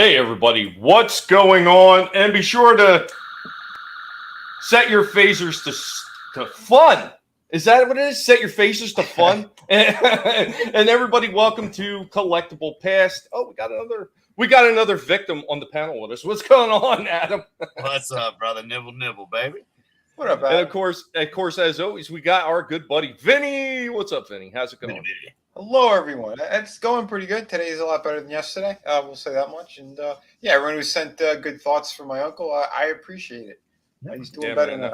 Hey everybody, what's going on? And be sure to set your phasers to fun. Is that what it is? Set your phasers to fun. And everybody, welcome to Collectable Past. Oh, we got another victim on the panel with us. What's going on, Adam? What's up, brother? Nibble, nibble, baby. What up, Adam? And of course, as always, we got our good buddy Vinnie. What's up, Vinnie? How's it going? Hello, everyone. It's going pretty good. Today is a lot better than yesterday. We'll say that much. And yeah, everyone who sent good thoughts from my uncle, I appreciate it. He's doing better now.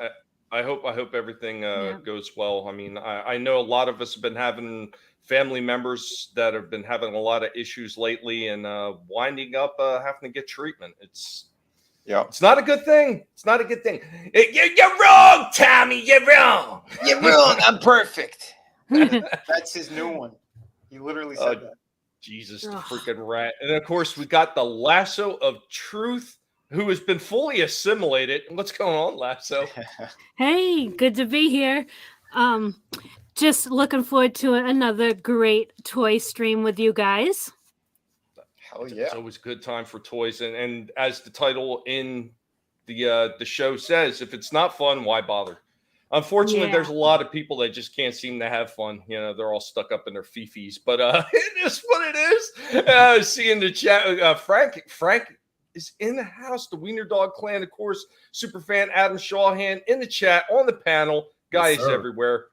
I hope everything goes well. I mean, I know a lot of us have been having family members that have been having a lot of issues lately and winding up having to get treatment. It's not a good thing. It's not a good thing. You're wrong, Tommy. You're wrong. You're wrong. I'm perfect. That's his new one. He literally said that. Jesus, the freaking rat. And of course, we got the Lasso of Truth, who has been fully assimilated. What's going on, Lasso? Hey, good to be here. Just looking forward to another great toy stream with you guys. Hell yeah. It's always a good time for toys. And as the title in the show says, if it's not fun, why bother? Unfortunately, there's a lot of people that just can't seem to have fun. You know, they're all stuck up in their fifis. But it is what it is. See in the chat, Frank is in the house. The Wiener Dog Clan, of course. Superfan Adam Shawhan in the chat, on the panel. Guys everywhere.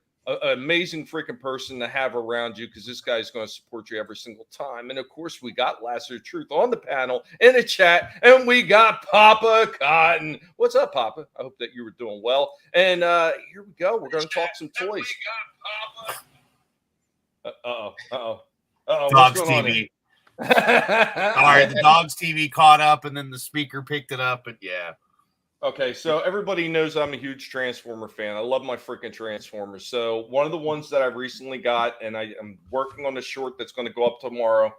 Amazing freaking person to have around you, because this guy's going to support you every single time. And of course, we got Lasso of Truth on the panel, in the chat, and we got Papa Cotton. What's up, Papa? I hope that you were doing well. And here we go. We're going to talk some toys. Dogs What's going TV. All right, the Dogs TV caught up, and then the speaker picked it up, and yeah. Okay, so everybody knows I'm a huge Transformer fan. I love my freaking Transformers. So one of the ones that I recently got, and I am working on a short that's going to go up tomorrow,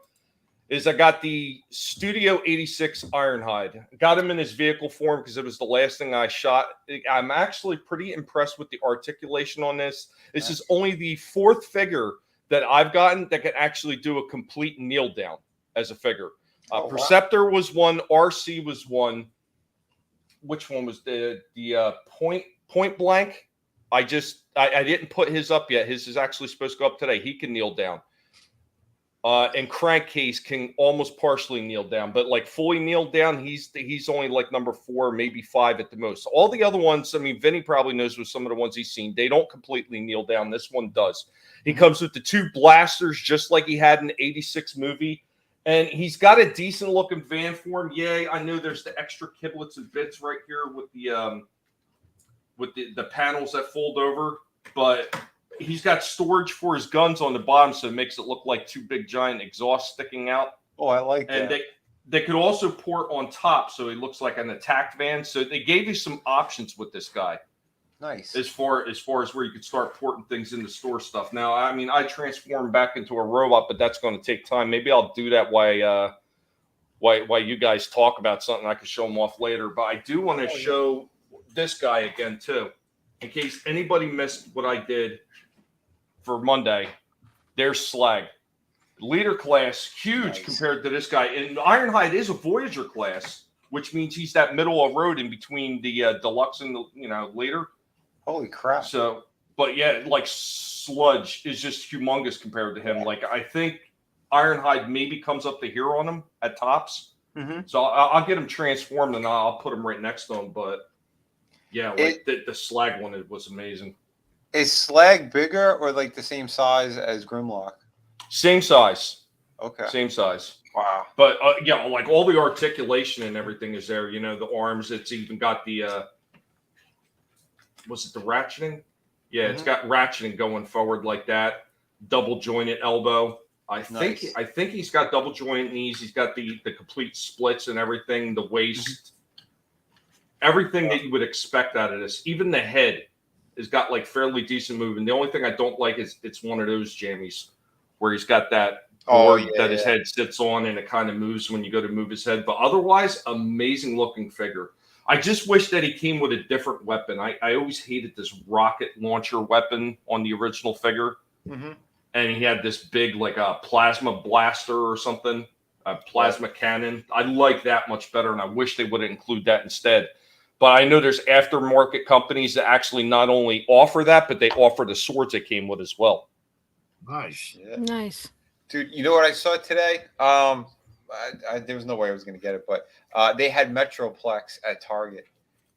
is I got the Studio 86 Ironhide. Got him in his vehicle form because it was the last thing I shot. I'm actually pretty impressed with the articulation on this. This is only the fourth figure that I've gotten that can actually do a complete kneel down as a figure. Perceptor was one. RC was one. Which one was the point blank? I didn't put his up yet. His is actually supposed to go up today. He can kneel down. And Crankcase can almost partially kneel down, but like fully kneel down, he's only like number 4, maybe 5 at the most. All the other ones, I mean, Vinnie probably knows with some of the ones he's seen, they don't completely kneel down. This one does. He comes with the 2 blasters, just like he had in the 86 movie. And he's got a decent looking van form. Yeah, I know there's the extra kiblets and bits right here with the panels that fold over, but he's got storage for his guns on the bottom, so it makes it look like 2 big giant exhausts sticking out. Oh, I like that. And they could also port on top, so he looks like an attack van. So they gave you some options with this guy. Nice. As far as where you could start porting things into store stuff. Now, I mean, I transform back into a robot, but that's going to take time. Maybe I'll do that while you guys talk about something. I could show them off later. But I do want to show this guy again too, in case anybody missed what I did for Monday. There's Slag, leader class, huge compared to this guy. And Ironhide is a Voyager class, which means he's that middle of road in between the deluxe and the leader. Holy crap. So, but yeah, like Sludge is just humongous compared to him. Like, I think Ironhide maybe comes up to here on him at tops. Mm-hmm. So I'll get him transformed and I'll put him right next to him. But yeah, like the Slag one, it was amazing. Is Slag bigger or like the same size as Grimlock? Same size. Okay. Same size. Wow. But yeah, like all the articulation and everything is there. You know, the arms, it's even got the was it the ratcheting? Yeah, It's got ratcheting going forward like that. Double jointed elbow. I think he's got double jointed knees. He's got the complete splits and everything. The waist, everything that you would expect out of this. Even the head has got like fairly decent movement. The only thing I don't like is it's one of those jammies where he's got that board that his head sits on and it kind of moves when you go to move his head. But otherwise, amazing looking figure. I just wish that he came with a different weapon. I always hated this rocket launcher weapon on the original figure. Mm-hmm. And he had this big, like a plasma blaster or something. plasma cannon. I like that much better, and I wish they would include that instead. But I know there's aftermarket companies that actually not only offer that, but they offer the swords that came with as well. Nice. Yeah. Nice. Dude, you know what I saw today? There was no way I was going to get it, but they had Metroplex at Target.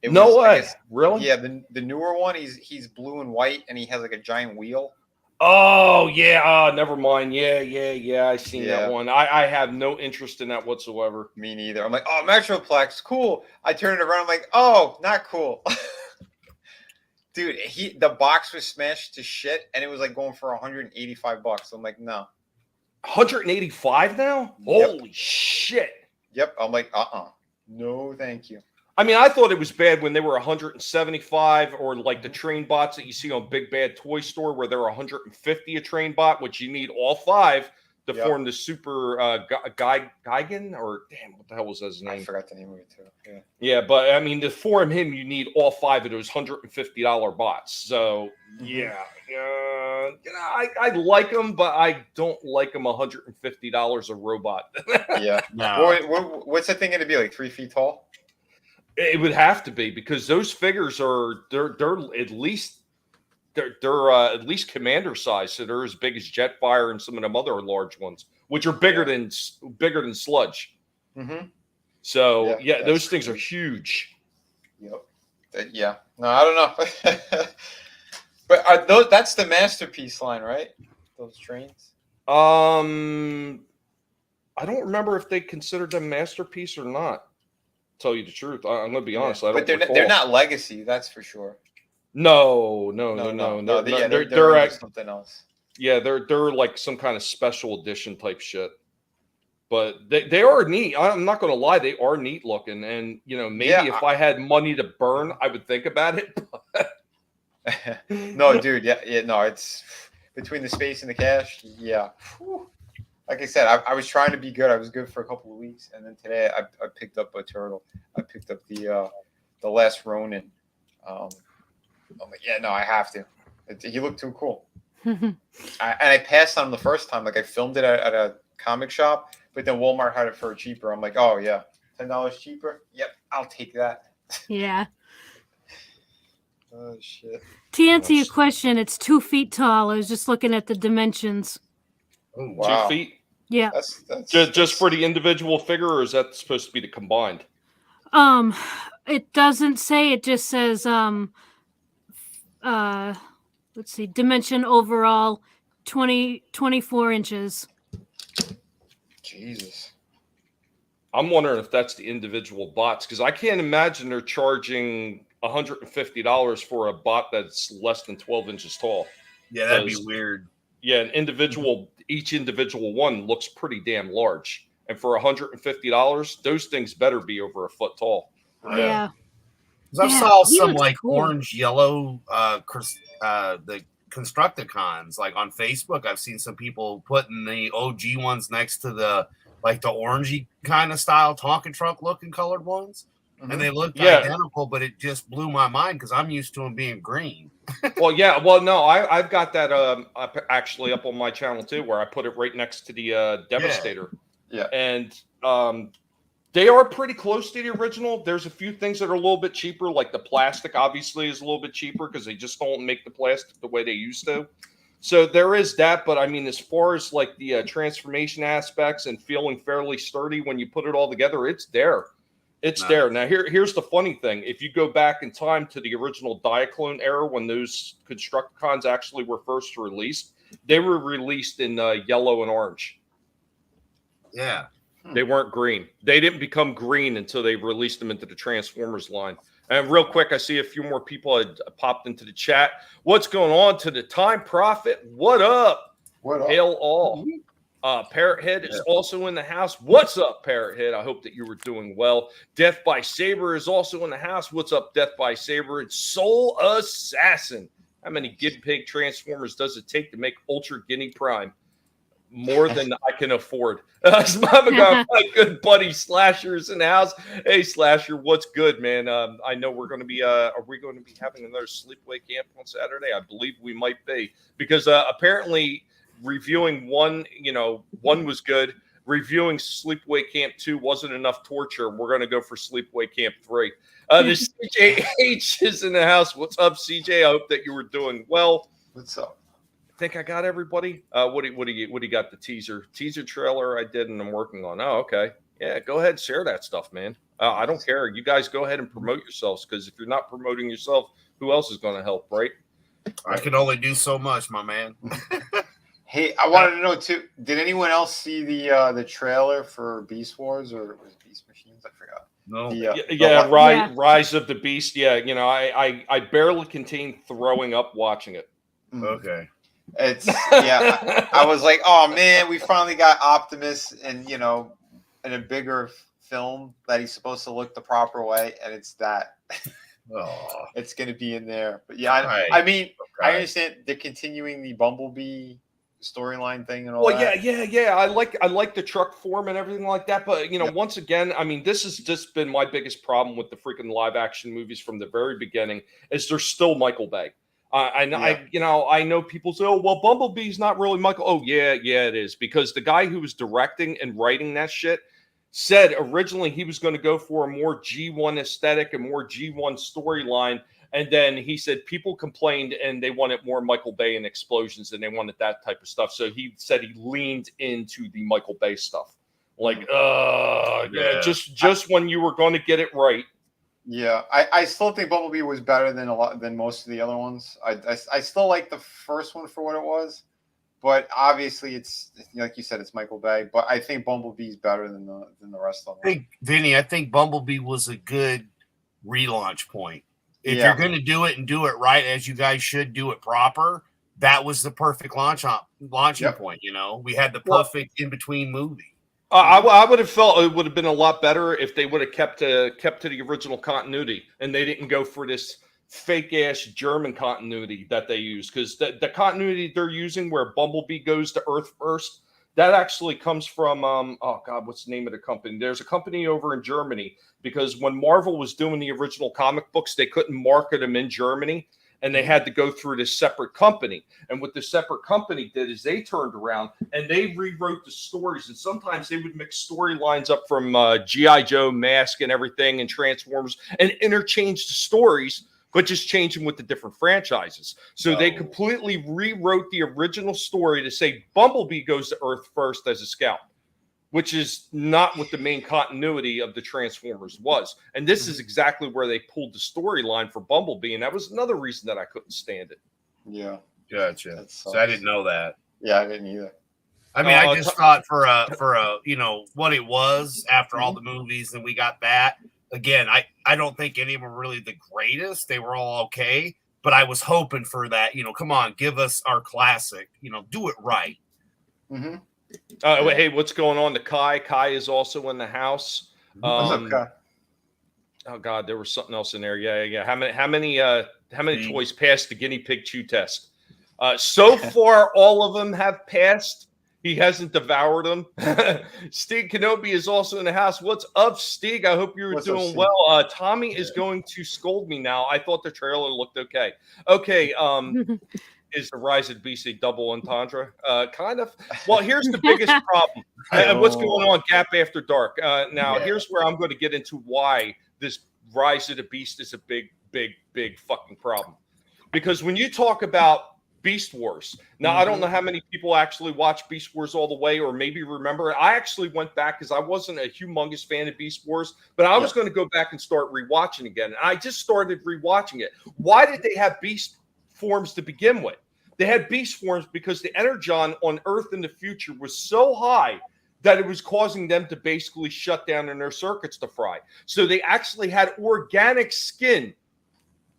No way. Really? Yeah, the newer one. He's blue and white, and he has like a giant wheel. Oh yeah. Never mind. Yeah. I seen Yeah. that one. I have no interest in that whatsoever. Me neither. I'm like, oh, Metroplex, cool. I turn it around. I'm like, oh, not cool. Dude, the box was smashed to shit, and it was like going for $185. I'm like, no. 185 now? Yep. Holy shit. Yep. I'm like, no, thank you. I mean, I thought it was bad when they were 175, or like the train bots that you see on Big Bad Toy Store where they're 150 a train bot, which you need all 5 to form the super Geigen, or damn, what the hell was his name? I forgot the name of it too. Yeah. Yeah, but I mean, to form him, you need all 5 of those $150 bots. So yeah, I like them, but I don't like them $150 a robot. Yeah. No. What's that thing going to be, like 3 feet tall? It would have to be, because those figures they're at least at least commander size, so they're as big as Jetfire and some of them other large ones, which are bigger than Sludge. Mm-hmm. So yeah, those things are huge. Yep. Yeah. No, I don't know. But are those? That's the masterpiece line, right? Those trains. I don't remember if they considered them masterpiece or not. Tell you the truth, I'm gonna be honest. I don't. But they're not legacy, that's for sure. No. They're something else. Yeah, they're like some kind of special edition type shit. But they are neat. I'm not gonna lie, they are neat looking. And maybe if I had money to burn, I would think about it. No, dude. Yeah. No, it's between the space and the cash. Yeah. Whew. Like I said, I was trying to be good. I was good for a couple of weeks, and then today I picked up a turtle. I picked up the last Ronin. I'm like, yeah, no, I have to. He looked too cool. I passed on him the first time. Like I filmed it at a comic shop, but then Walmart had it for cheaper. I'm like, oh yeah, $10 cheaper. Yep, I'll take that. Yeah. Oh shit. To answer your question, it's 2 feet tall. I was just looking at the dimensions. Oh, wow. 2 feet. Yeah. That's just for the individual figure, or is that supposed to be the combined? It doesn't say. It just says let's see, dimension overall 24 inches. Jesus. I'm wondering if that's the individual bots, because I can't imagine they're charging $150 for a bot that's less than 12 inches tall. Yeah, that'd be weird. Yeah, each individual one looks pretty damn large. And for $150, those things better be over a foot tall. Yeah. I saw some like orange yellow the Constructicons like on Facebook. I've seen some people putting the OG ones next to the orangey kind of style Tonka truck looking colored ones. And they looked identical, but it just blew my mind because I'm used to them being green. No, I've got that actually up on my channel too, where I put it right next to the Devastator. Yeah. And they are pretty close to the original. There's a few things that are a little bit cheaper, like the plastic obviously is a little bit cheaper because they just don't make the plastic the way they used to. So there is that, but I mean, as far as like the transformation aspects and feeling fairly sturdy when you put it all together, it's there. It's there. Now, here's the funny thing. If you go back in time to the original Diaclone era, when those Constructicons actually were first released, they were released in yellow and orange. Yeah. They weren't green. They didn't become green until they released them into the Transformers line. And real quick, I see a few more people had popped into the chat. What's going on to the Time Prophet? What up? What up? Hail all. Parrothead is also in the house. What's up, Parrothead? I hope that you were doing well. Death by Saber is also in the house. What's up, Death by Saber? And Soul Assassin. How many Guinea Pig Transformers does it take to make Ultra Guinea Prime? More than I can afford. My good buddy Slasher's in the house. Hey, Slasher, what's good, man? I know we're going to be. Are we going to be having another sleepaway camp on Saturday? I believe we might be, because apparently reviewing one was good. reviewing Sleepaway Camp 2 wasn't enough torture. We're going to go for Sleepaway Camp 3. The CJH is in the house. What's up, CJ? I hope that you were doing well. What's up? I think I got everybody. What do you got? The teaser trailer I did and I'm working on. Oh, okay. Yeah, go ahead and share that stuff, man. I don't care. You guys go ahead and promote yourselves, because if you're not promoting yourself, who else is going to help, right? I can only do so much, my man. Hey, I wanted to know too. Did anyone else see the trailer for Beast Wars, or was it Beast Machines? I forgot. No. Rise of the Beast. Yeah, I barely contained throwing up watching it. Okay. It's I was like, oh man, we finally got Optimus, and in a bigger film that he's supposed to look the proper way, and it's that. Oh. It's going to be in there, but I mean, I understand they're continuing the Bumblebee storyline thing and all that. Yeah. I like the truck form and everything like that, but once again, I mean, this has just been my biggest problem with the freaking live action movies from the very beginning, is they're still Michael Bay. I know people say, oh, well, Bumblebee's not really Michael. Oh, yeah, it is, because the guy who was directing and writing that shit said originally he was going to go for a more G1 aesthetic and more G1 storyline. And then he said people complained and they wanted more Michael Bay and explosions, and they wanted that type of stuff. So he said he leaned into the Michael Bay stuff. Like, just when you were going to get it right. Yeah, I still think Bumblebee was better than most of the other ones. I still like the first one for what it was, but obviously it's like you said, it's Michael Bay. But I think Bumblebee's better than the rest of them. I think Bumblebee was a good relaunch point. If you're going to do it and do it right, as you guys should do it proper, that was the perfect launching point. We had the perfect in between movie. I would have felt it would have been a lot better if they would have kept to the original continuity, and they didn't go for this fake ass German continuity that they use, because the continuity they're using where Bumblebee goes to Earth first, that actually comes from what's the name of the company? There's a company over in Germany, because when Marvel was doing the original comic books, they couldn't market them in Germany, and they had to go through this separate company. And what the separate company did is they turned around and they rewrote the stories. And sometimes they would mix storylines up from G.I. Joe, Mask, and everything, and Transformers, and interchange the stories, but just change them with the different franchises. So they completely rewrote the original story to say Bumblebee goes to Earth first as a scout, which is not what the main continuity of the Transformers was. And this is exactly where they pulled the storyline for Bumblebee, and that was another reason that I couldn't stand it. Yeah. Gotcha. So I didn't know that. Yeah, I didn't either. I mean, I just thought for what it was after all the movies, and we got that. Again, I don't think any of them were really the greatest. They were all okay, but I was hoping for that. Come on, give us our classic. Do it right. Mm-hmm. Hey, what's going on to Kai? Kai is also in the house. What's up, Kai? Oh God, there was something else in there. Yeah. How many toys passed the guinea pig chew test? So far, all of them have passed. He hasn't devoured them. Steve Kenobi is also in the house. What's up, Steve? I hope you're doing well. Tommy is going to scold me now. I thought the trailer looked okay. Okay. Is the Rise of the Beast a double entendre? Kind of. Well, here's the biggest problem. What's going on, Gap After Dark? Here's where I'm going to get into why this Rise of the Beast is a big fucking problem. Because when you talk about Beast Wars, now I don't know how many people actually watch Beast Wars all the way, or maybe remember. I actually went back because I wasn't a humongous fan of Beast Wars, but I was going to go back and start rewatching again. And I just started rewatching it. Why did they have Beast forms to begin with? They had beast forms because the energon on Earth in the future was so high that it was causing them to basically shut down and their circuits to fry. So they actually had organic skin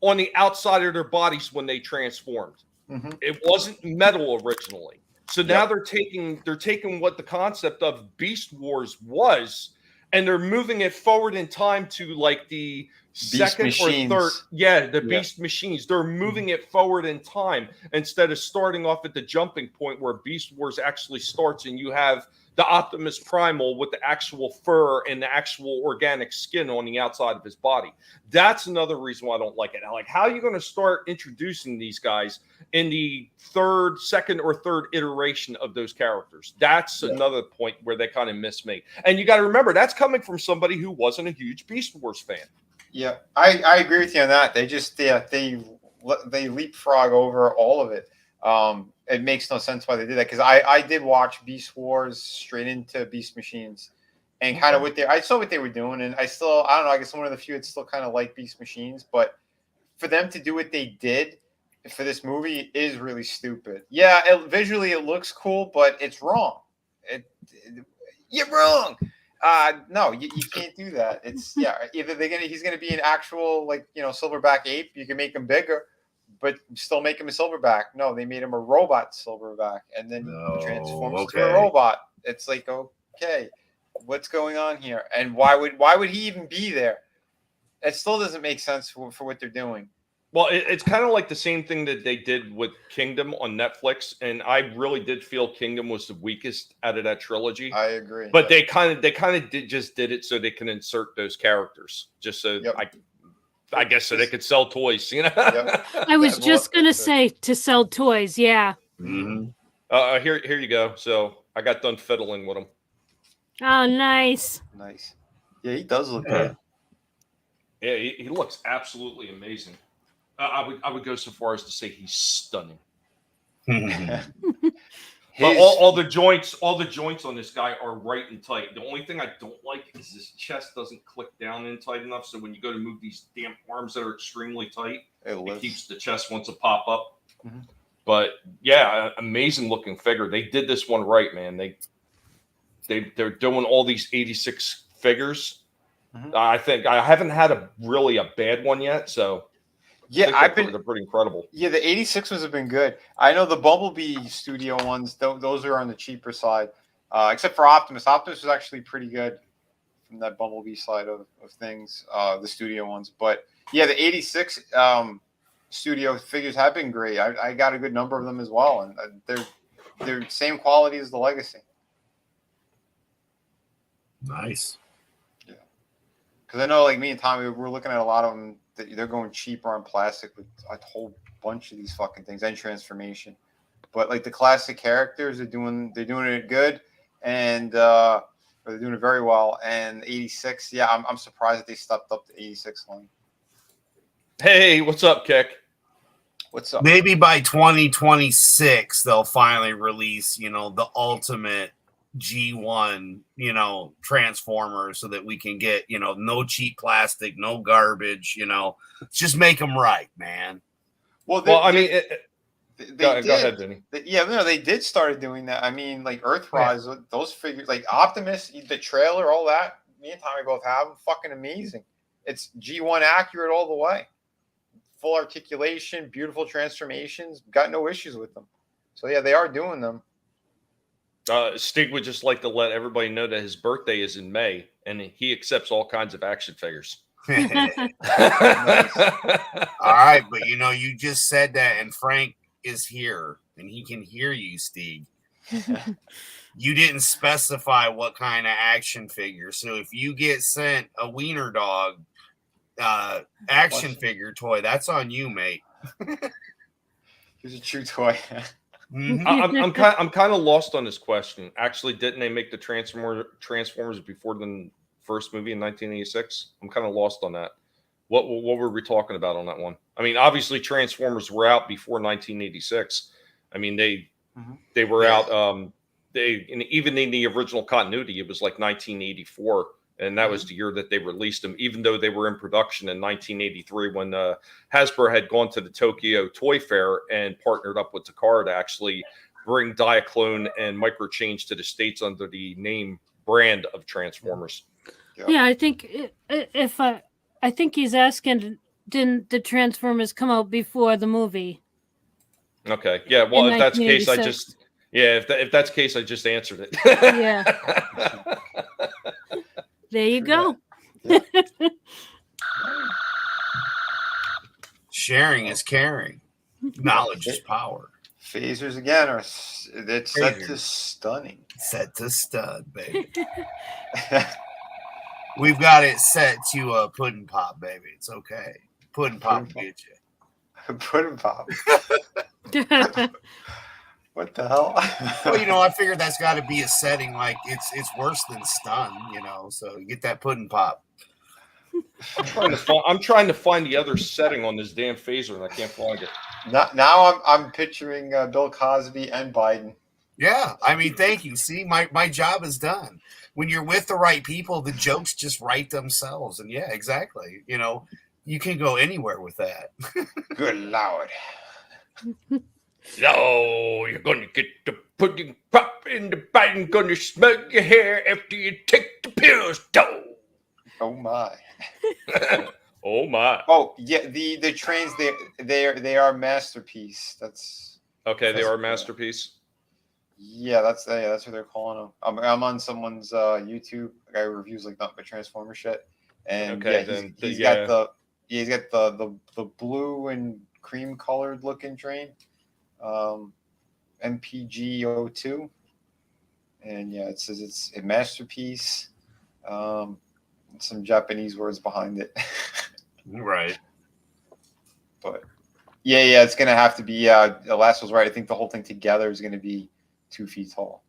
on the outside of their bodies when they transformed. It wasn't metal originally. So now they're taking what the concept of Beast Wars was, and they're moving it forward in time to like the second machines. or third. Yeah, the Yeah. Beast machines. They're moving it forward in time instead of starting off at the jumping point where Beast Wars actually starts, and you have the Optimus Primal with the actual fur and the actual organic skin on the outside of his body. That's another reason why I don't like it. Like, how are you going to start introducing these guys in the second or third iteration of those characters? That's another point where they kind of miss me. And you got to remember, that's coming from somebody who wasn't a huge Beast Wars fan. Yeah, I agree with you on that. They just they leapfrog over all of it. It makes no sense why they did that, because I did watch Beast Wars straight into Beast Machines, and kind of I saw what they were doing, and I don't know, I guess I'm one of the few that still kind of like Beast Machines, but for them to do what they did for this movie is really stupid. Yeah, visually it looks cool, but it's wrong. You're wrong. No, you can't do that. It's either he's gonna be an actual, like, silverback ape. You can make him bigger, but still make him a silverback. No, they made him a robot silverback, and then he transforms to a robot. It's like, okay, what's going on here? And why would he even be there? It still doesn't make sense for what they're doing. Well, it's kind of like the same thing that they did with Kingdom on Netflix, and I really did feel Kingdom was the weakest out of that trilogy. I agree, but they kind of did it so they can insert those characters, just so I guess so they could sell toys. I was just gonna say, to sell toys. Yeah. Mm-hmm. Here you go. So I got done fiddling with him. Oh, nice. Nice. Yeah, he does look good. Yeah, he looks absolutely amazing. I would go so far as to say he's stunning. But all the joints on this guy are right and tight. The only thing I don't like is his chest doesn't click down in tight enough. So when you go to move these damn arms that are extremely tight, it keeps the chest wants to pop up. Mm-hmm. But yeah, amazing looking figure. They did this one right, man. They're doing all these 86 figures. Mm-hmm. I think I haven't had a bad one yet, so. Yeah, they're pretty incredible. Yeah, the 86s have been good. I know the Bumblebee Studio ones, those are on the cheaper side, except for Optimus. Optimus was actually pretty good from that Bumblebee side of things, the Studio ones. But yeah, the 86 Studio figures have been great. I got a good number of them as well, and they're same quality as the Legacy. Nice. Yeah, because I know, like, me and Tommy, we're looking at a lot of them. They're going cheaper on plastic with a whole bunch of these fucking things and transformation, but like the classic characters they're doing it good, and they're doing it very well. And 86, yeah, I'm surprised that they stepped up the 86 line. Hey, what's up, Kick? What's up? Maybe by 2026 they'll finally release, the ultimate G1, Transformers, so that we can get, no cheap plastic, no garbage, just make them right, man. Well, go ahead, Vinnie. They did start doing that. I mean, like Earthrise, those figures, like Optimus, the trailer, all that. Me and Tommy both have them. Fucking amazing. It's G1 accurate all the way. Full articulation, beautiful transformations. Got no issues with them. So yeah, they are doing them. Stig would just like to let everybody know that his birthday is in May, and he accepts all kinds of action figures. All right, but you just said that, and Frank is here, and he can hear you, Stig. You didn't specify what kind of action figure, so if you get sent a wiener dog action figure toy, that's on you, mate. Here's a true toy. Mm-hmm. I'm kind of lost on this question. Actually, didn't they make the Transformers before the first movie in 1986? I'm kind of lost on that. What were we talking about on that one? I mean, obviously Transformers were out before 1986. I mean, they were out. Even in the original continuity, it was like 1984. And that was the year that they released them, even though they were in production in 1983 when Hasbro had gone to the Tokyo Toy Fair and partnered up with Takara to actually bring Diaclone and Microchange to the States under the name brand of Transformers. Yeah, I think I think he's asking, didn't the Transformers come out before the movie? Okay. Yeah. Well, if that's the case, if that's the case, I just answered it. Yeah. There you go. Yeah. Sharing is caring. Knowledge is power. Phasers again are it's set to stunning. Set to stud, baby. We've got it set to pudding pop, baby. It's okay. Pudding pop will get you. Pudding pop. What the hell? Well, I figured that's got to be a setting like it's worse than stun, so you get that pudding pop. I'm trying to find the other setting on this damn phaser, and I can't find it. Now I'm picturing Bill Cosby and Biden. Yeah, I mean, thank you. See, my job is done. When you're with the right people, the jokes just write themselves. And yeah, exactly. You can go anywhere with that. Good Lord. No, you're gonna get the pudding pop and the Biden gonna smell your hair after you take the pills, though. Oh my. Oh my. Oh yeah, the trains they are masterpiece. That's okay. They are a masterpiece. Yeah, that's what they're calling them. I'm on someone's YouTube. A guy who reviews like nothing but Transformer shit, and he's got the blue and cream colored looking train, MPG02, and it says it's a masterpiece. Some Japanese words behind it. Right. But yeah, it's gonna have to be. The last was right. I think the whole thing together is gonna be 2 feet tall.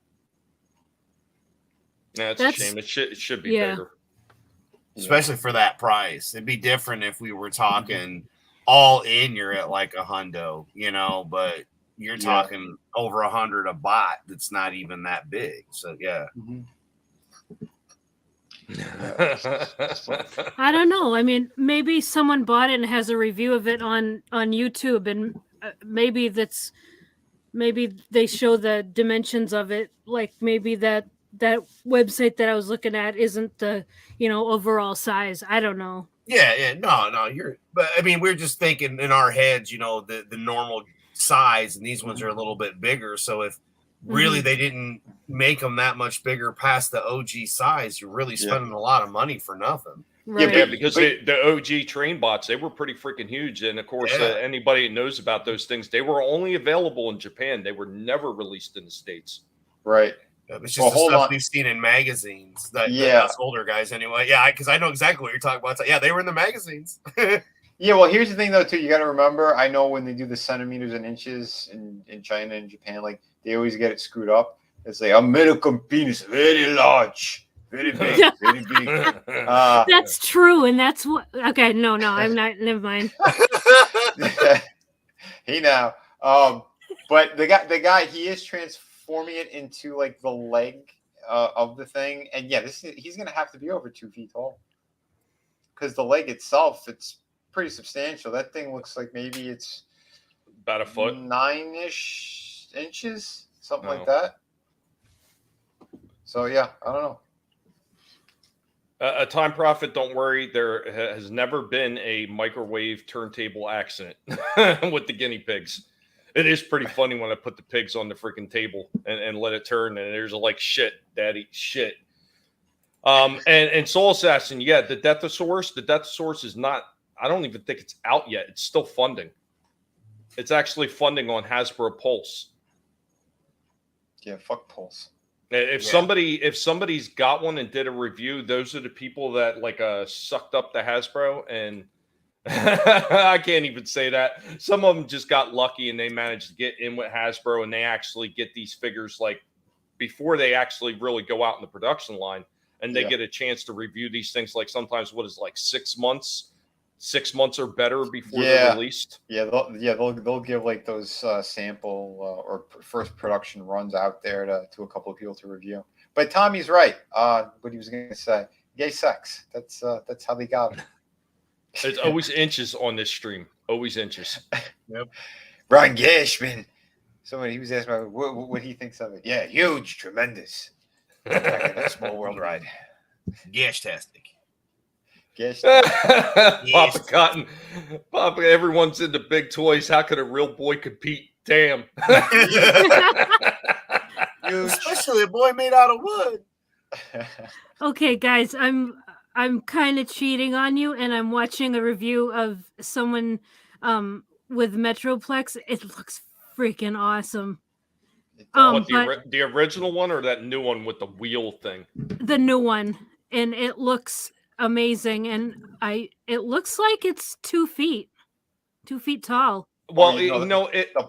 Yeah, that's a shame. It should be bigger. Especially for that price. It'd be different if we were talking all in, you're at like a hundo, but you're talking over 100 a bot that's not even that big. So yeah. I don't know. I mean, maybe someone bought it and has a review of it on YouTube, and maybe they show the dimensions of it. Like maybe that website that I was looking at isn't the overall size. I don't know. Yeah, no, but I mean, we're just thinking in our heads, the normal size, and these ones are a little bit bigger. So if really they didn't make them that much bigger past the OG size, you're really spending a lot of money for nothing. Right. Yeah, because the OG train bots, they were pretty freaking huge. And of course, anybody that knows about those things, they were only available in Japan. They were never released in the States. Right. It's just the stuff we've seen in magazines. Us older guys anyway. Yeah, because I know exactly what you're talking about. So, yeah, they were in the magazines. Yeah, well, here's the thing, though, too. You got to remember, I know when they do the centimeters and inches in China and Japan, like, they always get it screwed up. It's like, American penis, very large, very big, very big. That's true, and that's what... Okay, no, I'm not... Never mind. Hey, now. But the guy, he is transforming it into, like, the leg of the thing. And, yeah, he's going to have to be over 2 feet tall. Because the leg itself, it's pretty substantial. That thing looks like maybe it's about a foot, 9-ish inches, something like that. So yeah, I don't know. A time prophet, don't worry. There has never been a microwave turntable accident with the guinea pigs. It is pretty funny when I put the pigs on the freaking table and let it turn, and there's like shit, daddy, shit. And Soul Assassin, the Deathosaurus is not. I don't even think it's out yet. It's still funding. It's actually funding on Hasbro Pulse. Yeah, fuck Pulse. If somebody's got one and did a review, those are the people that sucked up the Hasbro, and I can't even say that. Some of them just got lucky and they managed to get in with Hasbro, and they actually get these figures before they actually really go out in the production line, and they get a chance to review these things sometimes 6 months. 6 months or better before they're released. Yeah, they'll give those sample or first production runs out there to a couple of people to review. But Tommy's right. What he was going to say, gay sex. That's how they got him. It's always inches on this stream. Always inches. Yep. Ron Gashman. He was asking about what he thinks of it. Yeah, huge, tremendous. Like a small world ride. Gash-tastic. Papa Cotton. Papa, everyone's into big toys. How could a real boy compete? Damn. Especially a boy made out of wood. Okay, guys, I'm kind of cheating on you, and I'm watching a review of someone with Metroplex. It looks freaking awesome. What, But the original one or that new one with the wheel thing? the new one, and it looks amazing. And it looks like it's 2 feet tall. Well, the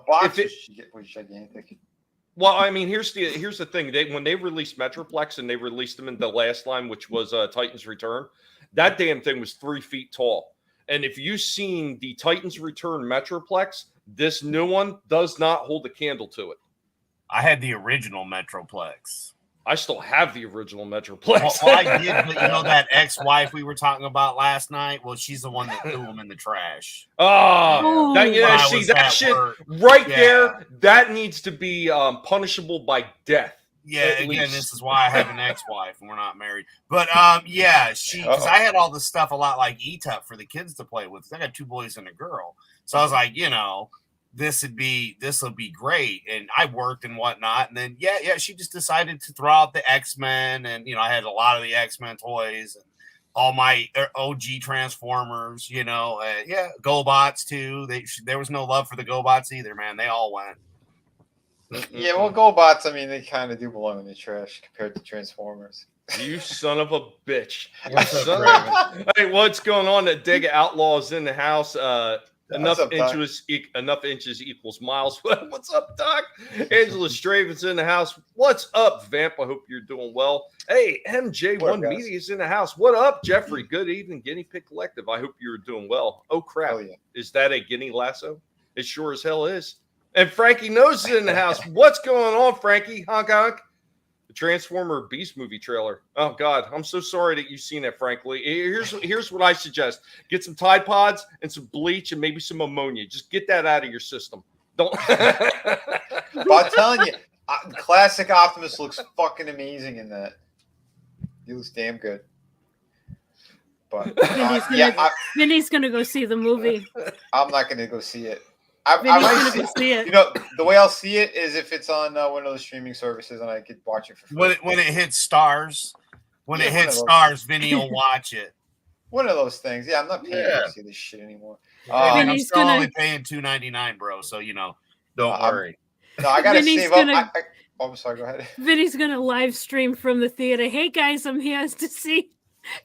box was gigantic. Well, I mean, here's the thing. When they released Metroplex and they released them in the last line, which was Titan's Return, that damn thing was 3 feet tall. And if you've seen the Titan's Return Metroplex, this new one does not hold a candle to it. I had the original Metroplex. I still have the original Metroplex. Well, I did, but you know that ex-wife we were talking about last night? Well, she's the one that threw them in the trash. Oh, see that shit right there. That needs to be punishable by death. Yeah, again, this is why I have an ex-wife and we're not married. But because I had all this stuff a lot like ETUP for the kids to play with. I got 2 boys and a girl, so I was like, this will be great. And I worked and whatnot. And then, she just decided to throw out the X-Men. And, I had a lot of the X-Men toys and all my OG Transformers, GoBots too. There was no love for the GoBots either, man. They all went. Yeah, well, GoBots, I mean, they kind of do belong in the trash compared to Transformers. You son of a bitch. Hey, what's going on? The Dig Outlaws in the house. Enough inches equals miles. What's up, Doc? Angela Straven's in the house. What's up, Vamp? I hope you're doing well. Hey, MJ1 Media is in the house. What up, Jeffrey? Good evening, Guinea Pig Collective. I hope you're doing well. Oh, crap. Yeah. Is that a guinea lasso? It sure as hell is. And Frankie Knows is in the house. What's going on, Frankie? Honk, honk. The Transformer Beast movie trailer. Oh God, I'm so sorry that you've seen it. Frankly, here's what I suggest: get some Tide Pods and some bleach and maybe some ammonia. Just get that out of your system. Don't. But I'm telling you, classic Optimus looks fucking amazing in that. He looks damn good. But Vinny's gonna go see the movie. I'm not gonna go see it. I might see it. The way I'll see it is if it's on one of the streaming services and I could watch it for free. When it hits stars. When it hits stars, Vinny will watch it. One of those things. Yeah, I'm not paying to see this shit anymore. I'm still only paying $2.99, bro. So don't worry. No, I gotta save up. I'm sorry. Go ahead. Vinny's gonna live stream from the theater. Hey guys, I'm here to see.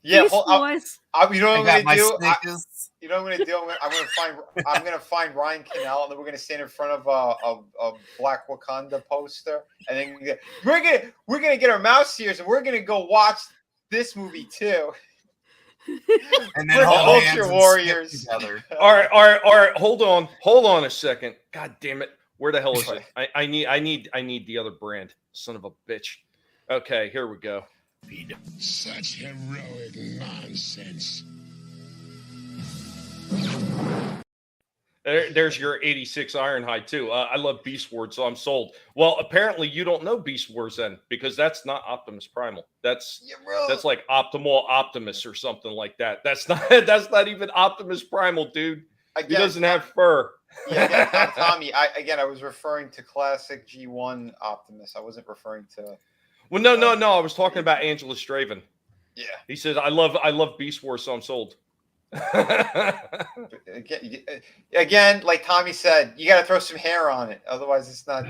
Yeah, you know what I'm gonna do? You know what I'm gonna do? I'm gonna find Ryan Canal, and then we're gonna stand in front of a Black Wakanda poster, and then we're gonna get our mouse ears, and we're gonna go watch this movie too. And then Ultra Warriors together. All right. Hold on a second. God damn it! Where the hell is it? I need the other brand. Son of a bitch. Okay, here we go. Such heroic nonsense. There's your 86 Ironhide too. I love Beast Wars, so I'm sold. Well, apparently you don't know Beast Wars then, because that's not Optimus Primal. That's like Optimal Optimus or something like that. That's not even Optimus Primal, dude. He doesn't have fur. Yeah, Tommy. I was referring to classic G1 Optimus. I wasn't referring to. Well, no. I was talking about Angela Straven. Yeah. He says, I love Beast Wars, so I'm sold. Again, like Tommy said, you got to throw some hair on it. Otherwise, it's not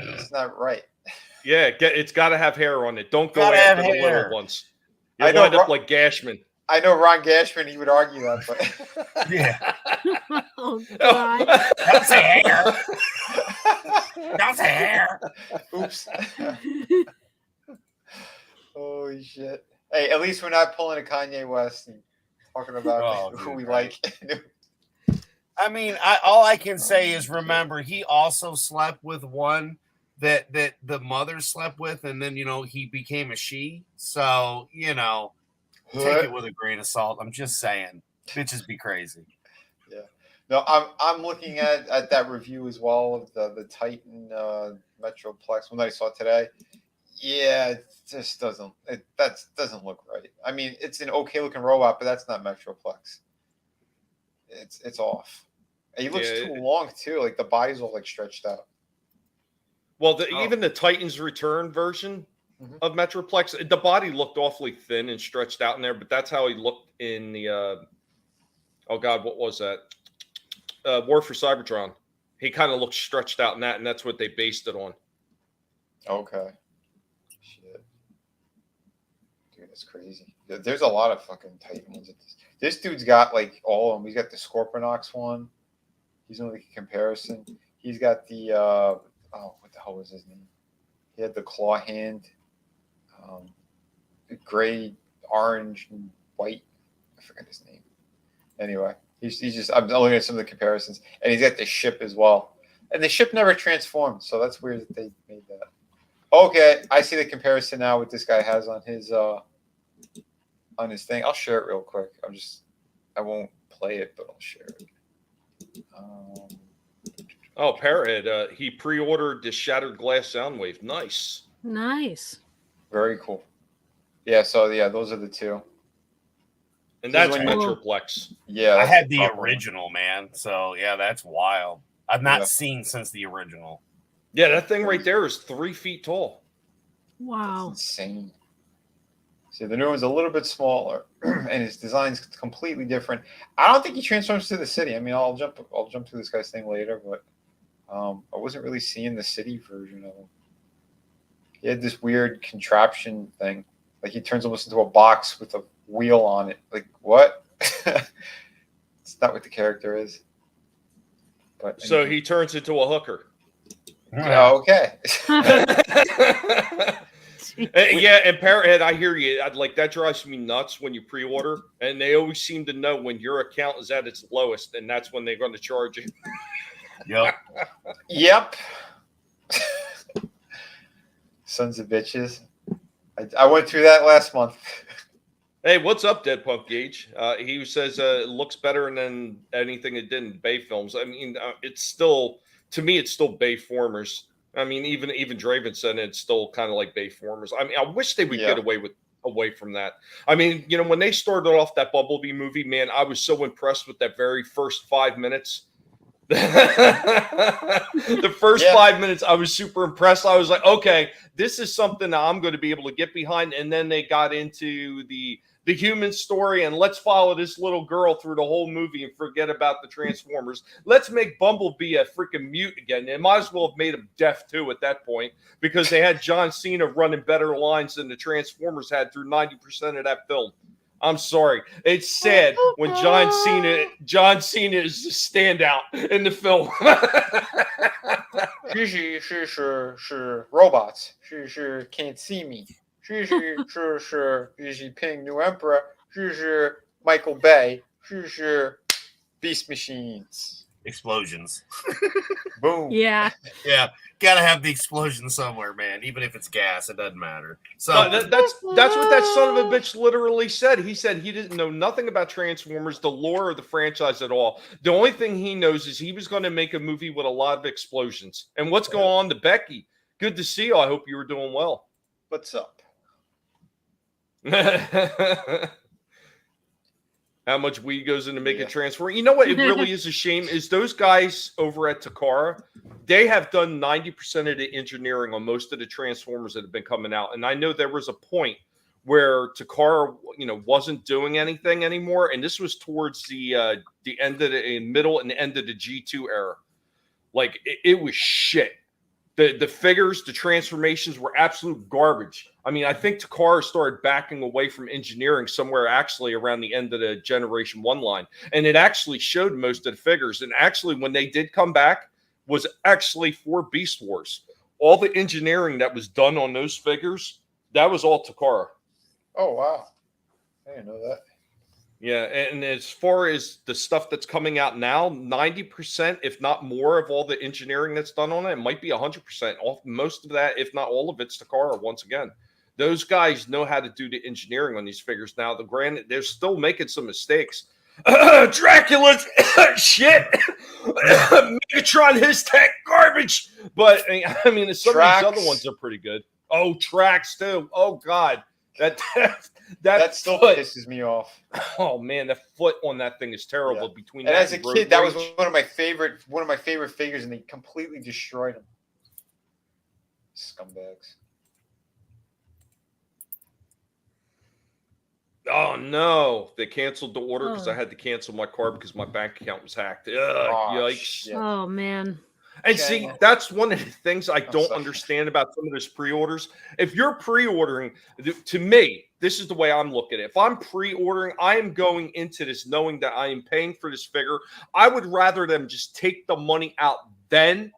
right. Yeah, it's got to have hair on it. Don't go after the little ones. You wind up like Gashman. I know Ron Gashman, he would argue that, but yeah. Oh, God. Don't say hair. Don't say hair. Oops. Holy shit. Hey, at least we're not pulling a Kanye West and talking about who we like. I mean, all I can say is remember, he also slept with one that the mother slept with, and then, he became a she. So, take it with a grain of salt. I'm just saying. Bitches be crazy. Yeah. No, I'm looking at that review as well of the Titan Metroplex one that I saw today. Yeah, it just doesn't look right. I mean, it's an okay looking robot, but that's not Metroplex. It's off. And he looks too long too. Like the body's all like stretched out. Well, even the Titan's Return version of Metroplex, the body looked awfully thin and stretched out in there, but that's how he looked in the oh God, what was that? War for Cybertron. He kind of looks stretched out in that, and that's what they based it on. Okay. Shit. Dude, that's crazy. There's a lot of fucking Titan ones. This dude's got like all of them. He's got the Scorpionox one. He's only a comparison. He's got the what the hell was his name? He had the claw hand, gray, orange, and white. I forgot his name. Anyway, he's just. I'm looking at some of the comparisons, and he's got the ship as well. And the ship never transformed, so that's weird that they made that. Okay, I see the comparison now. What this guy has on his thing. I'll share it real quick. I won't play it, but I'll share it. Oh, Parrot, he pre-ordered the Shattered Glass Soundwave. Nice. Nice. Very cool. Yeah, so yeah, those are the two. And that's when Metroplex. Yeah. I had the proper original, man. So yeah, that's wild. I've not seen since the original. Yeah, that thing right there is 3 feet tall. Wow. That's insane. See, the new one's a little bit smaller, and his design's completely different. I don't think he transforms to the city. I mean, I'll jump to this guy's thing later, but I wasn't really seeing the city version of him. He had this weird contraption thing, like he turns almost into a box with a wheel on it. Like what? It's not what the character is. But So he turns into a hooker. Oh, okay. Yeah, and Parrothead, I hear you. Like that drives me nuts when you pre-order, and they always seem to know when your account is at its lowest, and that's when they're going to charge you. Yep. Yep. Sons of bitches. I went through that last month. Hey, what's up, Dead Punk Gage? He says it looks better than anything it did in Bay films. I mean, it's still, to me, it's still Bay formers. I mean, even Draven said it's still kind of like Bay formers. I mean, I wish they would get away from that. I mean, you know, when they started off that Bumblebee movie, man, I was so impressed with that very first 5 minutes. The first 5 minutes, I was super impressed. I was like, okay, this is something that I'm going to be able to get behind. And then they got into the human story, and let's follow this little girl through the whole movie and forget about the Transformers. Let's make Bumblebee a freaking mute again. They might as well have made him deaf too at that point, because they had John Cena running better lines than the Transformers had through 90% of that film. I'm sorry. It's sad when John Cena is the standout in the film. She robots. She can't see me. She Ping New Emperor. She Michael Bay. She Beast Machines. Explosions. Boom. Yeah. Yeah. Gotta have the explosion somewhere, man. Even if it's gas, it doesn't matter. So that's what that son of a bitch literally said. He said he didn't know nothing about Transformers, the lore of the franchise at all. The only thing he knows is he was going to make a movie with a lot of explosions. And what's going on to Becky? Good to see you. I hope you were doing well. What's up? How much weed goes into making Transformers? You know what? It really is a shame is those guys over at Takara, they have done 90% of the engineering on most of the Transformers that have been coming out. And I know there was a point where Takara, you know, wasn't doing anything anymore. And this was towards the end of the middle and the end of the G2 era. Like it was shit. The figures, the transformations were absolute garbage. I mean, I think Takara started backing away from engineering somewhere actually around the end of the Generation 1 line. And it actually showed most of the figures. And actually, when they did come back, was actually for Beast Wars. All the engineering that was done on those figures, that was all Takara. Oh, wow. I didn't know that. Yeah, and as far as the stuff that's coming out now, 90%, if not more, of all the engineering that's done on it, it might be 100%. Most of that, if not all of it's Takara, once again. Those guys know how to do the engineering on these figures now. Granted, they're still making some mistakes. Dracula's shit. Megatron, his tech, garbage. But, I mean, some of these other ones are pretty good. Oh, Tracks, too. Oh, God. That still foot pisses me off. Oh man, the foot on that thing is terrible. Between and that as a and kid, that was Rage. one of my favorite figures, and they completely destroyed him. Scumbags. Oh no, they canceled the order because I Oh. had to cancel my card because my bank account was hacked. Ugh, Oh, yikes. shit. Oh man. And Okay. see, that's one of the things I don't sorry. understand about some of those pre-orders. If you're pre-ordering, to me, this is the way I'm looking at it. If I'm pre-ordering, I am going into this knowing that I am paying for this figure. I would rather them just take the money out then,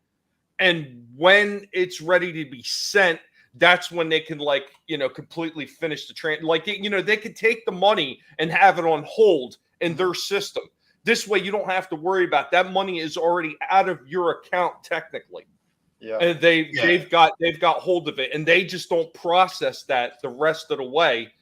and when it's ready to be sent, that's when they can, like, completely finish the train. Like, they could take the money and have it on hold in their system. This way, you don't have to worry about that. Money is already out of your account technically, Yeah. and they've got hold of it, and they just don't process that the rest of the way,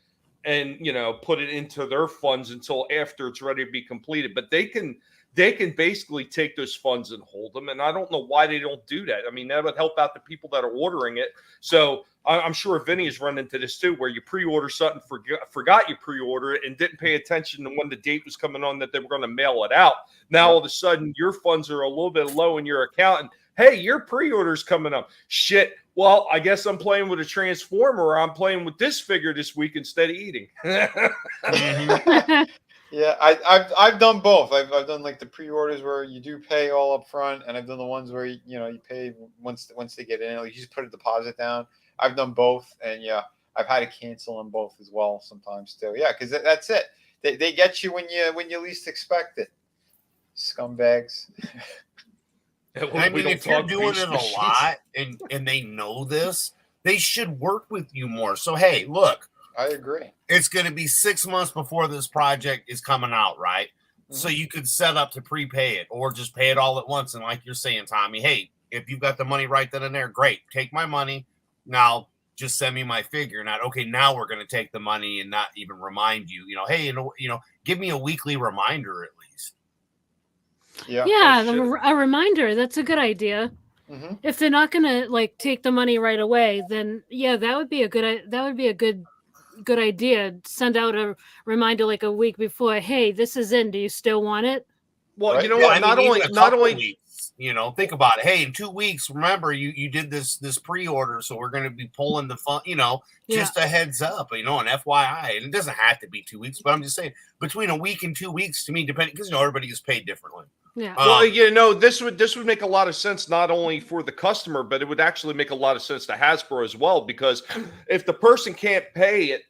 and put it into their funds until after it's ready to be completed. But they can basically take those funds and hold them, and I don't know why they don't do that. I mean, that would help out the people that are ordering it. So I'm sure Vinnie has run into this too, where you pre-order something, forgot you pre-order it, and didn't pay attention to when the date was coming on that they were going to mail it out. Now all of a sudden your funds are a little bit low in your account, and hey, your pre-order's coming up. Shit. Well, I guess I'm playing with a Transformer, or I'm playing with this figure this week instead of eating. Yeah, I've done both. I've done like the pre-orders where you do pay all up front, and I've done the ones where you pay once they get in. Like you just put a deposit down. I've done both, and yeah, I've had to cancel on both as well sometimes too. Yeah, because that's it. They get you when you least expect it. Scumbags. I mean, if you're doing it a lot and they know this, they should work with you more. So hey, look. I agree. It's going to be 6 months before this project is coming out, right? Mm-hmm. So you could set up to prepay it or just pay it all at once. And like you're saying, Tommy, hey, if you've got the money right then and there, great. Take my money. Now just send me my figure. Not, okay, now we're going to take the money and not even remind you, hey, give me a weekly reminder at least. Yeah, a reminder. That's a good idea. Mm-hmm. If they're not going to take the money right away, then yeah, that would be a good idea. Send out a reminder like a week before. Hey, this is in. Do you still want it? Well, right? What? Not only weeks, think about it. Hey, in 2 weeks, remember you did this pre-order, so we're going to be pulling the fund. Just a heads up. An FYI, and it doesn't have to be 2 weeks, but I'm just saying between a week and 2 weeks to me, depending because everybody gets paid differently. Yeah. Well, this would make a lot of sense not only for the customer, but it would actually make a lot of sense to Hasbro as well, because if the person can't pay it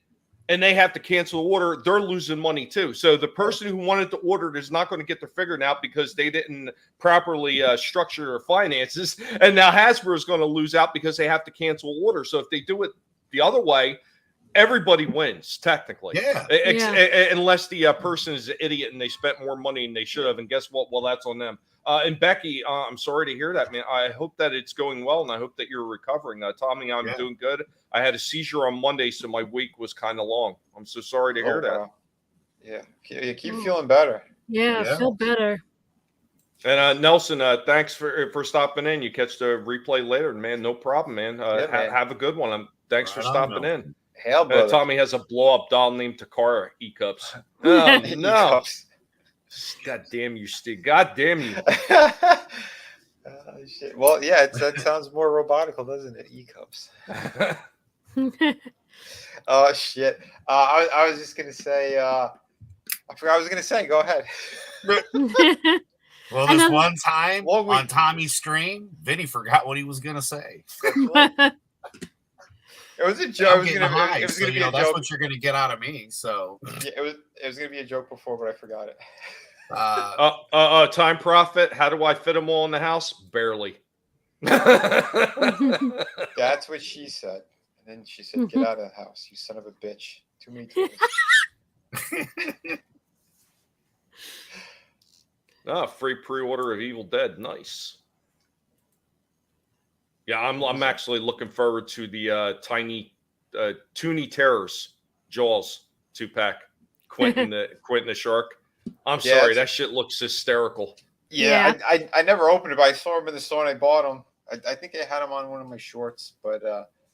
and they have to cancel the order, they're losing money too. So the person who wanted to order it is not going to get their figure out because they didn't properly structure their finances, and now Hasbro is going to lose out because they have to cancel order. So if they do it the other way, everybody wins technically. Unless the person is an idiot and they spent more money than they should have. And guess what? Well, that's on them. And Becky, I'm sorry to hear that, man. I hope that it's going well, and I hope that you're recovering. Tommy, I'm doing good. I had a seizure on Monday, so my week was kind of long. I'm so sorry to hear that. Yeah, keep feeling better. Yeah, feel better. And Nelson, thanks for stopping in. You catch the replay later, man. No problem, man. Man. Have a good one. Thanks for stopping in. Hell, Tommy has a blow-up doll named Takara E-Cups. Oh, no. God damn you, Steve. God damn you. Shit. Well, yeah, that sounds more robotical, doesn't it? E-Cups. Oh, shit. I was just going to say, I forgot what I was going to say. Go ahead. Well, this one time on Tommy's stream, Vinnie forgot what he was going to say. It was a joke. It was gonna be a joke. That's what you're gonna get out of me. So yeah, it was gonna be a joke before, but I forgot it. Time Prophet. How do I fit them all in the house? Barely. That's what she said, and then she said, "Get out of the house, you son of a bitch." Too many times. Free pre-order of Evil Dead. Nice. Yeah, I'm actually looking forward to the tiny Toonie Terrors Jaws 2-pack. Quentin the Shark. I'm sorry, that shit looks hysterical. Yeah. I never opened it, but I saw them in the store and I bought them. I think I had them on one of my shorts, but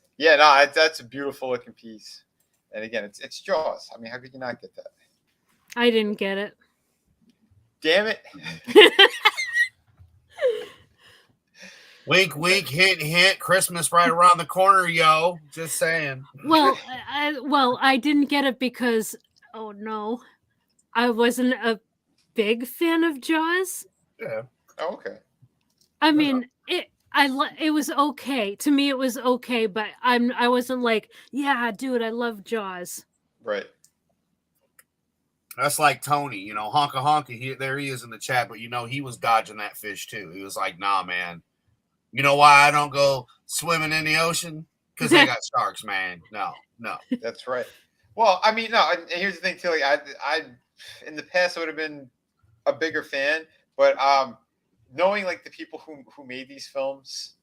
that's a beautiful looking piece. And again, it's Jaws. I mean, how could you not get that? I didn't get it. Damn it. Wink, wink, hint, hint. Christmas right around the corner, yo. Just saying. Well, I didn't get it because Oh no, I wasn't a big fan of Jaws. Yeah. Oh, okay. I mean, it was okay to me. It was okay, but I wasn't like, yeah, dude, I love Jaws. Right. That's like Tony, honka honka. There he is in the chat, but he was dodging that fish too. He was like, "Nah, man. You know why I don't go swimming in the ocean? Because they got sharks, man. No. That's right. Well, I mean, no. And here's the thing too. Like, I in the past I would have been a bigger fan, but knowing like the people who made these films,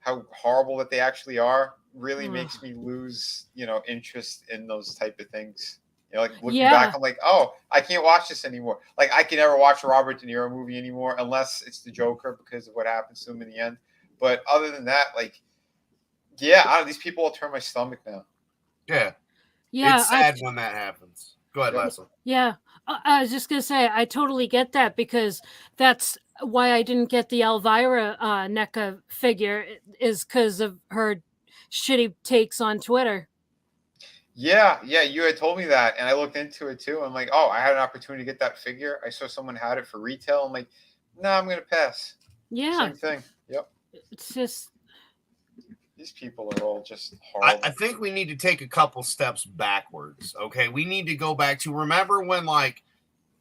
how horrible that they actually are, really makes me lose, interest in those type of things. Like looking back, I'm like, oh, I can't watch this anymore. Like I can never watch a Robert De Niro movie anymore unless it's the Joker because of what happens to him in the end. But other than that, like, yeah, I don't know, these people will turn my stomach now. Yeah. Yeah, It's sad when that happens. Go ahead, Leslie. Yeah, I was just gonna say I totally get that because that's why I didn't get the Elvira NECA figure is because of her shitty takes on Twitter. Yeah, you had told me that, and I looked into it too. I'm like, oh, I had an opportunity to get that figure. I saw someone had it for retail. I'm like, no, I'm gonna pass. Yeah, Same thing. Yep. it's just These people are all just horrible. I think we need to take a couple steps backwards. Okay, we need to go back to remember when like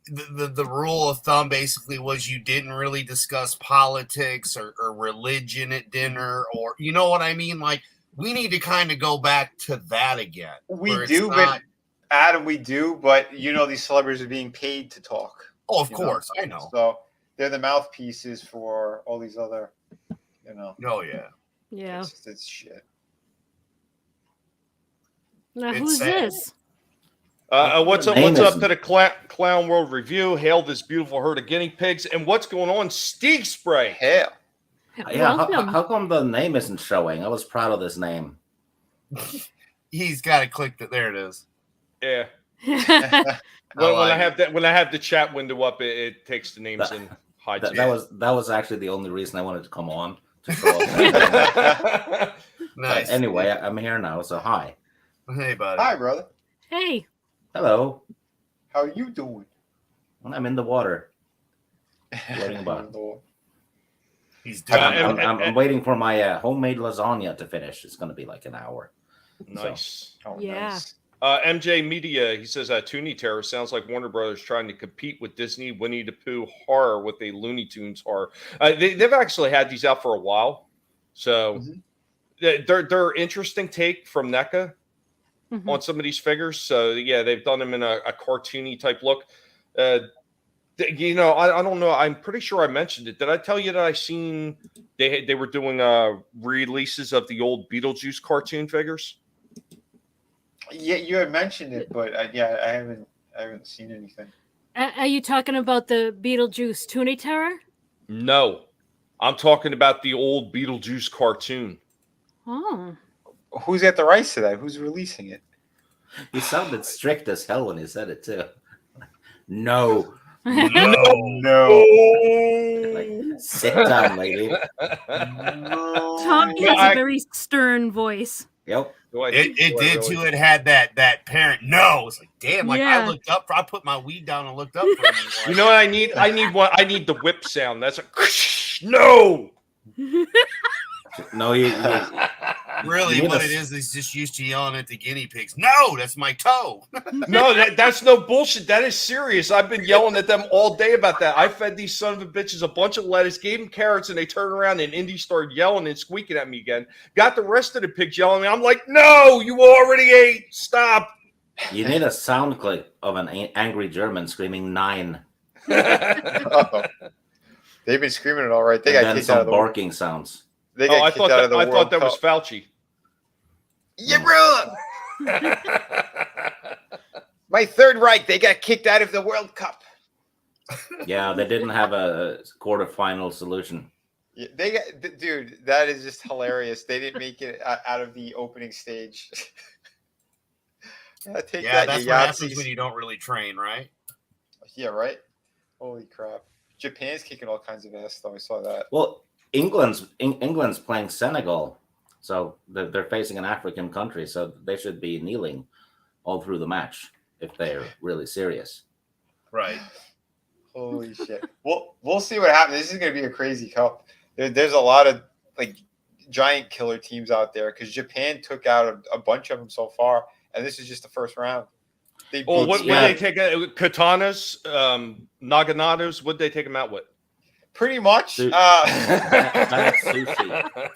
the rule of thumb basically was you didn't really discuss politics or religion at dinner, or you know what I mean? Like we need to kind of go back to that again. We do, but Adam, we do, but these celebrities are being paid to talk. Oh, of course, I know. So they're the mouthpieces for all these other, Oh yeah. yeah. It's shit. Now It's who's sad. this? What's up? What's up to the Clown World Review? Hail this beautiful herd of guinea pigs. And what's going on? Steak Spray. Hell. Yeah, Welcome. how come the name isn't showing? I was proud of this name. He's got to click that. There it is. Yeah. I When I like have that, when I have the chat window up, it takes the names and hides it. That was actually the only reason I wanted to come on. To show up. Nice. But anyway, I'm here now, so hi. Hey, buddy. Hi, brother. Hey, Hello. How you doing? I'm in the water. Floating about. He's doing it. I'm waiting for my homemade lasagna to finish. It's going to be like an hour. Nice. Oh, Yeah. nice. MJ Media, he says, Toonie Terror sounds like Warner Brothers trying to compete with Disney Winnie the Pooh horror with a Looney Tunes horror. They've actually had these out for a while. So they're interesting take from NECA on some of these figures. So, yeah, they've done them in a cartoony type look. I don't know. I'm pretty sure I mentioned it. Did I tell you that I seen they were doing releases of the old Beetlejuice cartoon figures? Yeah, you had mentioned it, but I haven't seen anything. are you talking about the Beetlejuice Toonie Terror? No, I'm talking about the old Beetlejuice cartoon. Oh, Who's got the rights to that? Who's releasing it? He sounded strict as hell when he said it too. No. No. Like, sit down, lady. Tom has a very stern voice. Yep. It did too. It had that parent. No, it's like damn. Like Yeah. I looked up. I put my weed down and looked up. For a minute, You know what I need? I need one. I need the whip sound. That's a no. No, really, You what need it a- is just used to yelling at the guinea pigs. No, that's my toe. No, that's no bullshit. That is serious. I've been yelling at them all day about that. I fed these son of a bitches a bunch of lettuce, gave them carrots, and they turned around and Indy started yelling and squeaking at me again. Got the rest of the pigs yelling at me. I'm like, no, you already ate. Stop. You need a sound clip of an angry German screaming 9. Oh. They've been screaming it all right. They And got then kicked out some of the. barking sounds. They got I kicked thought out of the I World thought that was Cup. Fauci. Yeah, bro. My Third Reich. They got kicked out of the World Cup. Yeah, they didn't have a quarterfinal solution. Yeah, they got, dude. That is just hilarious. They didn't make it out of the opening stage. Take Yeah, that, that's you what happens Yahtzees. when you don't really train, right? Yeah, right. Holy crap! Japan's kicking all kinds of ass, though. I saw that. Well, England's playing Senegal, so they're facing an African country, so they should be kneeling all through the match. if they're really serious. Right. Holy shit. We'll see what happens. This is going to be a crazy cup. There's a lot of like giant killer teams out there because Japan took out a bunch of them so far, and this is just the first round. What would Yeah. they take? Katanas, Naganatos. What did they take them out with? Pretty much. That's sushi.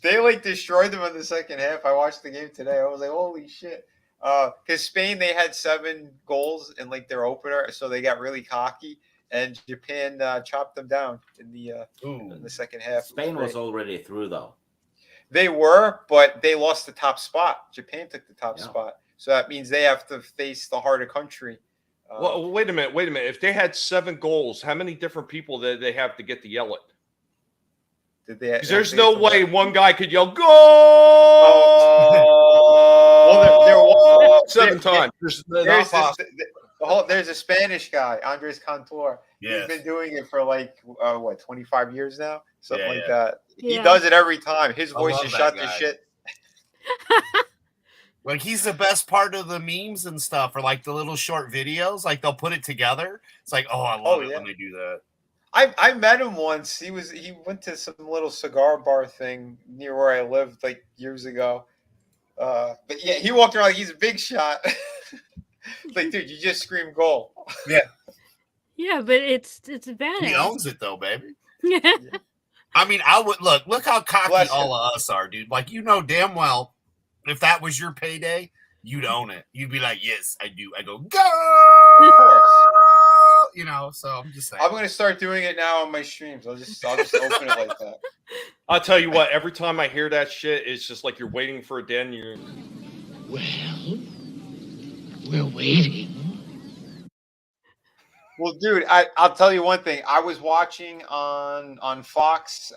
They like destroyed them in the second half. I watched the game today. I was like, holy shit. Because Spain, they had 7 goals in like their opener, so they got really cocky, and Japan chopped them down in the second half. Spain was already through, though. They were, but they lost the top spot. Japan took the top spot, so that means they have to face the harder country. Well, wait a minute. If they had 7 goals, how many different people did they have to get to yell it? Did they? There's no way one guy could yell "Goal!" Well, 7 times. There's a Spanish guy, Andres Cantor. Yes. He's been doing it for like 25 years now, something like that. He Yeah. does it every time. His voice love is that shot to guy. shit. Like he's the best part of the memes and stuff, or like the little short videos. Like they'll put it together. It's like, oh, I love it when they do that. I met him once. He went to some little cigar bar thing near where I lived like years ago. But yeah, he walked around like he's a big shot. Like, dude, you just scream goal. Yeah, but it's badass. He owns it though, baby. Yeah. I mean, I would look how cocky Bless all of us are, dude. Like, you know damn well if that was your payday, you'd own it. You'd be like, yes, I do. I go, go! Of course. You know, so I'm just saying. I'm gonna start doing it now on my streams. I'll just open it like that. I'll tell you what. Every time I hear that shit, it's just like you're waiting for a den. Well, we're waiting. Well, dude, I'll tell you one thing. I was watching on Fox,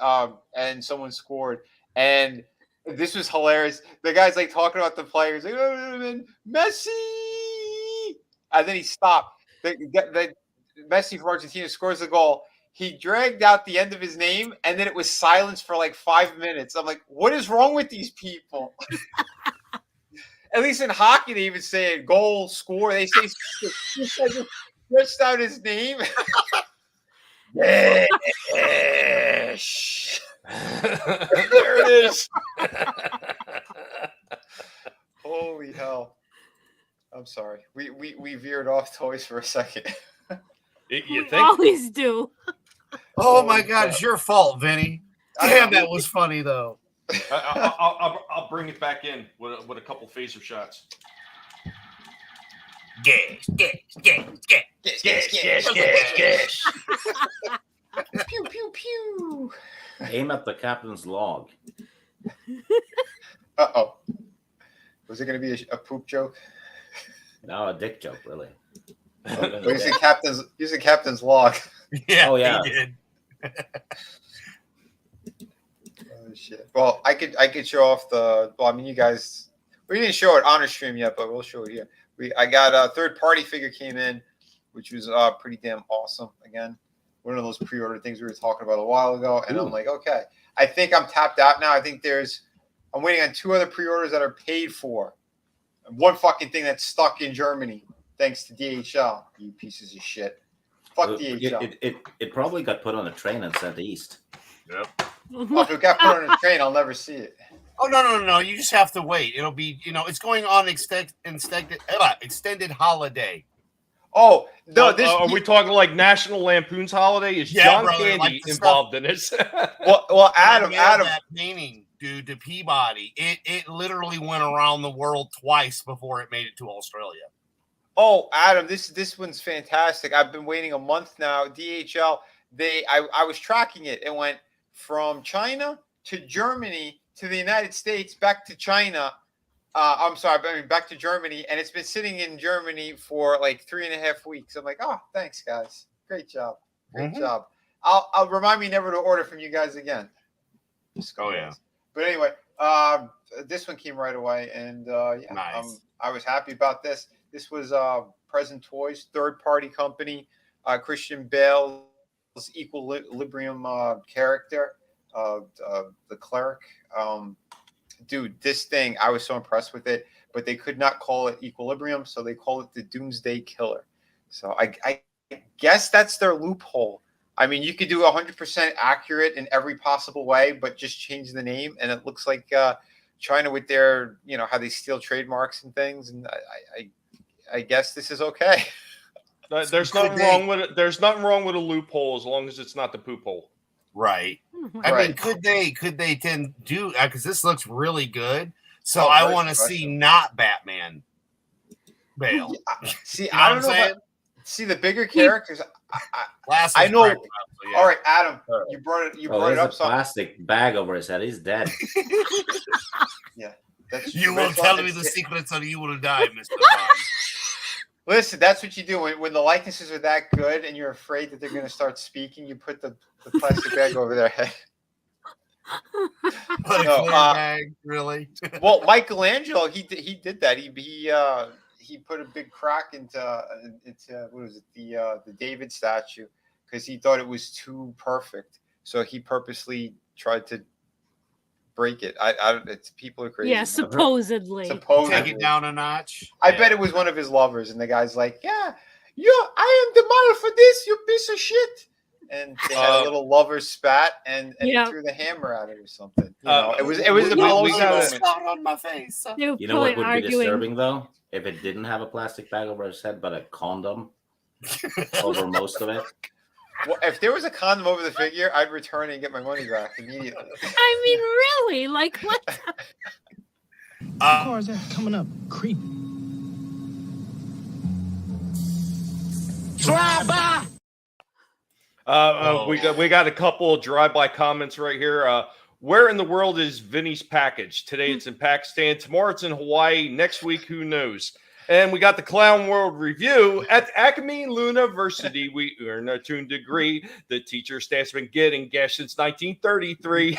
and someone scored, and this was hilarious. The guy's like talking about the players, like Messi, and then he stopped. The Messi from Argentina scores the goal. He dragged out the end of his name, and then it was silence for like 5 minutes. I'm like, what is wrong with these people? At least in hockey, they even say it, goal, score. They say stretched out his name. There it is. Holy hell! I'm sorry. We veered off toys for a second. You We think? always do. Oh my God, it's your fault, Vinny. Damn, that was funny though. I'll bring it back in with a couple phaser shots. Gas. Pew pew pew. Aim at the captain's log. Uh-oh. Was it going to be a poop joke? No, a dick joke, really. Well, use the captain's log. Yeah. Oh, yeah. He did. Oh shit. Well, I could show off you guys, we didn't show it on a stream yet, but we'll show it here. I got a third-party figure came in, which was pretty damn awesome. Again, one of those pre-order things we were talking about a while ago, and I'm like, okay, I think I'm tapped out now. I think I'm waiting on 2 other pre-orders that are paid for, and one fucking thing that's stuck in Germany thanks to DHL. You pieces of shit. Fuck DHL. It probably got put on a train and sent east. Yep. Well, if it got put on a train, I'll never see it. Oh no! You just have to wait. It'll be, it's going on extended holiday. Oh no! Are we talking like National Lampoon's Holiday? Is John brother, Candy like involved in this? Well, Adam, that painting, dude, to Peabody. It literally went around the world twice before it made it to Australia. Oh, Adam, this one's fantastic. I've been waiting a month now. DHL, I was tracking it. It went from China to Germany to the United States, back to China. Back to Germany, and it's been sitting in Germany for like 3.5 weeks. I'm like, oh, thanks, guys. Great job. Great job. I'll remind me never to order from you guys again. Oh yeah. But anyway, this one came right away, and nice. I was happy about this. This was Present Toys, third-party company, Christian Bale's Equilibrium character, the cleric. dude, this thing, I was so impressed with it, but they could not call it Equilibrium, so they call it the Doomsday Killer. So I guess that's their loophole. I mean, you could do 100% accurate in every possible way, but just change the name, and it looks like China with their, how they steal trademarks and things. And I guess this is okay. There's nothing wrong with it. There's nothing wrong with a loophole as long as it's not the poop hole. Right. I mean, could they then do, because this looks really good. So I want to see not Batman Bale. See, I don't know. See, the bigger characters. I know. So, yeah. All right, Adam, you brought it up. A plastic bag over his head. He's dead. Yeah. You will tell me the secrets or you will die, Mr. Bond. Listen, that's what you do when the likenesses are that good and you're afraid that they're going to start speaking. You put the plastic bag over their head. Put a clear bag, really? Well, Michelangelo, he did that. He put a big crack into what was it, the David statue, because he thought it was too perfect. So he purposely tried to break it. It's people are crazy. Yeah, supposedly. Take it down a notch. I bet it was one of his lovers, and the guy's like, "Yeah, I am the model for this, you piece of shit." And they had a little lover spat, and he threw the hammer at it or something. It was a spot on my face. You know what would be disturbing though? If it didn't have a plastic bag over his head, but a condom over most of it. Well, if there was a condom over the figure, I'd return it and get my money back immediately. I mean, really? Like, what? Cars are coming up, creepy. Drive by. We got a couple of drive-by comments right here. Where in the world is Vinnie's package? Today it's in Pakistan. Tomorrow it's in Hawaii. Next week, who knows? And we got the Clown World Review. At Acme University, we earn a tuned degree. The teacher staff's been getting gas since 1933.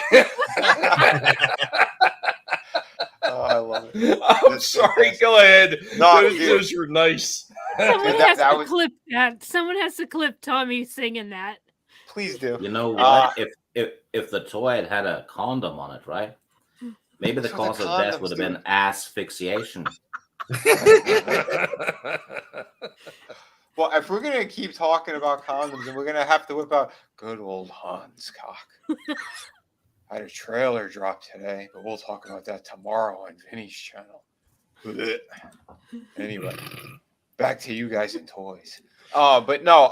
I love it. I'm sorry. Go ahead. No, those were nice. Someone has to clip that. Someone has to clip Tommy singing that. Please do. You know what? If the toy had a condom on it, right? Maybe the cause of death would have been asphyxiation. Well, if we're gonna keep talking about condoms, and we're gonna have to whip out good old Hans cock. I had a trailer drop today, but we'll talk about that tomorrow on Vinnie's channel. Anyway, back to you guys and toys. But no,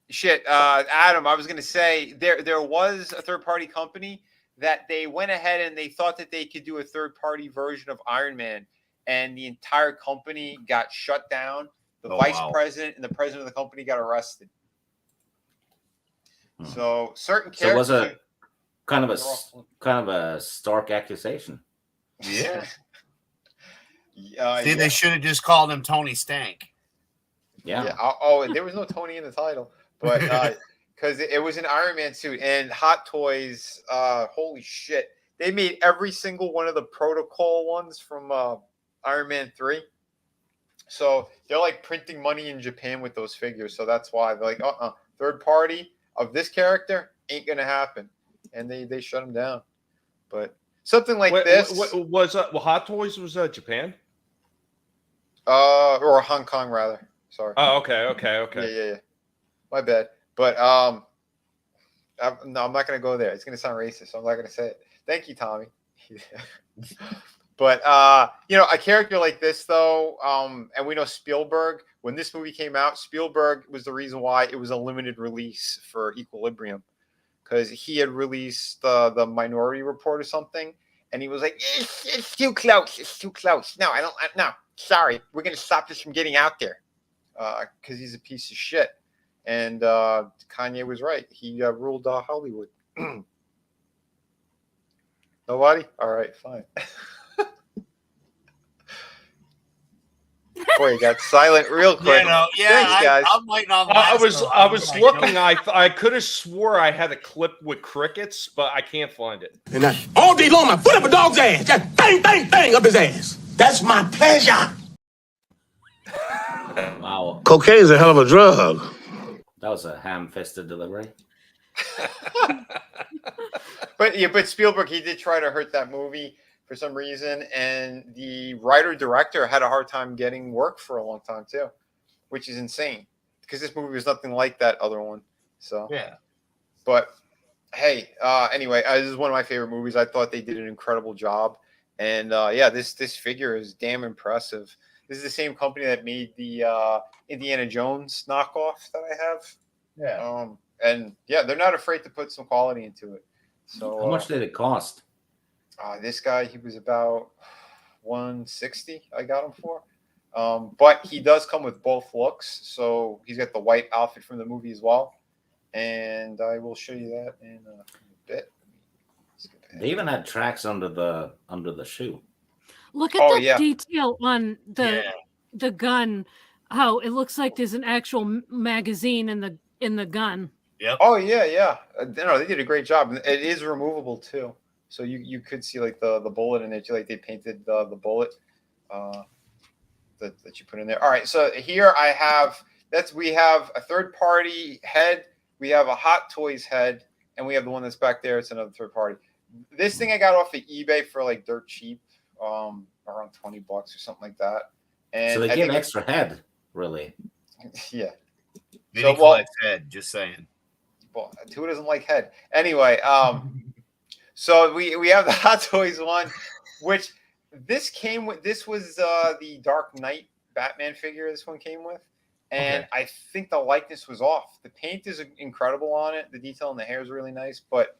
Adam, I was gonna say there was a third-party company that they went ahead and they thought that they could do a third-party version of Iron Man, and the entire company got shut down. The vice president and the president of the company got arrested. So certain characters. So it was kind of a stark accusation. Yeah. See, they should have just called him Tony Stank. Yeah. Oh, there was no Tony in the title, but because it was an Iron Man suit, and Hot Toys, holy shit, they made every single one of the protocol ones from Iron Man 3. So they're like printing money in Japan with those figures. So that's why they're like, third party of this character ain't gonna happen, and they shut them down. But something like this was Hot Toys was Japan, or Hong Kong rather. Sorry. Oh, okay. Yeah. My bad. But no, I'm not gonna go there. It's gonna sound racist, so I'm not gonna say it. Thank you, Tommy. But a character like this though, and we know Spielberg, when this movie came out, Spielberg was the reason why it was a limited release for Equilibrium, because he had released the Minority Report or something, and he was like, it's too close. No, no, sorry, we're gonna stop this from getting out there, because he's a piece of shit. And Kanye was right. He ruled Hollywood. Nobody? All right, fine. Boy, you got silent real quick. Thanks, guys. I'm waiting on I was looking. I could have swore I had a clip with crickets, but I can't find it. And all day long, I put up a dog's ass. Just bang, bang, bang up his ass. That's my pleasure. Wow. Cocaine's a hell of a drug. That was a ham-fisted delivery. But Spielberg, he did try to hurt that movie, for some reason, and the writer director had a hard time getting work for a long time too, which is insane because this movie was nothing like that other one. So Yeah. But hey, anyway, this is one of my favorite movies. I thought they did an incredible job, and yeah, this figure is damn impressive. This is the same company that made the Indiana Jones knockoff that I have. Yeah. And yeah, they're not afraid to put some quality into it. So How much did it cost? this guy, he was about 160. I got him for. But he does come with both looks, so he's got the white outfit from the movie as well. And I will show you that in a bit. They even had tracks under the shoe. Look at the detail on the gun. How it looks like there's an actual magazine in the gun. Yep. Oh yeah. No, they did a great job. It is removable too, so you could see like the bullet in it. Like they painted the bullet that you put in there. All right, so here we have a third party head. We have a Hot Toys head, and we have the one that's back there. It's another third party. This thing I got off of eBay for like dirt cheap, around $20 or something like that. And so they give extra head, really. Yeah. Vinnie collects head, just saying. Well, who doesn't like head? Anyway, so we have the Hot Toys one, which this was the Dark Knight Batman figure this one came with. And I think the likeness was off. The paint is incredible on it. The detail in the hair is really nice, but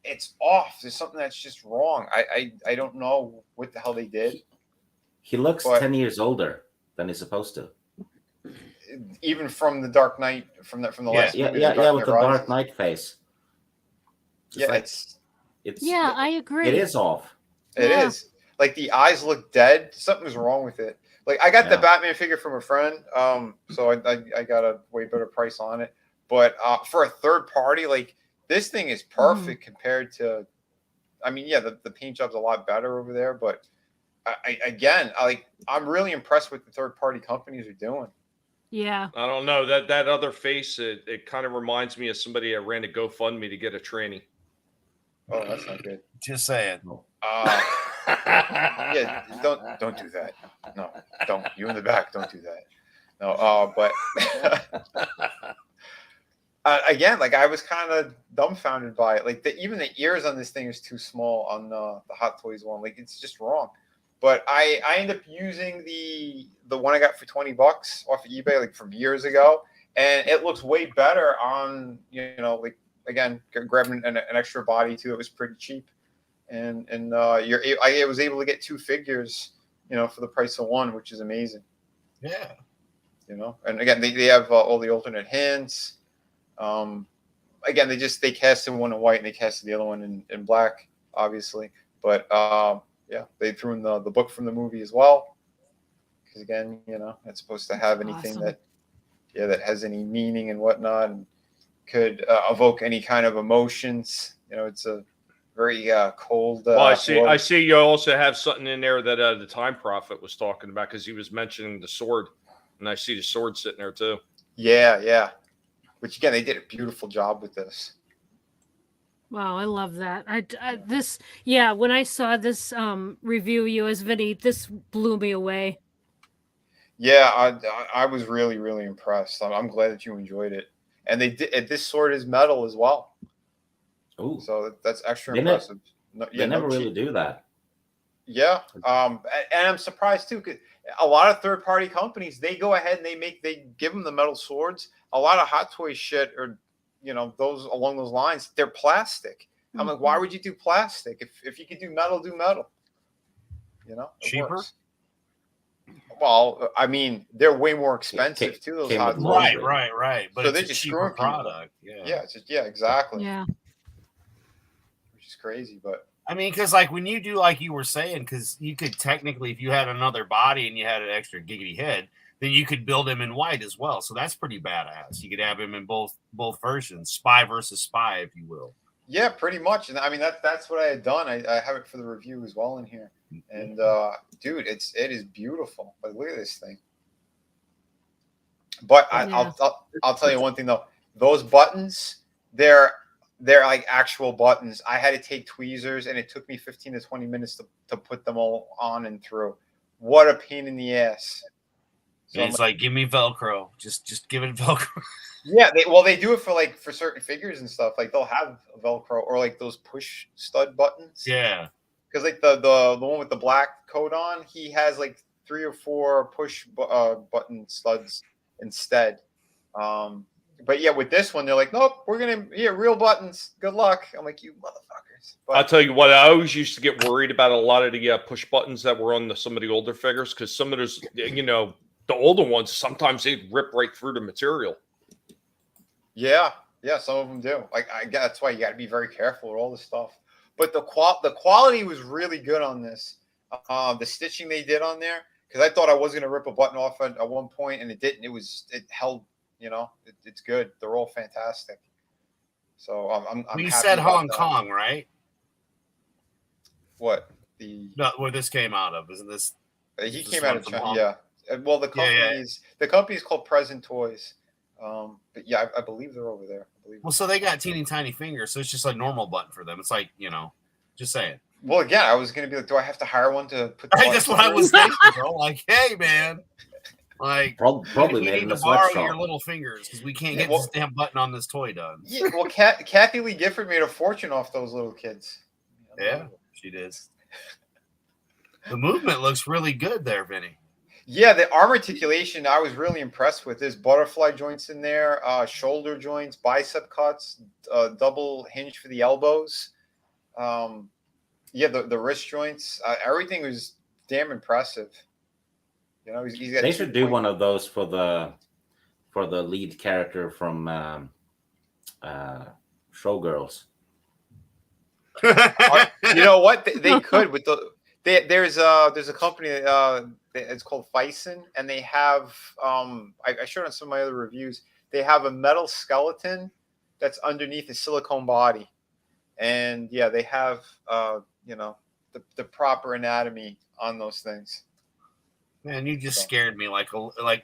it's off. There's something that's just wrong. I don't know what the hell they did. He looks 10 years older than he's supposed to. Even from the Dark Knight, from the last movie. Yeah, with the Dark Knight face. I agree. It is off. It is. Like the eyes look dead. Something's wrong with it. Like I got the Batman figure from a friend, so I got a way better price on it. But for a third party, like this thing is perfect compared to. I mean, yeah, the paint job's a lot better over there, but I'm really impressed with the third party companies are doing. Yeah, I don't know that other face. It kind of reminds me of somebody that ran a GoFundMe to get a tranny. Oh, that's not good. Just saying. Yeah, don't do that. No, don't. You in the back, don't do that. No, but again, like I was kind of dumbfounded by it. Like even the ears on this thing is too small on the Hot Toys one. Like it's just wrong. But I end up using the one I got for $20 off of eBay, like from years ago, and it looks way better on like again grabbing an extra body too. It was pretty cheap. And I was able to get two figures, for the price of one, which is amazing. Yeah. And again, they have all the alternate hints. Again, they casted one in white and they casted the other one in black, obviously. But they threw in the book from the movie as well. Because again, it's supposed to have anything that has any meaning and whatnot, and could evoke any kind of emotions. It's a very cold. Well, I see. You also have something in there that the Time Prophet was talking about because he was mentioning the sword, and I see the sword sitting there too. Yeah. Which again, they did a beautiful job with this. Wow, I love that. When I saw this review you as Vinnie, this blew me away. Yeah, I was really, really impressed. I'm glad that you enjoyed it, and they did. This sword is metal as well. Ooh. So that's extra impressive. They never really do that. Yeah. And I'm surprised too, because a lot of third party companies, they go ahead and they give them the metal swords. A lot of Hot Toys shit or, those along those lines, they're plastic. I'm like, why would you do plastic? If you could do metal, do metal. Cheaper? Works. Well, I mean, they're way more expensive too. Those Hot Toys. Right. But so it's they're a just cheaper screwing product. Yeah, exactly. Yeah. Crazy, but I mean, because like when you do, like you were saying, because you could technically, if you had another body and you had an extra giggity head, then you could build him in white as well. So that's pretty badass. You could have him in both versions, spy versus spy, if you will. Yeah, pretty much. And I mean that's what I had done. I have it for the review as well in here. And dude, it is beautiful. Like look at this thing. But I'll tell you one thing though. Those buttons, they're they're like actual buttons. I had to take tweezers, and it took me 15 to 20 minutes to put them all on and through. What a pain in the ass. So it's like, give me Velcro. Just give it Velcro. Yeah, they do it for certain figures and stuff. Like they'll have Velcro or like those push stud buttons. Yeah. Because like the one with the black coat on, he has like 3 or 4 push button studs instead. But yeah, with this one, they're like, nope, we're gonna real buttons. Good luck. I'm like, you motherfuckers. But I'll tell you what, I always used to get worried about a lot of the push buttons that were on some of the older figures, because some of those, the older ones, sometimes they rip right through the material. Yeah, some of them do. Like that's why you got to be very careful with all this stuff. But the quality was really good on this. The stitching they did on there, because I thought I was gonna rip a button off at one point, and it didn't. It held. It's good. They're all fantastic. So I'm You happy said about Hong that. Kong, right? What where this came out of? Isn't this? He came out of China. Yeah. Well, the company is called Present Toys. But yeah, I believe they're over there. Well, so they got teeny tiny fingers, so it's just a normal button for them. It's like, just saying. Well, again, I was gonna be like, do I have to hire one to put? That's what I was thinking, bro. Like, hey, man, like probably we made need in to a borrow sweatshop. your little fingers because we can't get this damn button on this toy done. Yeah, well, Kathy Lee Gifford made a fortune off those little kids. Yeah, she did. The movement looks really good there, Vinny. Yeah, the arm articulation I was really impressed with. There's butterfly joints in there, shoulder joints, bicep cuts, double hinge for the elbows. The wrist joints. Everything was damn impressive. He's got. They should do one of those for the lead character from Showgirls. You know what? They could with the. There's a company it's called Fison, and they have I showed on some of my other reviews. They have a metal skeleton that's underneath a silicone body, and yeah, they have the proper anatomy on those things. Man, you just scared me like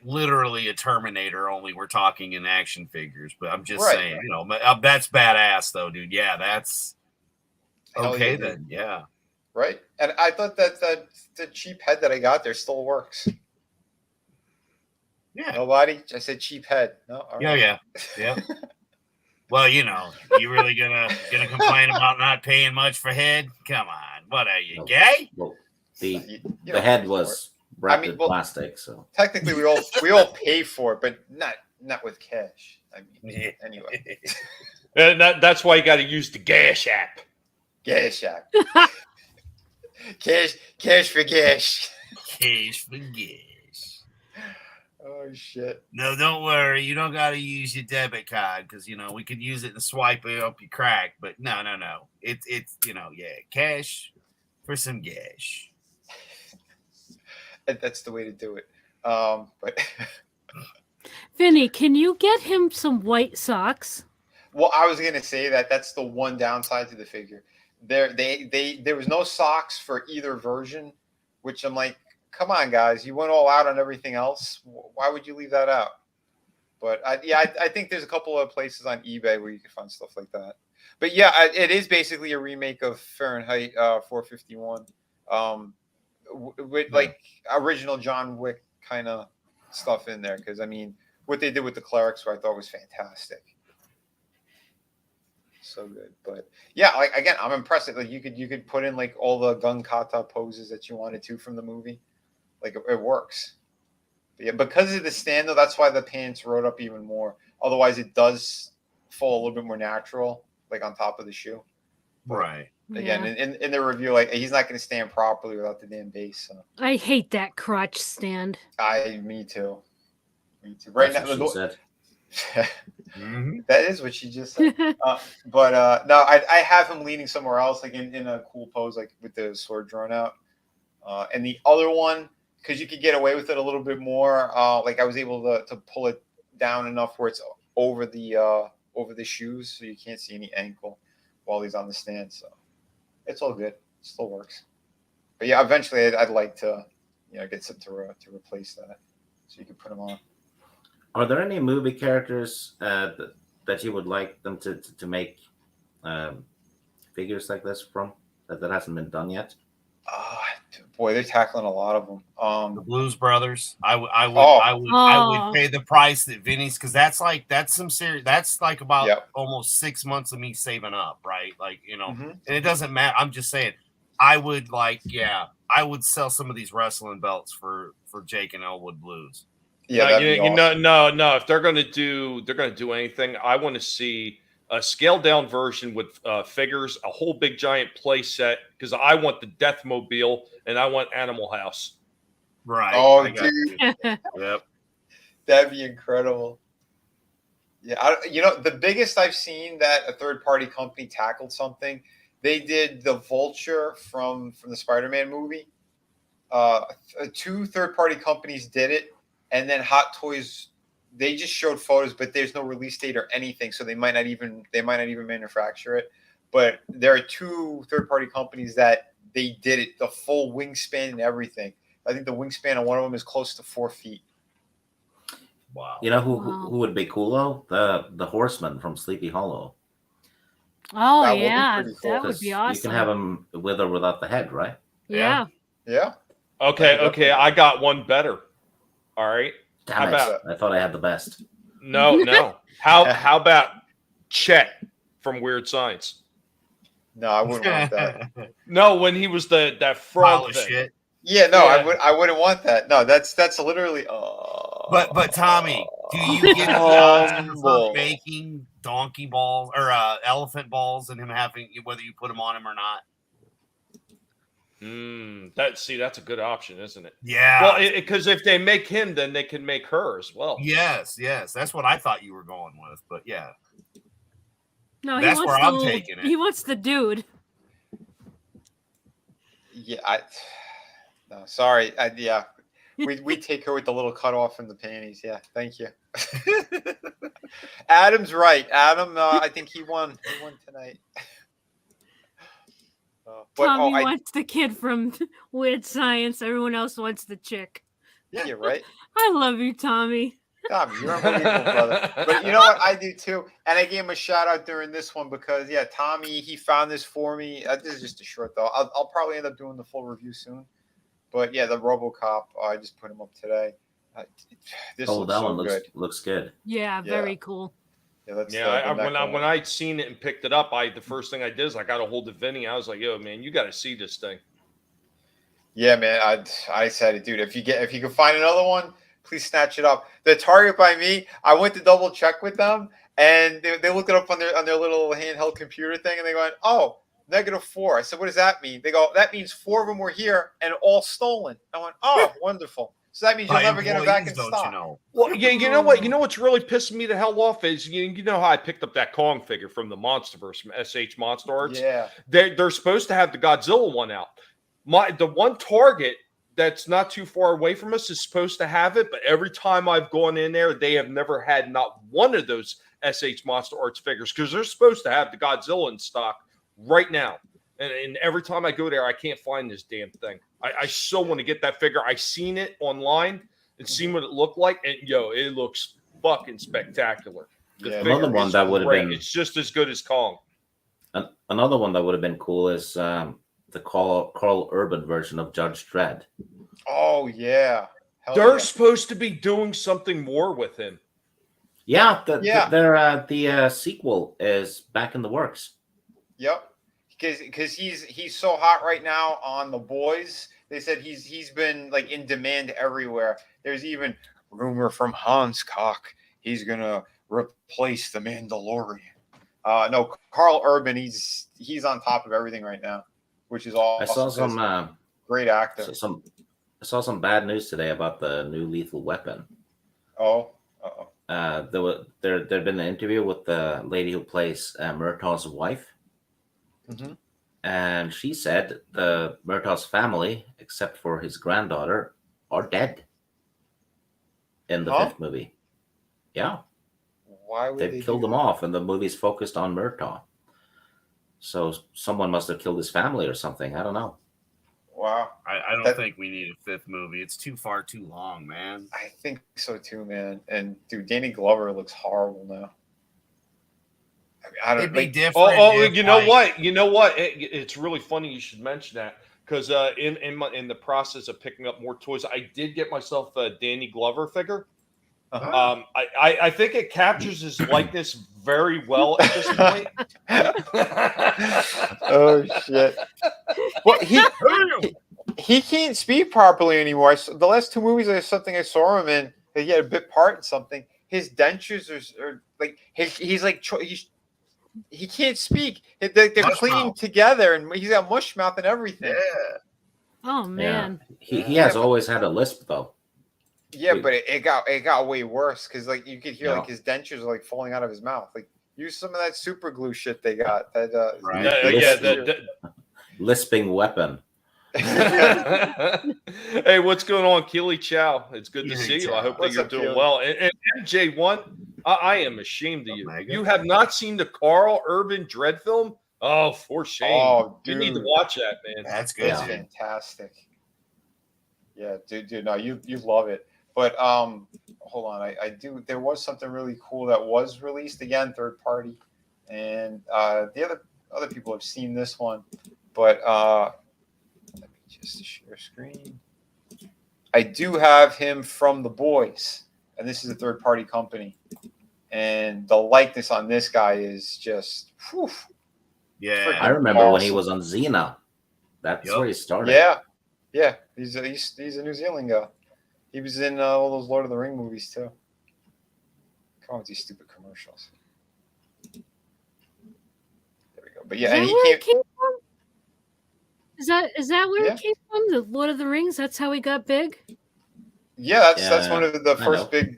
literally a Terminator. Only we're talking in action figures, but I'm just saying, that's badass though, dude. Yeah, that's okay then. Yeah. Right, and I thought that the cheap head that I got there still works. Yeah. Nobody? I said cheap head. No. All right. Yeah. Well, you really gonna complain about not paying much for head? Come on, what are you, gay? Well, the head was wrapped in plastic, so technically we all pay for it, but not with cash. I mean, anyway. And that's why you got to use the Gash app. Gash app. Cash for gash. Cash for gash. Oh shit! No, don't worry. You don't got to use your debit card because we could use it to swipe it up your crack. But no. It's cash for some gash. That's the way to do it. But Vinny, can you get him some white socks? Well, I was gonna say that's the one downside to the figure. There was no socks for either version, which I'm like, come on, guys, you went all out on everything else. Why would you leave that out? But I think there's a couple of places on eBay where you can find stuff like that. But yeah, it is basically a remake of Fahrenheit 451, with like original John Wick kind of stuff in there. Because I mean, what they did with the clerics, I thought was fantastic. So good. But yeah, like again, I'm impressed. Like you could put in like all the gun kata poses that you wanted to from the movie. Like it works. But yeah, because of the stand though, that's why the pants rode up even more. Otherwise, it does fall a little bit more natural, like on top of the shoe. But right. Again, in the review, like he's not going to stand properly without the damn base. So. I hate that crotch stand. Me too. Right that's now, what she said. Mm-hmm. That is what she just said. But no, I have him leaning somewhere else, like in a cool pose, like with the sword drawn out. And the other one, because you could get away with it a little bit more. Like I was able to pull it down enough where it's over the shoes, so you can't see any ankle while he's on the stand. So it's all good. It still works. But yeah, eventually I'd like to, get something to replace that, so you can put them on. Are there any movie characters that you would like them to make figures like this from that hasn't been done yet? Boy, they're tackling a lot of them. The Blues Brothers. I would Oh. pay the price that Vinnie's, because that's some serious. That's like about Yep. almost 6 months of me saving up, right? Like, Mhm. and it doesn't matter. I'm just saying, I would I would sell some of these wrestling belts for Jake and Elwood Blues. Yeah, that'd be awesome. no. If they're gonna do anything, I want to see a scaled down version with figures, a whole big giant play set, because I want the Deathmobile and I want Animal House. Right. Oh, I got dude. you. Yep. That'd be incredible. Yeah, the biggest I've seen that a third-party company tackled something, they did the Vulture from the Spider-Man movie. 2 third-party companies did it, and then Hot Toys, they just showed photos, but there's no release date or anything, so they might not even manufacture it. But there are 2 third-party companies that they did it, the full wingspan and everything. I think the wingspan on one of them is close to 4 feet. Wow. You know who would be cool though? The Horseman from Sleepy Hollow. Oh, That would be yeah. pretty cool. That would be awesome. You can have him with or without the head, right? Yeah. Yeah. Okay, I got one better. All right. Damn How it! about- I thought I had the best. No. How about Chet from Weird Science? No, I wouldn't want that. No, when he was that Pile frog of thing. shit. Yeah, no, Yeah. I wouldn't want that. No, that's literally. But Tommy, do you get the option for Humble. making donkey balls or elephant balls and him having, whether you put them on him or not? That's a good option, isn't it? Yeah. Well, because if they make him, then they can make her as well. Yes, that's what I thought you were going with. But yeah, No, That's he wants where the I'm little- taking it. He wants the dude. Yeah, no, sorry. We take her with the little cutoff in the panties. Yeah, thank you. Adam's right. Adam, I think he won. He won tonight. Tommy wants the kid from Weird Science. Everyone else wants the chick. Yeah, right. I love you, Tommy. Tommy, you're unbelievable, brother. But you know what? I do too. And I gave him a shout out during this one because, yeah, Tommy, he found this for me. This is just a short, though. I'll probably end up doing the full review soon. But yeah, the RoboCop, I just put him up today. This looks that so one good. looks good. Yeah, very cool. Yeah, when I'd seen it and picked it up, the first thing I did is I got a hold of Vinnie. I was like, "Yo, man, you got to see this thing." Yeah, man. I said it, dude. If you can find another one, please snatch it up. The Target by me, I went to double check with them, and they looked it up on their little handheld computer thing, and they went, "Oh, -4." I said, "What does that mean?" They go, "That means 4 of them were here and all stolen." I went, "Oh, wonderful." So that means you'll never get them back in stock. Well, yeah, you know what? You know what's really pissing me the hell off is you know how I picked up that Kong figure from the MonsterVerse from SH Monster Arts. Yeah, they're supposed to have the Godzilla one out. The one Target that's not too far away from us is supposed to have it, but every time I've gone in there, they have never had not one of those SH Monster Arts figures because they're supposed to have the Godzilla in stock right now. And every time I go there, I can't find this damn thing. I so want to get that figure. I seen it online and seen what it looked like, and it looks fucking spectacular. Another one that would have been, it's just as good as Kong. Another one that would have been cool is the Carl Urban version of Judge Dredd. Oh yeah, they're supposed to be doing something more with him. Yeah, the sequel is back in the works. Yep. Because he's so hot right now on The Boys. They said he's been like in demand everywhere. There's even rumor from Hans Koch he's gonna replace the Mandalorian. No, Carl Urban, he's on top of everything right now, which is all. I saw some great actor. I saw some bad news today about the new Lethal Weapon. Oh. There'd been an interview with the lady who plays Murtaugh's wife. Mm-hmm. And she said the Murtaugh's family, except for his granddaughter, are dead in the 5th movie. Yeah. Why would They've killed them off, and the movie's focused on Murtaugh. So someone must have killed his family or something. I don't know. Wow. I don't think we need a 5th movie. It's too long, man. I think so too, man. And dude, Danny Glover looks horrible now. I don't It'd be like. different. You know what? You know what? It's really funny you should mention that because in the process of picking up more toys, I did get myself a Danny Glover figure. I think it captures his likeness very well at this point. Oh shit! Well, he can't speak properly anymore. The last two movies, there's something I saw him in. He had a bit part in something. His dentures are like he's like he can't speak. They're clinging together, and he's got mush mouth and everything. Yeah. Oh man. Yeah. He has always had a lisp though. Yeah, but it got way worse because like you could hear like his dentures are like falling out of his mouth. Like use some of that super glue shit they got. That right. Lisping weapon. Hey, what's going on, Keely Chow? It's good to see you. I hope that you're doing well. And MJ1, I am ashamed of you. You have not seen the Carl Urban Dread film? Oh, for shame. Oh, you dude. need to watch that, man. That's good. It's fantastic. Yeah, dude, no, you love it. But hold on, I do. There was something really cool that was released again, third party, and the other people have seen this one, but let me just share screen. I do have him from The Boys, and this is a third party company, and the likeness on this guy is just, whew, yeah. I remember when he was on Xena. That's where he started. Yeah. He's a New Zealand guy. He was in all those Lord of the Ring movies too. Come on with these stupid commercials. There we go. But yeah, and he came from? Is that where it came from? The Lord of the Rings? That's how he got big? Yeah, that's one of the first big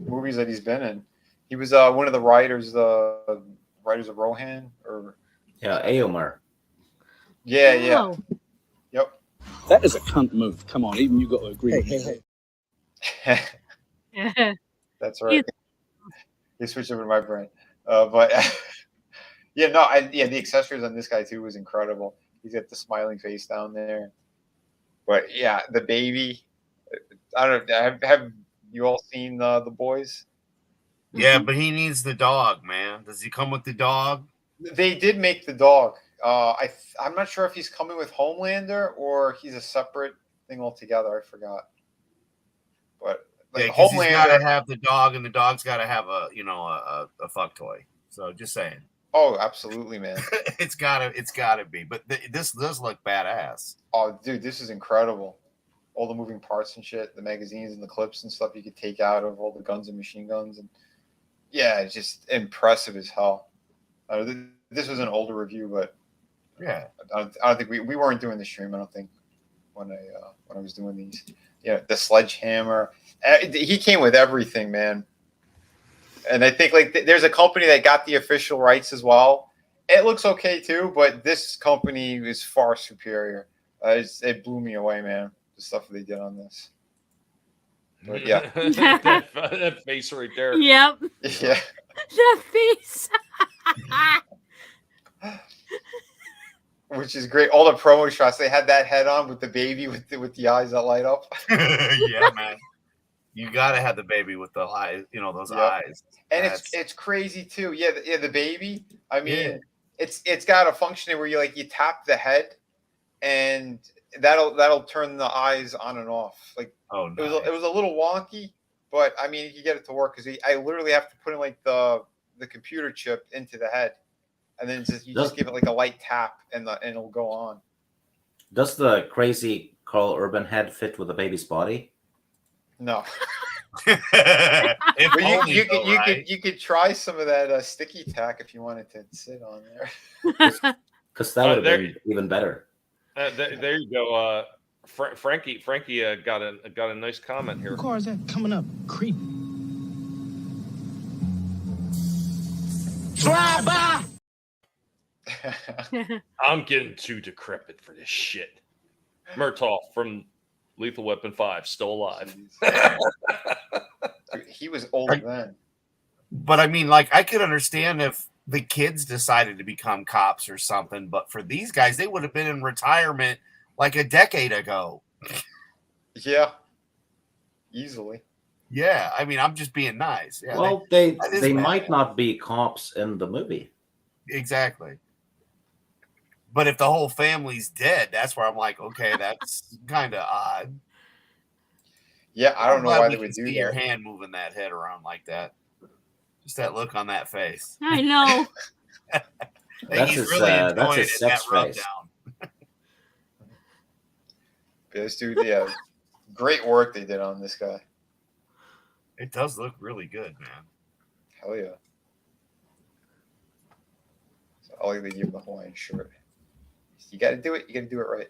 movies that he's been in. He was one of the writers of Rohan or Eomer. Yeah. Oh. Yep. That is a cunt move. Come on, even you got to agree. Hey. That's right. You switched over to my brain, but the accessories on this guy too was incredible. He's got the smiling face down there, but yeah, the baby. I don't know. Have you all seen The Boys? Yeah, but he needs the dog, man. Does he come with the dog? They did make the dog. I'm not sure if he's coming with Homelander or he's a separate thing altogether. I forgot. But like Homelander, he's got to have the dog, and the dog's got to have a fuck toy. So just saying. Oh, absolutely, man. It's gotta be. But this does look badass. Oh, dude, this is incredible. All the moving parts and shit, the magazines and the clips and stuff you could take out of all the guns and machine guns, and yeah, it's just impressive as hell. This was an older review, but yeah, I don't think we weren't doing the stream. I don't think when I was doing these. Yeah, the sledgehammer. He came with everything, man. And I think like there's a company that got the official rights as well. It looks okay too, but this company is far superior. It blew me away, man. The stuff they did on this. But yeah, that face right there. Yep. Yeah. The face. Which is great. All the promo shots, they had that head on with the baby with the eyes that light up. Yeah, man. You gotta have the baby with the eyes, those eyes. And it's crazy too. Yeah, the baby. I mean, it's got a function where you tap the head, and that'll turn the eyes on and off. Like, oh, nice. It was a little wonky, but I mean, you get it to work because I literally have to put in like the computer chip into the head, and then just give it like a light tap, and it'll go on. Does the crazy Carl Urban head fit with the baby's body? No. You could try some of that sticky tack if you wanted to sit on there. Because that would have been even better. There you go. Frankie got a nice comment here. What car is that coming up? Creep. Drive by. I'm getting too decrepit for this shit. Murtaugh from Lethal Weapon 5 still alive. Dude, he was old then. But I mean, like, I could understand if the kids decided to become cops or something, but for these guys, they would have been in retirement like a decade ago. Yeah, easily. Yeah, I mean, I'm just being nice. Yeah, Well, that is they bad. might not be cops in the movie. Exactly. But if the whole family's dead, that's where I'm like, okay, that's kind of odd. Yeah, I don't know Glad why we they can would do see your that. hand moving that head around like that. Just that look on that face. I know. I think That's he's his really enjoying that's his it, sex that rub face. down. This dude, yeah, great work they did on this guy. It does look really good, man. Hell yeah. So I like to give him the Hawaiian shirt. You got to do it. You got to do it right.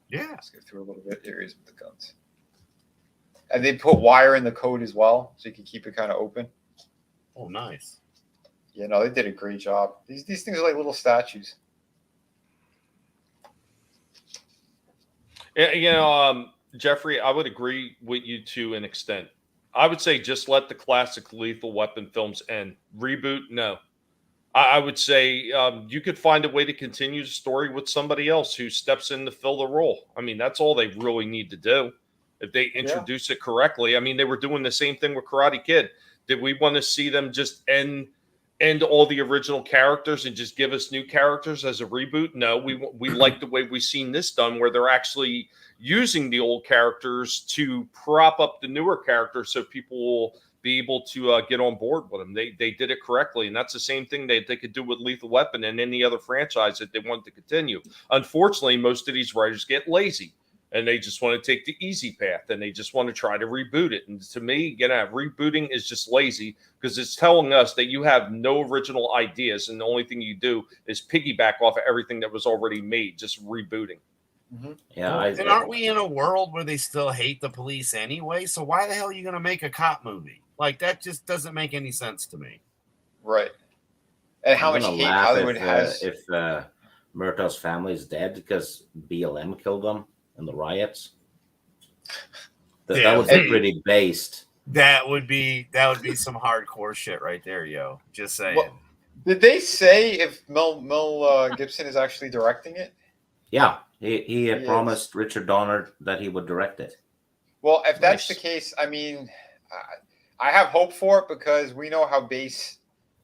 Yeah. Let's go through a little bit. There he is with the guns. And they put wire in the coat as well, so you can keep it kind of open. Oh, nice. Yeah, no, they did a great job. These things are like little statues. Yeah, Jeffrey, I would agree with you to an extent. I would say just let the classic Lethal Weapon films end. Reboot, no. I would say you could find a way to continue the story with somebody else who steps in to fill the role. I mean, that's all they really need to do if they introduce it correctly. I mean, they were doing the same thing with Karate Kid. Did we want to see them just end all the original characters and just give us new characters as a reboot? No, we like the way we've seen this done, where they're actually using the old characters to prop up the newer characters so people will be able to get on board with them. They did it correctly, and that's the same thing they could do with Lethal Weapon and any other franchise that they want to continue. Unfortunately, most of these writers get lazy and they just want to take the easy path and they just want to try to reboot it. And to me, rebooting is just lazy because it's telling us that you have no original ideas and the only thing you do is piggyback off of everything that was already made, just rebooting. Mm-hmm. Yeah, and aren't we in a world where they still hate the police anyway? So why the hell are you going to make a cop movie? Like, that just doesn't make any sense to me. Right. And how I'm much gonna hate laugh Hollywood has. if Murtaugh's family is dead because BLM killed them in the riots. That would be pretty based. That would be some hardcore shit right there, yo. Just saying. Well, did they say if Mel Gibson is actually directing it? Yeah, he promised Richard Donner that he would direct it. Well, if that's the case, I mean, I have hope for it because we know how base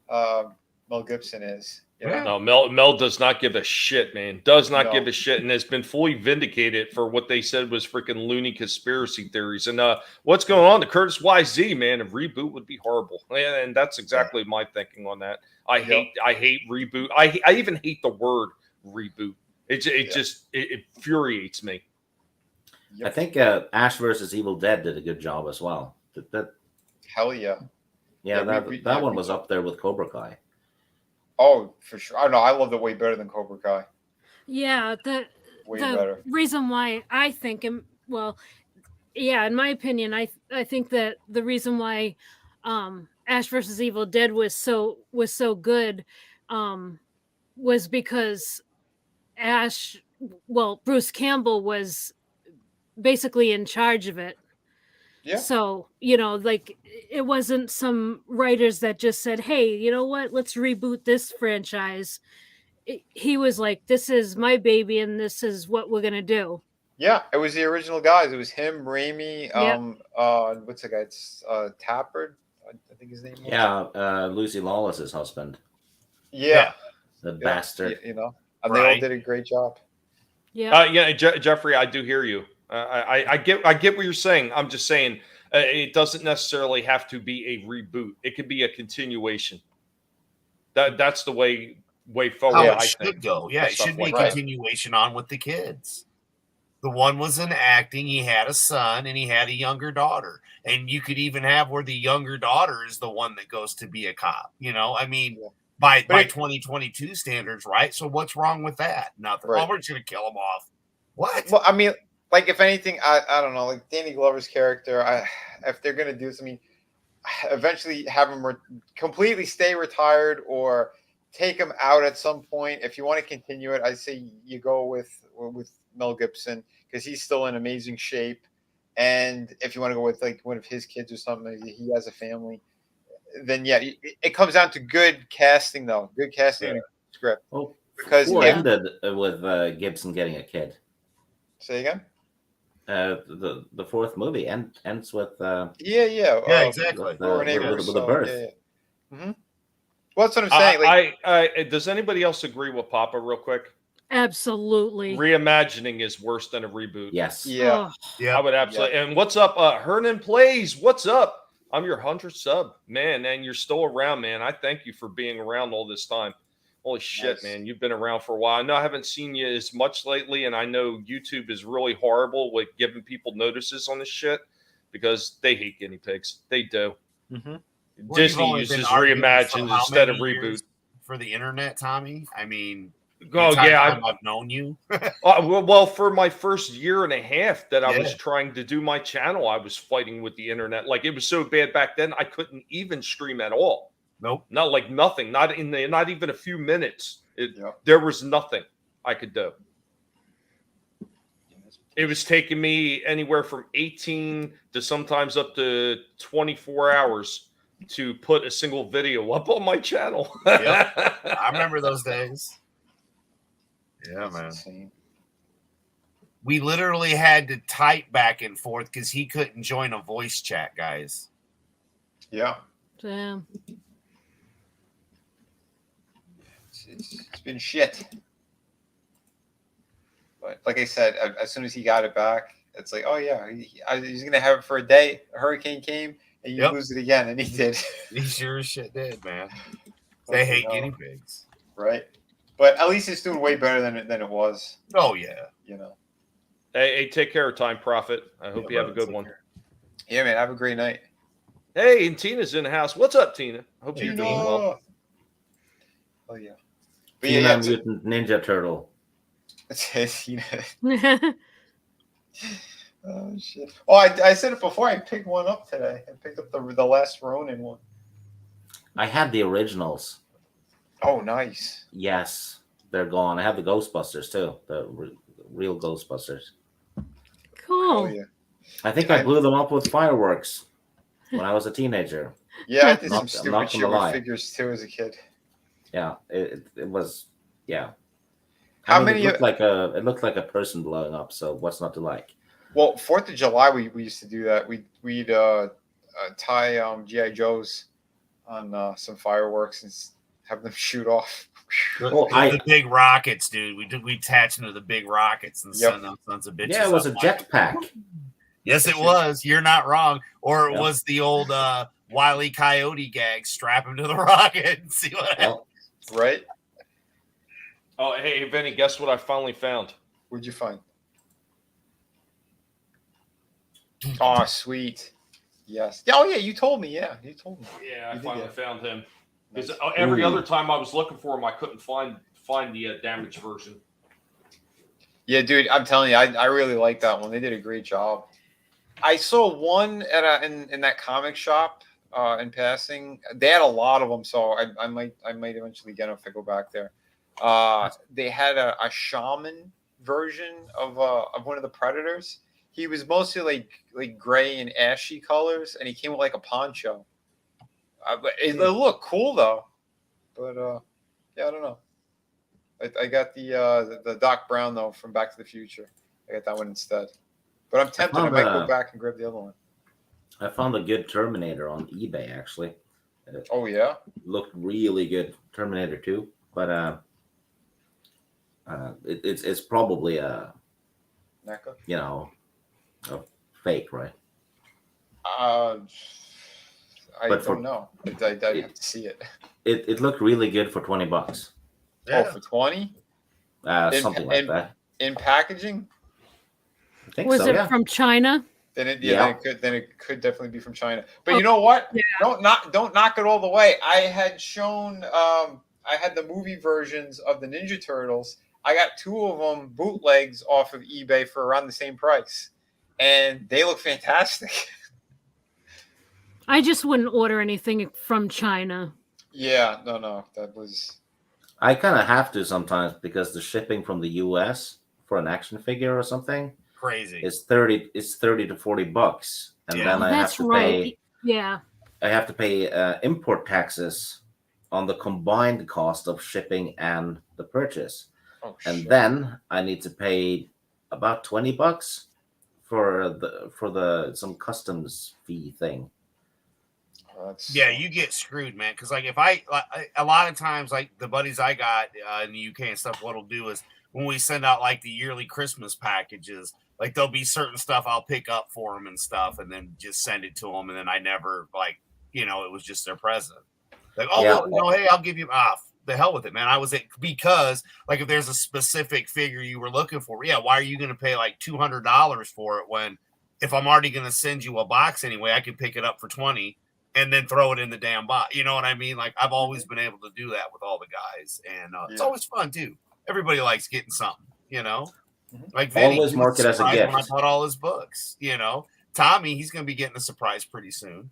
Mel Gibson is. You know? No, Mel does not give a shit, man. Does not give a shit, and has been fully vindicated for what they said was freaking loony conspiracy theories. And what's going on? The Curtis YZ, man, a reboot would be horrible, and that's exactly my thinking on that. I hate reboot. I even hate the word reboot. It just infuriates me. I think Ash versus Evil Dead did a good job as well. Hell yeah. Yeah, that one was up there with Cobra Kai. Oh, for sure. I know. I love it way better than Cobra Kai. Yeah, the better. Reason why I think, in my opinion, I think that the reason why Ash versus Evil Dead was so good was because Bruce Campbell was basically in charge of it. Yeah. So, like, it wasn't some writers that just said, hey, you know what, let's reboot this franchise. He was like, this is my baby and this is what we're going to do. Yeah, it was the original guys. It was him, Raimi, what's the guy? It's Tappert, I think his name was. Yeah, Lucy Lawless's husband. Yeah. The bastard. And they all did a great job. Yeah. Jeffrey, I do hear you. I get what you're saying. I'm just saying it doesn't necessarily have to be a reboot. It could be a continuation. That's the way forward. How it should go. Yeah, it should be a continuation on with the kids. The one was in acting. He had a son and he had a younger daughter. And you could even have where the younger daughter is the one that goes to be a cop. I mean, by 2022 standards, right? So what's wrong with that? Nothing. Right. Oh, we're just going to kill him off. What? Well, I mean, like, if anything, I don't know, like Danny Glover's character, if they're going to do this, I mean, eventually have him completely stay retired or take him out at some point. If you want to continue it, I say you go with Mel Gibson because he's still in amazing shape. And if you want to go with like one of his kids or something, he has a family, then yeah, it comes down to good casting though. Good casting and script. Well, because it ended with Gibson getting a kid. Say again? The fourth movie ends with Yeah. Exactly. Laura neighbors. with the birth. Yeah. Mm-hmm. Well, that's what I'm saying. I does anybody else agree with Papa real quick? Absolutely. Reimagining is worse than a reboot. Yes. Yeah. Yeah. I would absolutely. And what's up, Hernan Plays? What's up? I'm your 100th sub, man, and you're still around, man. I thank you for being around all this time. Holy shit, Nice. man. You've been around for a while. I know I haven't seen you as much lately, and I know YouTube is really horrible with giving people notices on this shit because they hate guinea pigs. They do. Mm-hmm. Well, you've Disney only been uses arguing for reimagined how instead of many reboot. years for the internet, Tommy. I mean, Oh, entire yeah. time I've known you. Well, for my first year and a half that I was Yeah. trying to do my channel, I was fighting with the internet. Like, it was so bad back then, I couldn't even stream at all. Nope. Not like nothing. Not even a few minutes. Yeah. There was nothing I could do. It was taking me anywhere from 18 to sometimes up to 24 hours to put a single video up on my channel. Yep. I remember those days. Yeah, That's man. insane. We literally had to type back and forth because he couldn't join a voice chat, guys. Yeah. Damn. It's been shit. But like I said, as soon as he got it back, it's like, oh yeah, he's gonna have it for a day. A hurricane came, and you lose it again, and he did. He sure as shit did, man. They hate guinea pigs, right? But at least it's doing way better than it was. Oh yeah, you know. Hey, take care of Time Prophet. I hope you have a good one. Yeah, man. Have a great night. Hey, and Tina's in the house. What's up, Tina? Hope you're doing well. Oh yeah. But yeah, Mutant Ninja Turtle. Tina. Oh shit! Oh, I said it before. I picked one up today. I picked up the last Ronin one. I had the originals. Oh, nice. Yes, they're gone. I have the Ghostbusters too. The real Ghostbusters. Cool. Oh, yeah. I think I blew them up with fireworks when I was a teenager. Yeah, I did some I'm stupid not shit gonna with lie. figures too as a kid. Yeah, it was. Yeah. How I mean, many? It looked like a person blowing up. So what's not to like? Well, 4th of July, we used to do that. We'd tie GI Joes on some fireworks and have them shoot off. Oh, the big rockets, dude. We attach them to the big rockets and send them sons of bitches. Yeah, it was a jetpack. Yes, it was. You're not wrong. Or it was the old Wile E. Coyote gag. Strap him to the rocket and see what happens. Right? Oh, hey, Vinny, guess what I finally found? What'd you find? Oh, sweet. Yes. Oh, yeah, you told me. Yeah, you told me. Yeah, I You did, finally yeah. found him. Because every other time I was looking for him, I couldn't find the damaged version. Yeah, dude, I'm telling you, I really like that one. They did a great job. I saw one at in that comic shop in passing. They had a lot of them, so I might eventually get them if I go back there. They had a shaman version of one of the Predators. He was mostly like gray and ashy colors, and he came with like a poncho. But it looked cool though. But yeah, I don't know. I got the Doc Brown though from Back to the Future. I got that one instead. But I'm tempted. I might go back and grab the other one. I found a good Terminator on eBay actually. Oh yeah, looked really good. Terminator 2, but it's probably a fake, right? I don't know. I have to see it. It looked really good for $20. Yeah. Oh, for 20? Something like that. In packaging? I think Was so, it yeah. from China? Then it could definitely be from China. But you know what? Yeah. Don't knock it all the way. I had shown I had the movie versions of the Ninja Turtles. I got 2 of them bootlegs off of eBay for around the same price. And they look fantastic. I just wouldn't order anything from China. Yeah, no. That was... I kind of have to sometimes because the shipping from the US for an action figure or something crazy. It's 30 to $40, and then I have to pay. Yeah, I have to pay import taxes on the combined cost of shipping and the purchase, and then I need to pay about $20 for the some customs fee thing. Yeah, you get screwed, man. Because like if a lot of times like the buddies I got in the UK and stuff, what'll do is when we send out like the yearly Christmas packages, like there'll be certain stuff I'll pick up for them and stuff, and then just send it to them, and then I never like it was just their present. Like well, hey, I'll give you the hell with it, man. Because like if there's a specific figure you were looking for, yeah, why are you going to pay like $200 for it when if I'm already going to send you a box anyway, I can pick it up for 20 and then throw it in the damn box. You know what I mean? Like I've always been able to do that with all the guys, and it's always fun too. Everybody likes getting something, Like Vinnie, always mark it as a gift. When I bought all his books, Tommy, he's going to be getting a surprise pretty soon.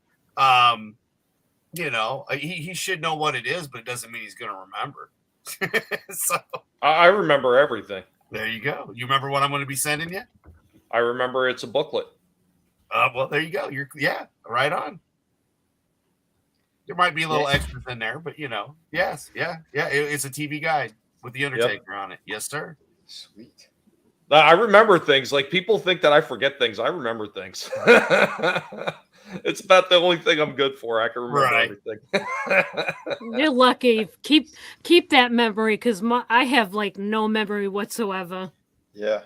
He should know what it is, but it doesn't mean he's going to remember. So I remember everything. There you go. You remember what I'm going to be sending you? I remember it's a booklet. Well, there you go. You're right on. There might be a little extras in there, but yes, yeah. It's a TV guide with the Undertaker on it. Yes, sir. Sweet. I remember things. Like people think that I forget things. I remember things. It's about the only thing I'm good for. I can remember everything. You're lucky. Keep that memory because I have like no memory whatsoever. Yeah,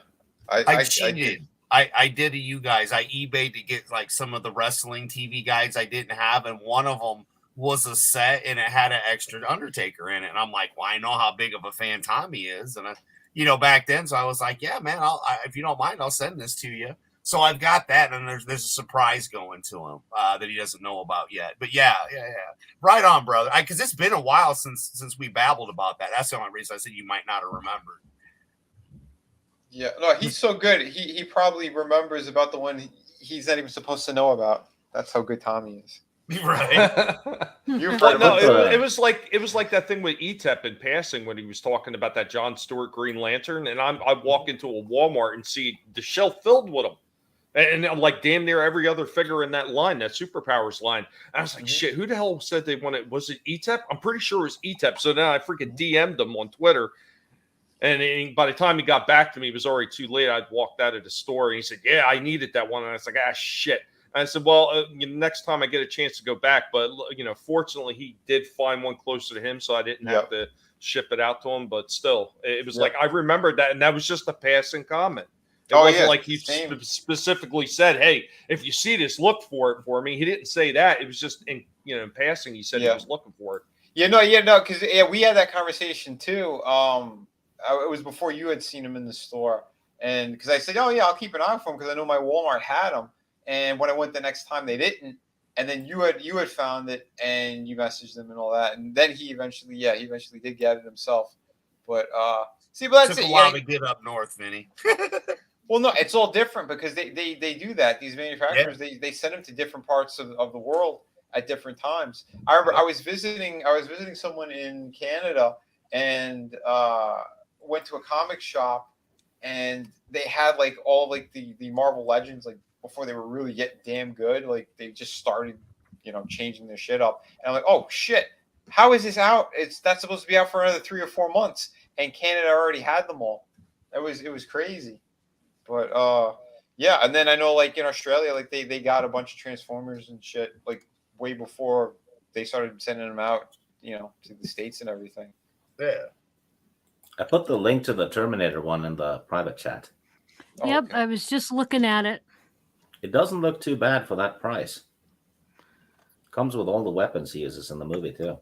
I cheated. I did to you guys. I eBayed to get like some of the wrestling TV guides I didn't have, and one of them was a set and it had an extra Undertaker in it. And I'm like, well, I know how big of a fan Tommy is, and back then, so I was like, yeah, man, if you don't mind, I'll send this to you. So I've got that, and there's a surprise going to him that he doesn't know about yet. But yeah, right on, brother. Because it's been a while since we babbled about that. That's the only reason I said you might not have remembered. Yeah, no, he's so good. He probably remembers about the one he's not even supposed to know about. That's how good Tommy is. Right. It was like that thing with ETEP in passing when he was talking about that John Stewart Green Lantern, and I walk into a Walmart and see the shelf filled with them. And I'm like, damn near every other figure in that line, that Superpowers line. And I was like, shit, who the hell said they wanted? Was it ETEP? I'm pretty sure it was ETEP. So then I freaking DM'd him on Twitter. And by the time he got back to me, it was already too late. I'd walked out of the store and he said, yeah, I needed that one. And I was like, shit. And I said, well, next time I get a chance to go back. But, fortunately, he did find one closer to him. So I didn't have to ship it out to him. But still, it was like, I remembered that. And that was just a passing comment. It wasn't like he specifically said, hey, if you see this, look for it for me. He didn't say that. It was just in passing. He said he was looking for it. Because we had that conversation too. It was before you had seen him in the store. And because I said, I'll keep an eye for him because I know my Walmart had him. And when I went the next time, they didn't. And then you had found it and you messaged him and all that. And then he eventually did get it himself. But but that's took a while to get up north, Vinny. Well, no, it's all different because they do that. These manufacturers, they send them to different parts of the world at different times. I remember I was visiting someone in Canada and went to a comic shop and they had like all like the Marvel Legends like before they were really getting damn good. Like they just started, changing their shit up. And I'm like, oh shit, how is this out? That's supposed to be out for another 3 or 4 months, and Canada already had them all. It was crazy. But and then I know like in Australia, like they got a bunch of Transformers and shit like way before they started sending them out, to the States and everything. Yeah. I put the link to the Terminator one in the private chat. Yep, okay. I was just looking at it. It doesn't look too bad for that price. Comes with all the weapons he uses in the movie too.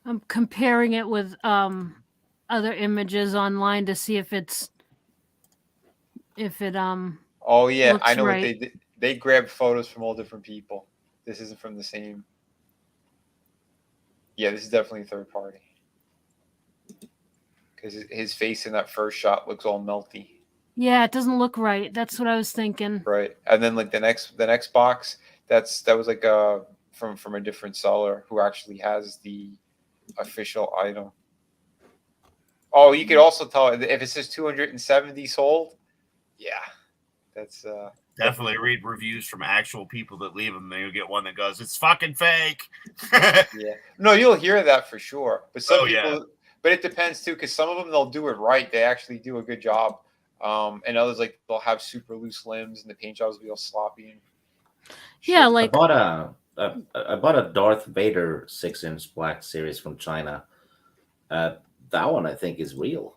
I'm comparing it with other images online to see if it oh yeah, looks I know right. what they did. They grabbed photos from all different people. This isn't from the same. Yeah, this is definitely third party. Because his face in that first shot looks all melty. Yeah, it doesn't look right. That's what I was thinking. Right, and then like the next box, that was like from a different seller who actually has the official item. Oh, you could also tell if it says 270 sold. Yeah, that's definitely read reviews from actual people that leave them. You'll get one that goes, "It's fucking fake." Yeah, no, you'll hear that for sure. But some people, But it depends too, because some of them they'll do it right. They actually do a good job. And others like they'll have super loose limbs and the paint jobs will be all sloppy. And Yeah, shit. like I bought a Darth Vader 6-inch black series from China. That one I think is real.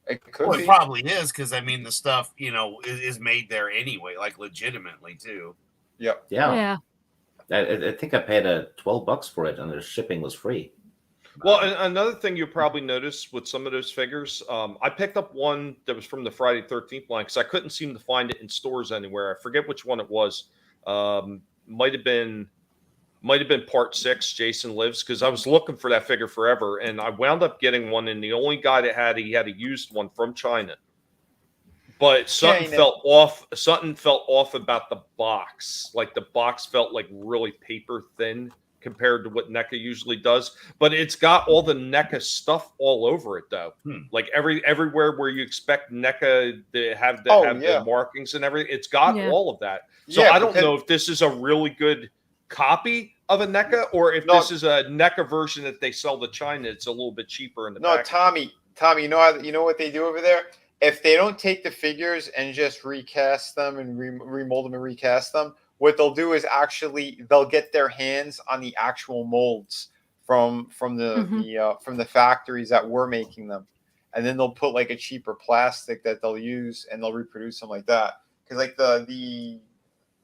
It could Well, be. it probably is because I mean the stuff is made there anyway, like legitimately too. Yep. Yeah. I think I paid $12 for it, and the shipping was free. Well, and another thing you'll probably notice with some of those figures, I picked up one that was from the Friday 13th line because I couldn't seem to find it in stores anywhere. I forget which one it was. Might have been Part 6, Jason Lives, because I was looking for that figure forever, and I wound up getting one, and the only guy that he had a used one from China. But something felt off. Something felt off about the box. Like the box felt like really paper thin compared to what NECA usually does. But it's got all the NECA stuff all over it, though. Like everywhere where you expect NECA to have the markings and everything, it's got all of that. So I don't know if this is a really good copy of a NECA or if this is a NECA version that they sell to China. It's a little bit cheaper in the packaging. Tommy, you know what they do over there? If they don't take the figures and just recast them and remold them and recast them, what they'll do is actually they'll get their hands on the actual molds from the factories that were making them, and then they'll put like a cheaper plastic that they'll use and they'll reproduce them like that. Because like the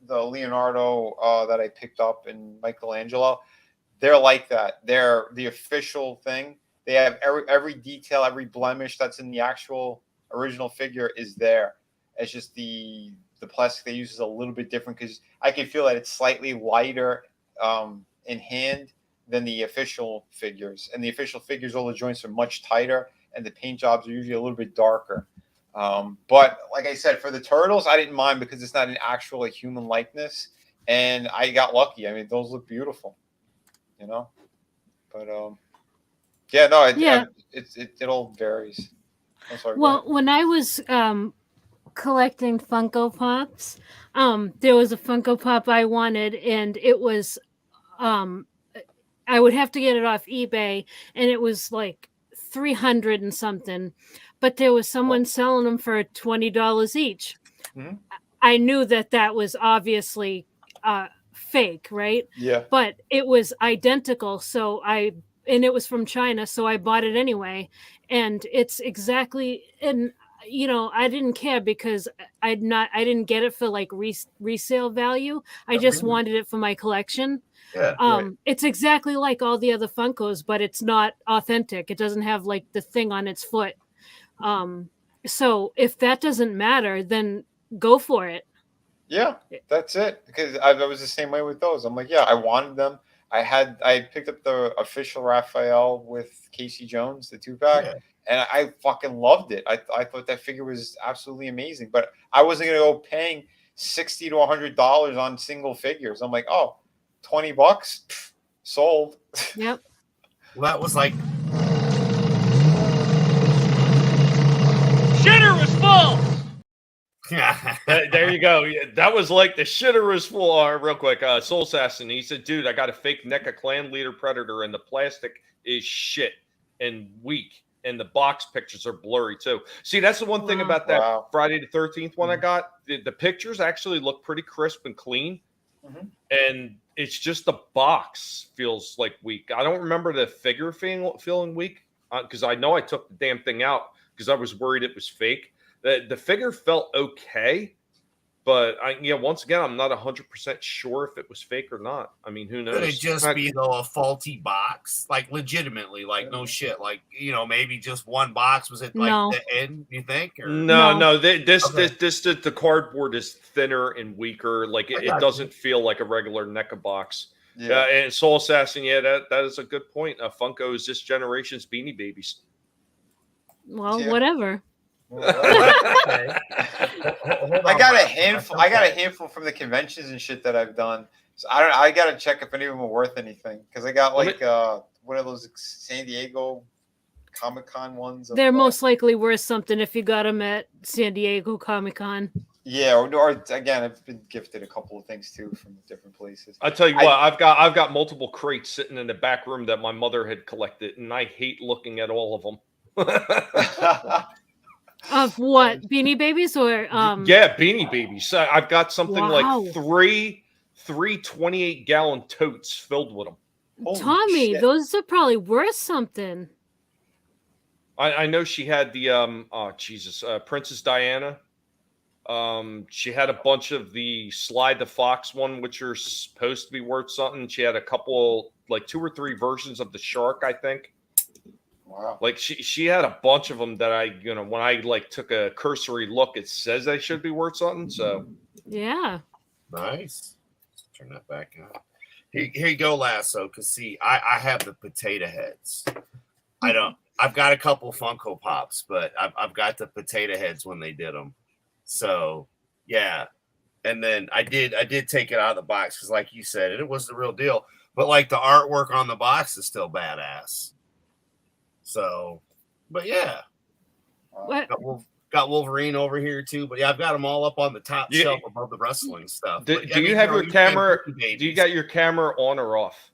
Leonardo that I picked up and Michelangelo, they're like that. They're the official thing. They have every detail, every blemish that's in the actual original figure is there. It's just the plastic they use is a little bit different because I can feel that it's slightly lighter in hand than the official figures. And the official figures, all the joints are much tighter and the paint jobs are usually a little bit darker. But like I said, for the turtles, I didn't mind because it's not an actual like, human likeness. And I got lucky. I mean, those look beautiful, you know? But it all varies. I'm sorry, well, when I was collecting Funko Pops, there was a Funko Pop I wanted, and it was I would have to get it off eBay, and it was like 300 and something, but there was someone selling them for $20 each. Mm-hmm. I knew that was obviously fake, right? Yeah. But it was identical, and it was from China, so I bought it anyway. And it's exactly, and I didn't care because I didn't get it for like resale value. I just wanted it for my collection. Yeah, It's exactly like all the other Funkos, but it's not authentic. It doesn't have like the thing on its foot. So if that doesn't matter, then go for it. Yeah, that's it. Because I was the same way with those. I'm like, yeah, I wanted them. I picked up the official Raphael with Casey Jones, the 2-pack, and I fucking loved it. I thought that figure was absolutely amazing. But I wasn't gonna go paying $60 to $100 on single figures. I'm like, oh, $20, sold. Yep. Well, that was like Shitter was full. There you go. That was like the shitter was full. Real quick, Soul Assassin. He said, "Dude, I got a fake NECA Clan Leader Predator, and the plastic is shit and weak, and the box pictures are blurry too." See, that's the one thing about that Friday the 13th one I got. The pictures actually look pretty crisp and clean, and it's just the box feels like weak. I don't remember the figure feeling weak because I know I took the damn thing out because I was worried it was fake. The figure felt okay, but once again, I'm not 100% sure if it was fake or not. I mean, who knows? Could it just be though a faulty box? Like legitimately, like no shit. Like maybe just one box was it like the end? You think? Or? No. The cardboard is thinner and weaker. Like it doesn't feel like a regular NECA box. Yeah, and Soul Assassin. Yeah, that is a good point. Funko is this generation's Beanie Babies. Well, whatever. I got a handful. I got a handful from the conventions and shit that I've done. So I gotta check if any of them are worth anything because I got like one of those San Diego Comic-Con ones. They're most likely worth something if you got them at San Diego Comic-Con. Yeah, or again, I've been gifted a couple of things too from different places. I tell you what, I've got multiple crates sitting in the back room that my mother had collected, and I hate looking at all of them. Of what? Beanie Babies or Yeah, Beanie Babies. So I've got something Wow. like three 28-gallon totes filled with them. Holy Tommy, shit. those are probably worth something. I know she had the Princess Diana. She had a bunch of the Slide the Fox one, which are supposed to be worth something. She had a couple, like 2 or 3 versions of the shark, I think. Wow. Like she had a bunch of them that when I like took a cursory look, it says they should be worth something. So Yeah. Nice. Let's turn that back on. Here you go, Lasso. Because see, I have the potato heads. I've got a couple Funko Pops, but I've got the potato heads when they did them. So yeah, and then I did take it out of the box because, like you said, it was the real deal. But like the artwork on the box is still badass. So, but yeah, What? got Wolverine over here too. But yeah, I've got them all up on the top shelf above the wrestling stuff. Do you have your camera? Do you got your camera on or off?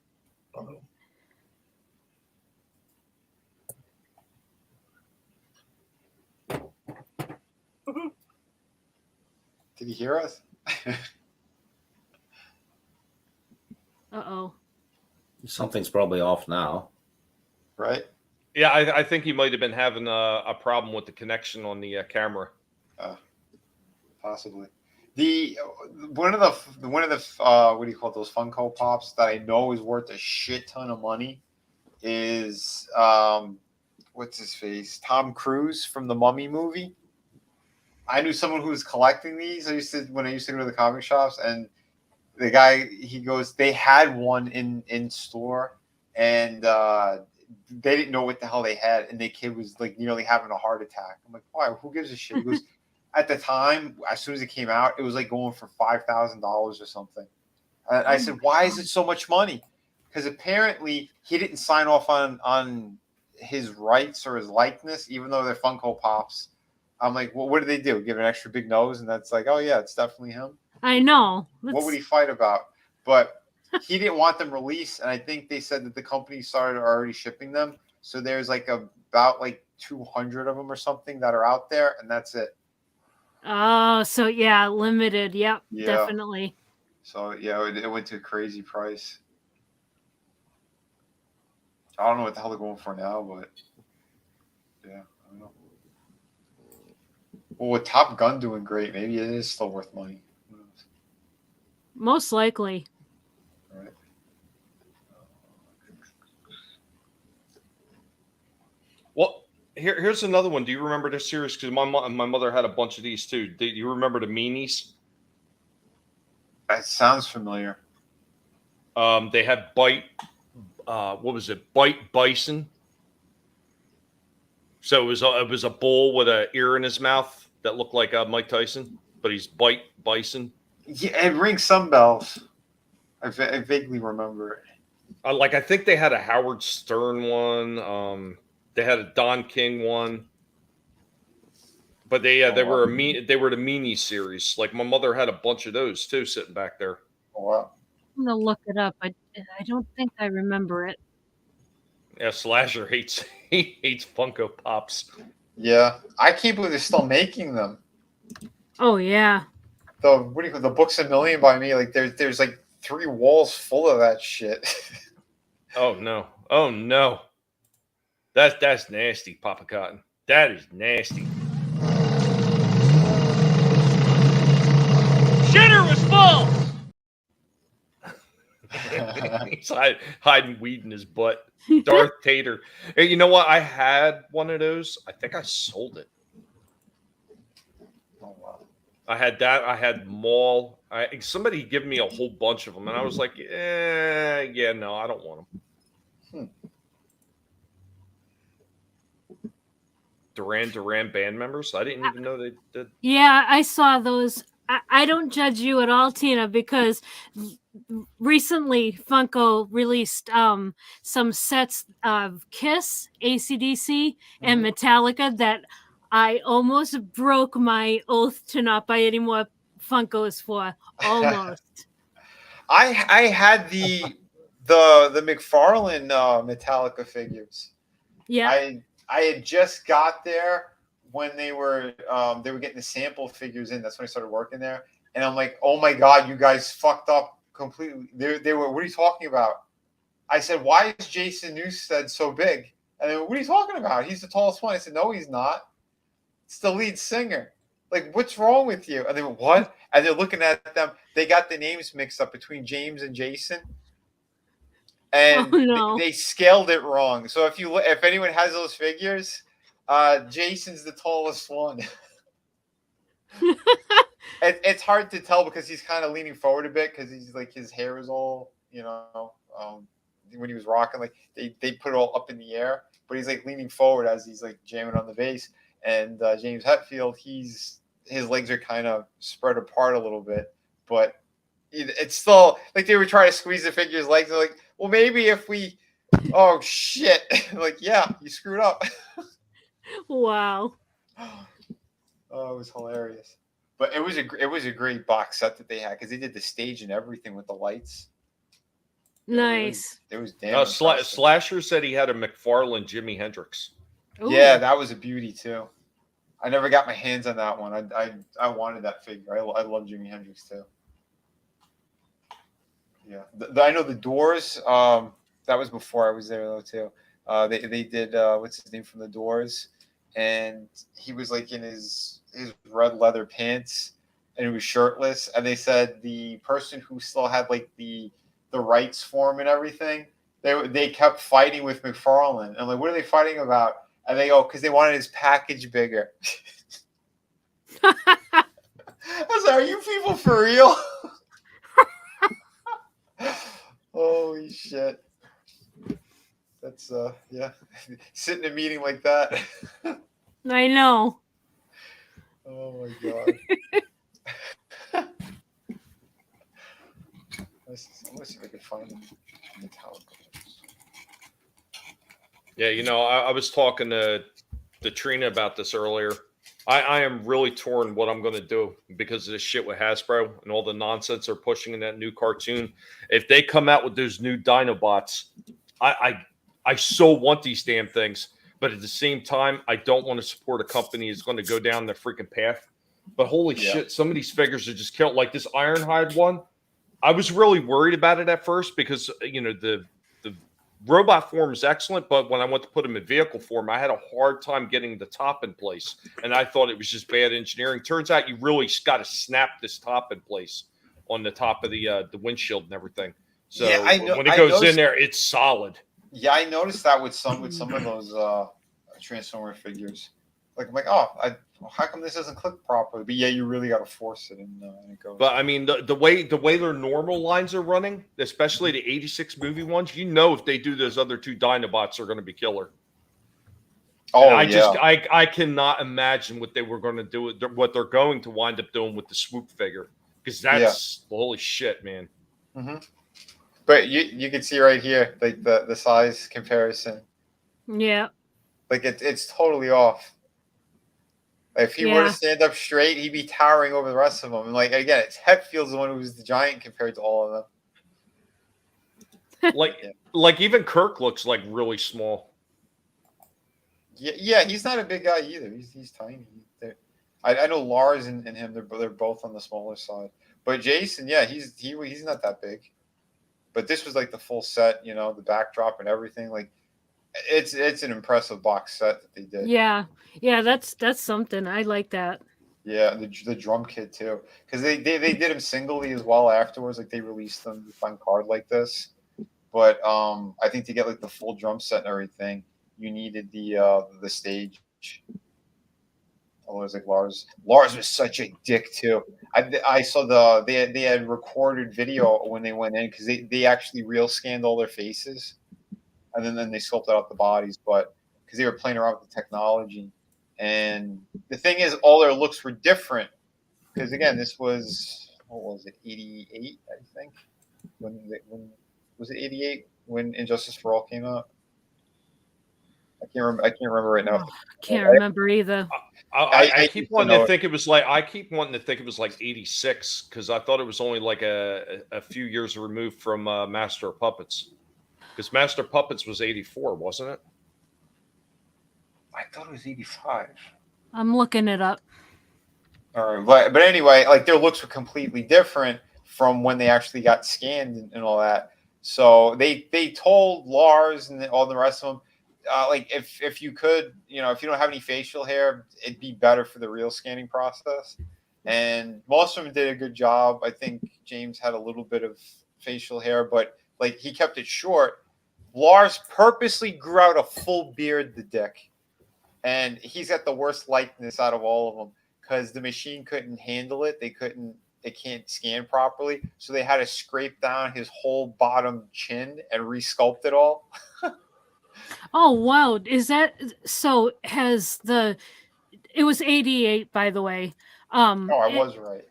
Did he hear us? Uh-oh. Something's probably off now. Right? Yeah, I think he might have been having a problem with the connection on the camera. Possibly. One of the what do you call those Funko Pops that I know is worth a shit ton of money is what's his face? Tom Cruise from the Mummy movie. I knew someone who was collecting these. When I used to go to the comic shops, and the guy, he goes, they had one in store, and they didn't know what the hell they had, and the kid was like nearly having a heart attack. I'm like, why? Who gives a shit? He goes, at the time, as soon as it came out, it was like going for $5,000 or something. And I said, why is it so much money? Because apparently he didn't sign off on his rights or his likeness, even though they're Funko Pops. I'm like, well, what did they do? Give an extra big nose, and that's like, oh yeah, it's definitely him. I know. What would he fight about? But he didn't want them released, and I think they said that the company started already shipping them. So there's like about like 200 of them or something that are out there, and that's it. Oh, so yeah, limited. Yep, Yeah. definitely. So yeah, it went to a crazy price. I don't know what the hell they're going for now, but yeah, I don't know. Well, with Top Gun doing great, maybe it is still worth money. Who knows? Most likely. All right. Well, here's another one. Do you remember this series? Because my mother had a bunch of these too. Do you remember the Meanies? That sounds familiar. They had Bite. What was it? Bite Bison. So it was a bull with an ear in his mouth that looked like Mike Tyson, but he's Bite Bison. Yeah, it rings some bells. I vaguely remember it. I think they had a Howard Stern one. They had a Don King one. But they were the Meanie series. Like my mother had a bunch of those too, sitting back there. Oh, wow. I'm gonna look it up. I don't think I remember it. Yeah, Slasher hates Funko Pops. Yeah, I can't believe they're still making them. Oh yeah. The Books a Million by me, like there's like 3 walls full of that shit. Oh no! Oh no! That's nasty, Papa Cotton. That is nasty. Shitter was full. He's hiding weed in his butt. Darth Tater. Hey, you know what? I had one of those. I think I sold it. Oh wow. I had that. I had Maul. Somebody gave me a whole bunch of them, and I was like, yeah, no, I don't want them. Duran band members. I didn't even know they did. Yeah, I saw those. I don't judge you at all, Tina, because recently Funko released some sets of Kiss, AC/DC, and Metallica that I almost broke my oath to not buy any more Funkos for. Almost. I had the McFarlane Metallica figures. Yeah. I had just got there when they were getting the sample figures in. That's when I started working there, and I'm like, oh my god, you guys fucked up completely. They were. What are you talking about? I said, why is Jason Newsted so big? And they were, what are you talking about? He's the tallest one. I said, no, he's not. It's the lead singer. Like, what's wrong with you? And they went, what? And they're looking at them. They got the names mixed up between James and Jason. And Oh, no. they scaled it wrong. So if anyone has those figures, Jason's the tallest one. It's hard to tell because he's kind of leaning forward a bit because he's like his hair is all, when he was rocking, like they put it all up in the air, but he's like leaning forward as he's like jamming on the bass. And James Hetfield, his legs are kind of spread apart a little bit, but it's still like they were trying to squeeze the figure's legs. They're like, well, maybe if we, oh shit, like yeah, you screwed up. Wow. Oh, it was hilarious. But it was a great box set that they had because they did the stage and everything with the lights. Nice. It was damn. Slasher said he had a McFarlane Jimi Hendrix. Ooh. Yeah, that was a beauty too. I never got my hands on that one. I wanted that figure. I love Jimi Hendrix too. Yeah, I know the Doors. That was before I was there though too. They did what's his name from the Doors, and he was like in his red leather pants, and he was shirtless. And they said the person who still had like the rights for him and everything, they kept fighting with McFarlane. And like, what are they fighting about? And they go, because they wanted his package bigger. I was like, are you people for real? Holy shit. That's yeah. Sit in a meeting like that. I know. Oh my god. Let's see if I can find them. Metallica. Yeah, I was talking to Trina about this earlier. I am really torn what I'm going to do because of this shit with Hasbro and all the nonsense they're pushing in that new cartoon. If they come out with those new Dinobots, I so want these damn things. But at the same time, I don't want to support a company that's going to go down the freaking path. But holy shit, some of these figures are just killed. Like this Ironhide one, I was really worried about it at first because, the robot form is excellent, but when I went to put him in vehicle form, I had a hard time getting the top in place, and I thought it was just bad engineering. Turns out you really got to snap this top in place on the top of the windshield and everything. So yeah, when it goes in there, it's solid. Yeah, I noticed that with some of those Transformer figures. Like I'm like, how come this doesn't click properly? But yeah, you really got to force it, and it goes. But I mean, the way their normal lines are running, especially the '86 movie ones, if they do those other two Dinobots, are going to be killer. Oh, and I cannot imagine what they were going to do, what they're going to wind up doing with the Swoop figure, because that's holy shit, man. Mm-hmm. But you can see right here, like the size comparison. Yeah. Like it's totally off. If he were to stand up straight, he'd be towering over the rest of them. And like again, it's Hetfield's the one who's the giant compared to all of them. Like even Kirk looks like really small. Yeah, he's not a big guy either. He's tiny. I know Lars and him. They're both on the smaller side. But Jason, yeah, he's not that big. But this was like the full set, the backdrop and everything. Like it's an impressive box set that they did. Yeah, that's something. I like that. Yeah, the drum kit too, because they did them singly as well afterwards. Like they released them on card like this. But I think to get like the full drum set and everything, you needed the stage. Otherwise, like Lars was such a dick too. I saw they had recorded video when they went in because they actually real scanned all their faces, and then they sculpted out the bodies. But because they were playing around with the technology, and the thing is, all their looks were different. Because again, this was what was it, 88? I think when was it 88 when Injustice for All came out? I can't remember right now. Can't remember either. I keep wanting to think it was like 86 because I thought it was only like a few years removed from Master of Puppets, because Master of Puppets was 84, wasn't it? I thought it was 85. I'm looking it up. All right, but anyway, like their looks were completely different from when they actually got scanned and all that. So they told Lars and all the rest of them, like if you could, if you don't have any facial hair, it'd be better for the real scanning process. And most of them did a good job. I think James had a little bit of facial hair, but like he kept it short. Lars purposely grew out a full beard, the dick, and he's got the worst likeness out of all of them because the machine couldn't handle it. It can't scan properly, so they had to scrape down his whole bottom chin and resculpt it all. Oh wow, is that so? It was 88, by the way. I was right.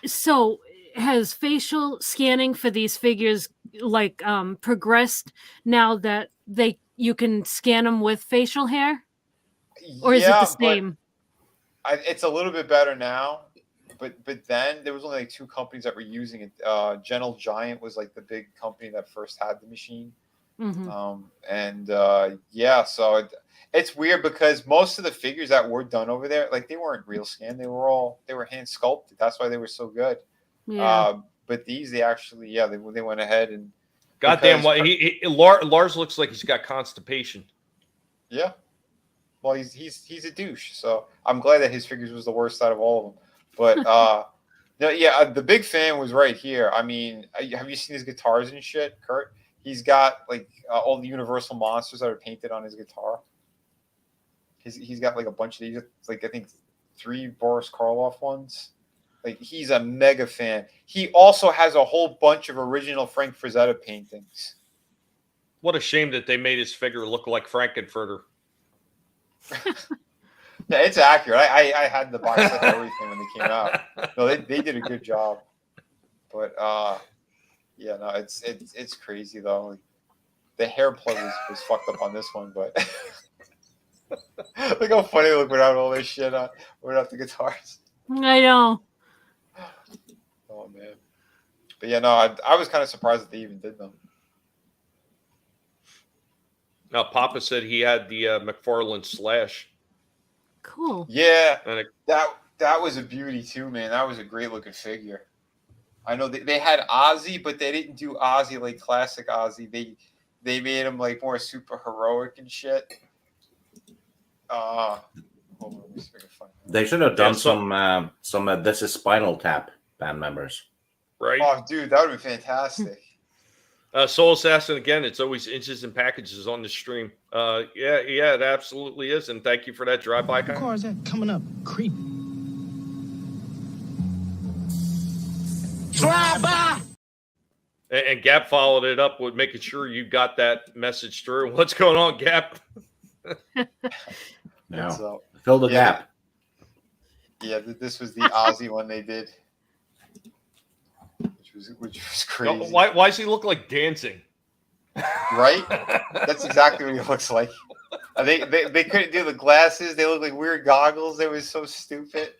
So has facial scanning for these figures like progressed now that you can scan them with facial hair, or is it the same? It's a little bit better now. But then there was only like 2 companies that were using it. Gentle Giant was like the big company that first had the machine. Mm-hmm. So it's weird because most of the figures that were done over there, like they weren't real scanned. They were hand sculpted. That's why they were so good. Yeah. But these, they actually, they went ahead and. Goddamn! Lars looks like he's got constipation. Yeah. Well, he's a douche. So I'm glad that his figures was the worst out of all of them. But the big fan was right here. I mean, have you seen his guitars and shit, Kurt? He's got like all the Universal monsters that are painted on his guitar. He's got like a bunch of these, like I think 3 Boris Karloff ones. Like he's a mega fan. He also has a whole bunch of original Frank Frazetta paintings. What a shame that they made his figure look like Frankenfurter. Yeah, it's accurate. I had the box set and everything when they came out. No, they did a good job. But it's crazy though. Like, the hair plug was fucked up on this one, but look how funny they look without all this shit on, without the guitars. I know. Oh man. But yeah, no, I was kind of surprised that they even did them. Now, Papa said he had the McFarlane Slash. Cool. Yeah, that was a beauty too, man. That was a great looking figure. I know they had Ozzy, but they didn't do Ozzy like classic Ozzy. They made him like more super heroic and shit. Hold on, let me see if I can find it. They should have done some This Is Spinal Tap band members. Right. Oh, dude, that would have been fantastic. Soul Assassin, again, it's always inches and packages on the stream. Yeah, it absolutely is. And thank you for that drive-by. What car is that coming up? Creep. Drive-by! And Gap followed it up with making sure you got that message through. What's going on, Gap? No. Fill the gap. Yeah, this was the Ozzy one they did. Which was crazy. Why does he look like dancing? Right? That's exactly what he looks like. They couldn't do the glasses. They look like weird goggles. They was so stupid.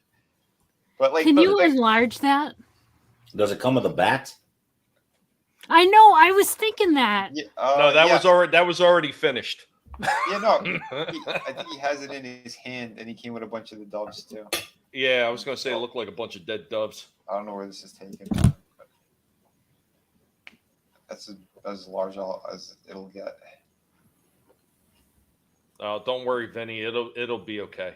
But like, can you enlarge that? Does it come with a bat? I know. I was thinking that. Yeah, no, that was already finished. Yeah, no. I think he has it in his hand, and he came with a bunch of the doves too. Yeah, I was gonna say it looked like a bunch of dead doves. I don't know where this is taken. That's as large as it'll get. Don't worry, Vinny. It'll be okay.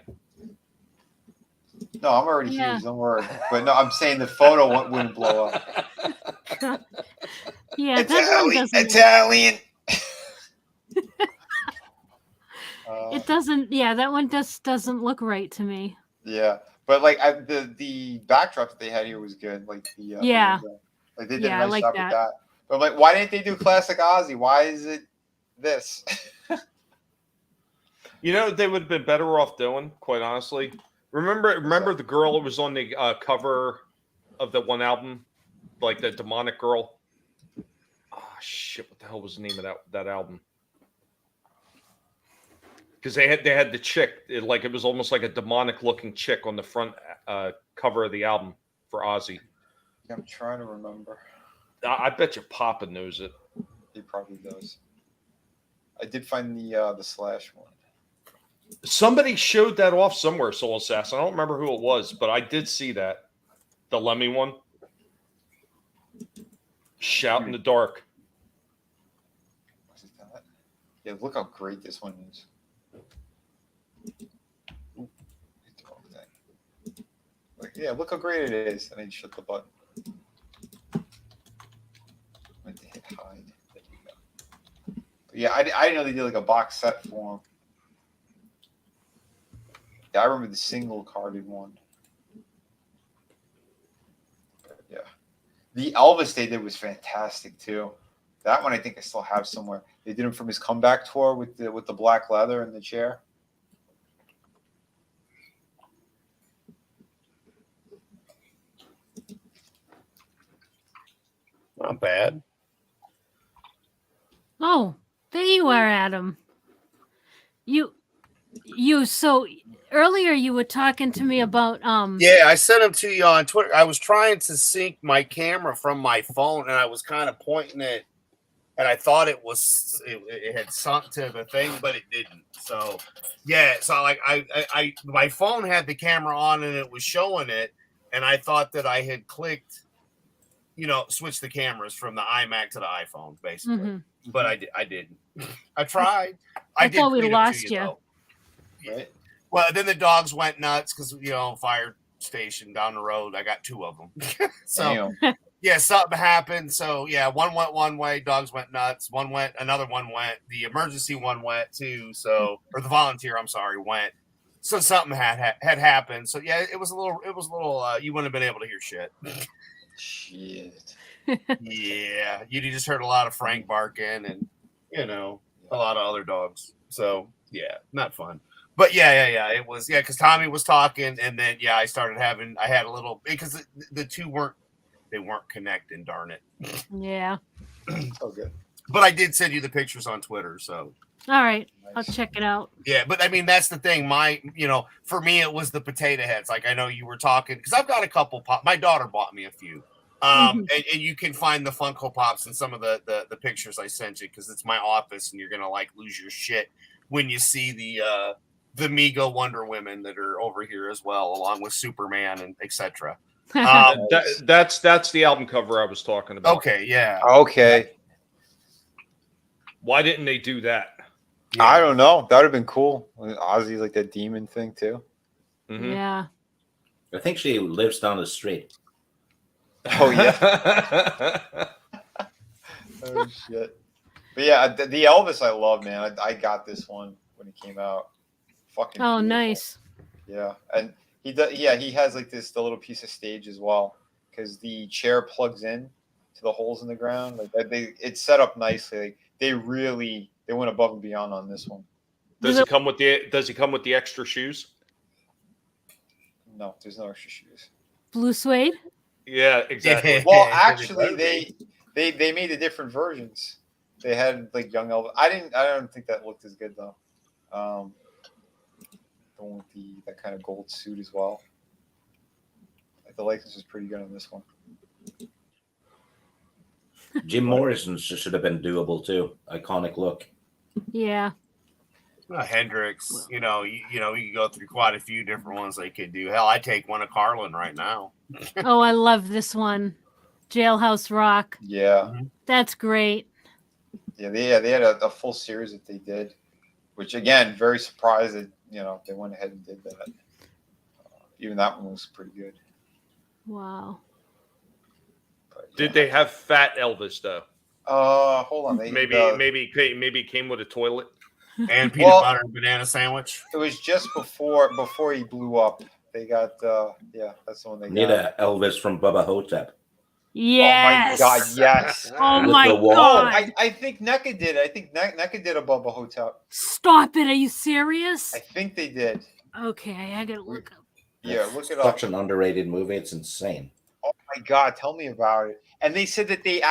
No, I'm already huge. Don't worry. But no, I'm saying the photo wouldn't blow up. Yeah, that one doesn't. Italian. It doesn't. Yeah, that one doesn't look right to me. Yeah, but like the backdrop that they had here was good. Like the like they did a nice job with that. But I'm like, why didn't they do classic Ozzy? Why is it this? You know, they would have been better off doing, quite honestly. Remember the girl who was on the cover of the one album, like the demonic girl. Oh shit! What the hell was the name of that album? because they had the chick, it was almost like a demonic looking chick on the front cover of the album for Ozzy. I'm trying to remember. I bet you Papa knows it. He probably does. I did find the Slash one. Somebody showed that off somewhere, Soul Assassin. I don't remember who it was, but I did see that. The Lemmy one. Shout in the dark. Was it that? Yeah, look how great this one is. Ooh, hit the wrong thing. Yeah, look how great it is. And then shut the button. Went to hit hide. There we go. But yeah, I didn't know they did like a box set for him. Yeah, I remember the single carded one. But yeah. The Elvis they did was fantastic too. That one I think I still have somewhere. They did him from his comeback tour with the black leather in the chair. Not bad. Oh, there you are, Adam. So earlier you were talking to me about Yeah, I sent them to you on Twitter. I was trying to sync my camera from my phone, and I was kind of pointing it, and I thought it had sunk to the thing, but it didn't. So yeah, so like I my phone had the camera on and it was showing it, and I thought that I had clicked, switch the cameras from the iMac to the iPhone, basically. Mm-hmm. But I didn't. I tried. I thought we lost you. Though. Right. Well, then the dogs went nuts because fire station down the road. I got 2 of them. So yeah, something happened. So yeah, one went one way, dogs went nuts. Another one went. The emergency one went too. So, or the volunteer, I'm sorry, went. So something had happened. So yeah, it was a little. You wouldn't have been able to hear shit. Shit. Yeah, you just heard a lot of Frank barking and a lot of other dogs. So yeah, not fun. But yeah, it was because Tommy was talking, and then I had a little because the two weren't connecting. Darn it. Yeah. Oh, good. But I did send you the pictures on Twitter, so. All right, Nice. I'll check it out. Yeah, but I mean that's the thing. For me it was the potato heads. Like I know you were talking because I've got a couple pop. My daughter bought me a few. And you can find the Funko Pops in some of the pictures I sent you because it's my office, and you're gonna lose your shit when you see the Mego Wonder Women that are over here as well, along with Superman and etc. That's the album cover I was talking about. Okay, yeah. Okay. Why didn't they do that? Yeah. I don't know. That would have been cool. Ozzy like that demon thing too. Mm-hmm. Yeah. I think she lives down the street. Oh yeah. Oh shit. But yeah, the Elvis I love, man. I got this one when it came out. Fucking. Oh, beautiful. nice. Yeah, and he does. Yeah, he has the little piece of stage as well because the chair plugs in to the holes in the ground. It's set up nicely. Like they went above and beyond on this one. Does he come with the extra shoes? No, there's no extra shoes. Blue suede? Yeah, exactly. Well, actually, they made the different versions. They had young Elvis. I don't think that looked as good though. The one with that kind of gold suit as well. The likeness was pretty good on this one. Jim Morrison should have been doable too. Iconic look. Yeah. Hendrix, you could go through quite a few different ones they could do. Hell, I take one of Carlin right now. Oh, I love this one. Jailhouse Rock. Yeah. That's great. Yeah, they had a full series that they did, which again, very surprised that they went ahead and did that. Even that one was pretty good. Wow. But, yeah. Did they have Fat Elvis though? Hold on. Maybe it came with a toilet. And peanut butter and banana sandwich. It was just before he blew up. They got that's the one they got. Need a Elvis from Bubba Hotep. Yes. Oh my god, yes. Oh With my the wall. god. I think NECA did it. I think NECA did a Bubba Hotel. Stop it. Are you serious? I think they did. Okay, I gotta look up. Yeah, look it up. Such an underrated movie. It's insane. Oh my god, tell me about it. And they said that they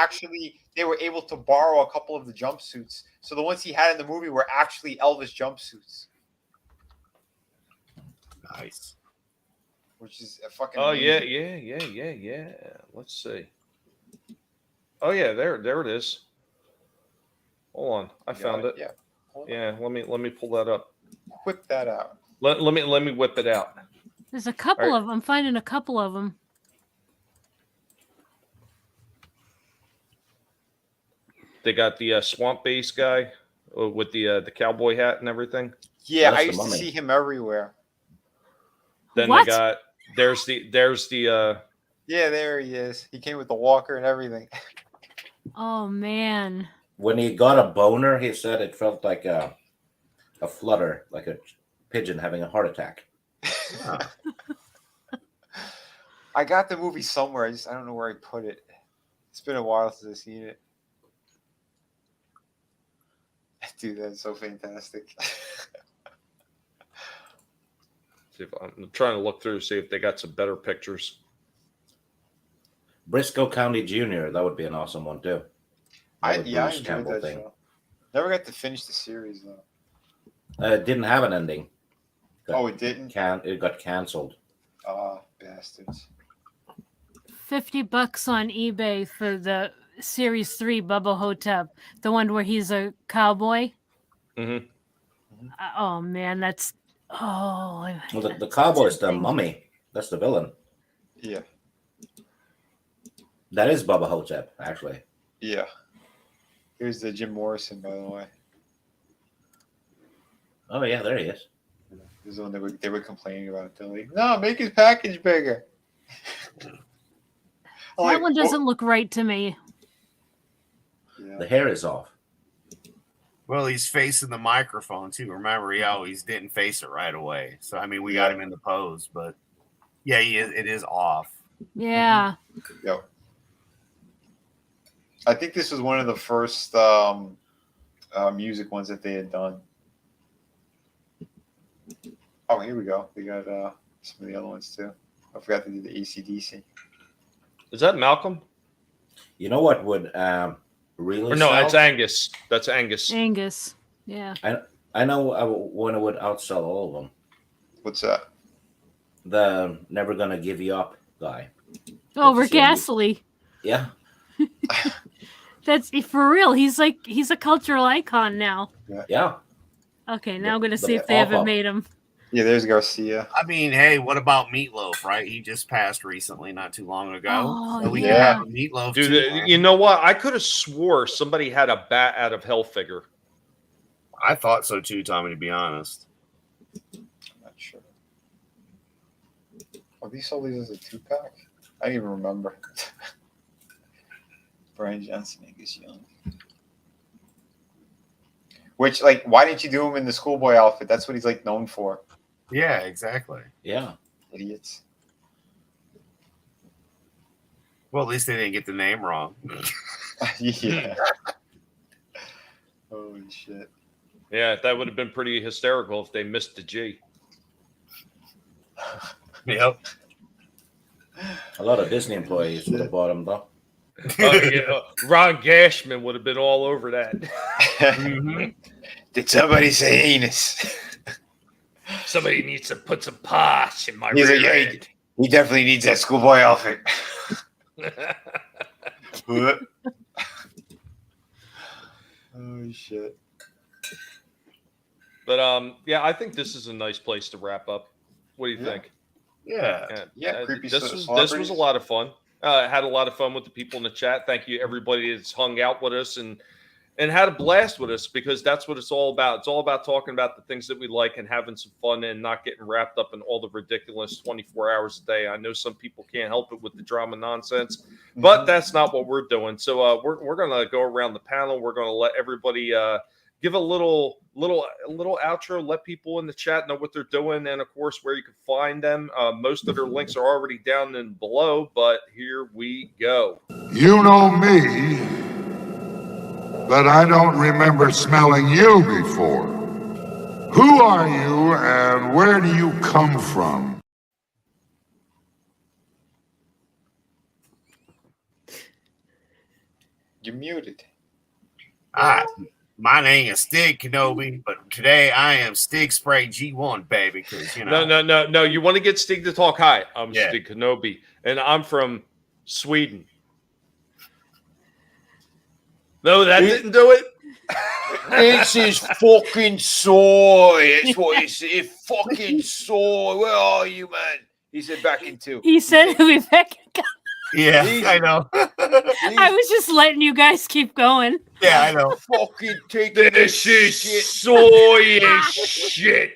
were able to borrow a couple of the jumpsuits. So the ones he had in the movie were actually Elvis jumpsuits. Nice. which is a fucking. Oh yeah, amazing. yeah. Let's see. Oh yeah, there it is. Hold on, I found it. Yeah. Hold on. Yeah, let me pull that up. Whip that out. Let me whip it out. There's a couple All right. of them. I'm finding a couple of them. They got the swamp base guy with the cowboy hat and everything. Yeah, That's I the used to mummy. see him everywhere. Then What? they got there's the Yeah, there he is. He came with the walker and everything. Oh man. When he got a boner, he said it felt like a flutter, like a pigeon having a heart attack. I got the movie somewhere. I don't know where I put it. It's been a while since I've seen it. Dude, that's so fantastic. See if I'm trying to look through see if they got some better pictures. Briscoe County Jr. That would be an awesome one too. I Another enjoyed Bruce Campbell that thing. show. Never got to finish the series though. It didn't have an ending. Oh, it didn't? It got canceled. Ah, bastards. $50 on eBay for the Series 3 Bubba Hotep, the one where he's a cowboy. Mm-hmm. Oh man, that's Well, the cowboy's the mummy. That's the villain. Yeah. That is Bubba Hotep, actually. Yeah. Here's the Jim Morrison, by the way. Oh yeah, there he is. This is the one they were complaining about. They're like, no, make his package bigger. that one doesn't look right to me. Yeah. The hair is off. Well, he's facing the microphone too. Remember, he always didn't face it right away. So I mean, we got him in the pose, but yeah, it is off. Yeah. Yep. I think this was one of the first music ones that they had done. Oh, here we go. They got some of the other ones too. I forgot to do the AC/DC. Is that Malcolm? You know what would really? Or no, sell? that's Angus. That's Angus. Angus. Yeah. I know one would outsell all of them. What's that? The Never Gonna Give You Up guy. Oh, Good to Rick see him. Astley. Yeah. That's for real. He's a cultural icon now. Yeah. Okay, now I'm gonna The see if they ever pop-up. made him. Yeah, there's Garcia. I mean, hey, what about Meatloaf? Right, he just passed recently, not too long ago. Oh, So we yeah. can have a Meatloaf Dude, too, man. you know what? I could have swore somebody had a Bat Out of Hell figure. I thought so too, Tommy. To be honest. I'm not sure. Oh, these sold these as a 2-pack? I don't even remember. Brian Johnson, Angus Young. Which, like, why didn't you do him in the schoolboy outfit? That's what he's like known for. Yeah, exactly. Yeah. Idiots. Well, at least they didn't get the name wrong. Yeah. Holy shit. Yeah, that would have been pretty hysterical if they missed the G. Yep. A lot of Disney employees would have bought him though. Yeah, Ron Gashman would have been all over that. Mhm. Did somebody say anus? Somebody needs to put some posh in my He's like, rear yeah, end. he definitely needs that schoolboy outfit. What? Oh shit. But yeah, I think this is a nice place to wrap up. What do you Yeah. think? Yeah. Yeah, creepy This was celebrities. a lot of fun. Had a lot of fun with the people in the chat. Thank you everybody that's hung out with us and had a blast with us, because that's what it's all about. It's all about talking about the things that we like and having some fun and not getting wrapped up in all the ridiculous 24 hours a day. I know some people can't help it with the drama nonsense, but that's not what we're doing. So we're going to go around the panel. We're going to let everybody give a little outro, let people in the chat know what they're doing, and of course where you can find them. Most of their links are already down and below, but here we go. You know me, but I don't remember smelling you before. Who are you and where do you come from? You're muted. Ah, My name is Stig Kenobi, but today I am Stig Spray G1, baby. Because No. You want to get Stig to talk? Hi, I'm Yeah. Stig Kenobi, and I'm from Sweden. No, that didn't do it. It's his fucking soy. It's what it's fucking soy. Where are you, man? He said back in 2. He said he'll be back. Yeah, I know. I was just letting you guys keep going. Yeah, I know. Fucking take This is soy as shit.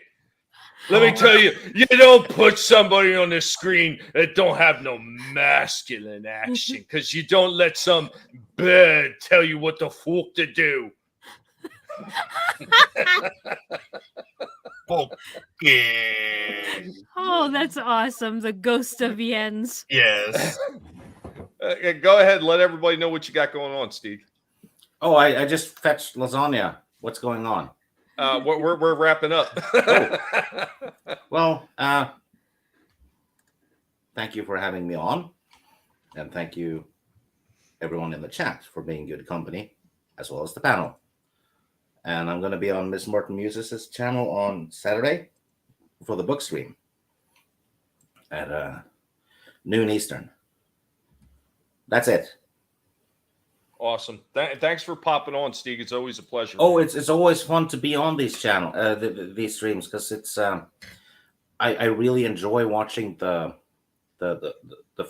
Let me tell you, you don't put somebody on the screen that don't have no masculine action because you don't let some bird tell you what the fuck to do. Oh, that's awesome. The ghost of Jens. Yes. Go ahead, let everybody know what you got going on, Steve. Oh, I just fetched lasagna. What's going on? We're wrapping up. Well, thank you for having me on, and thank you everyone in the chat for being good company, as well as the panel. And I'm going to be on Miss Martin Muses' channel on Saturday for the book stream at noon Eastern. That's it. Awesome. Thanks for popping on, Steve. It's always a pleasure. Oh, it's always fun to be on these these streams, because it's I really enjoy watching the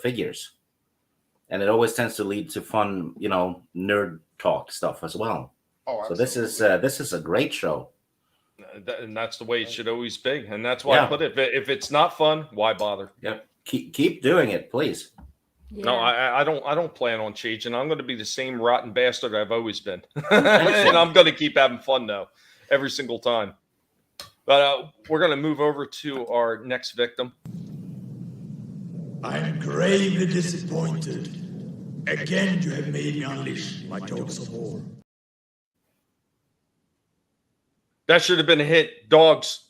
figures, and it always tends to lead to fun, nerd talk stuff as well. Oh, so this is a great show, and that's the way it should always be. And that's why I put it. If it's not fun, why bother? Yep. Keep doing it, please. Yeah. No, I don't plan on changing. I'm going to be the same rotten bastard I've always been, and I'm going to keep having fun though, every single time. But we're going to move over to our next victim. I'm gravely disappointed. Again, you have made me unleash my dogs of war. That should have been a hit. Dogs.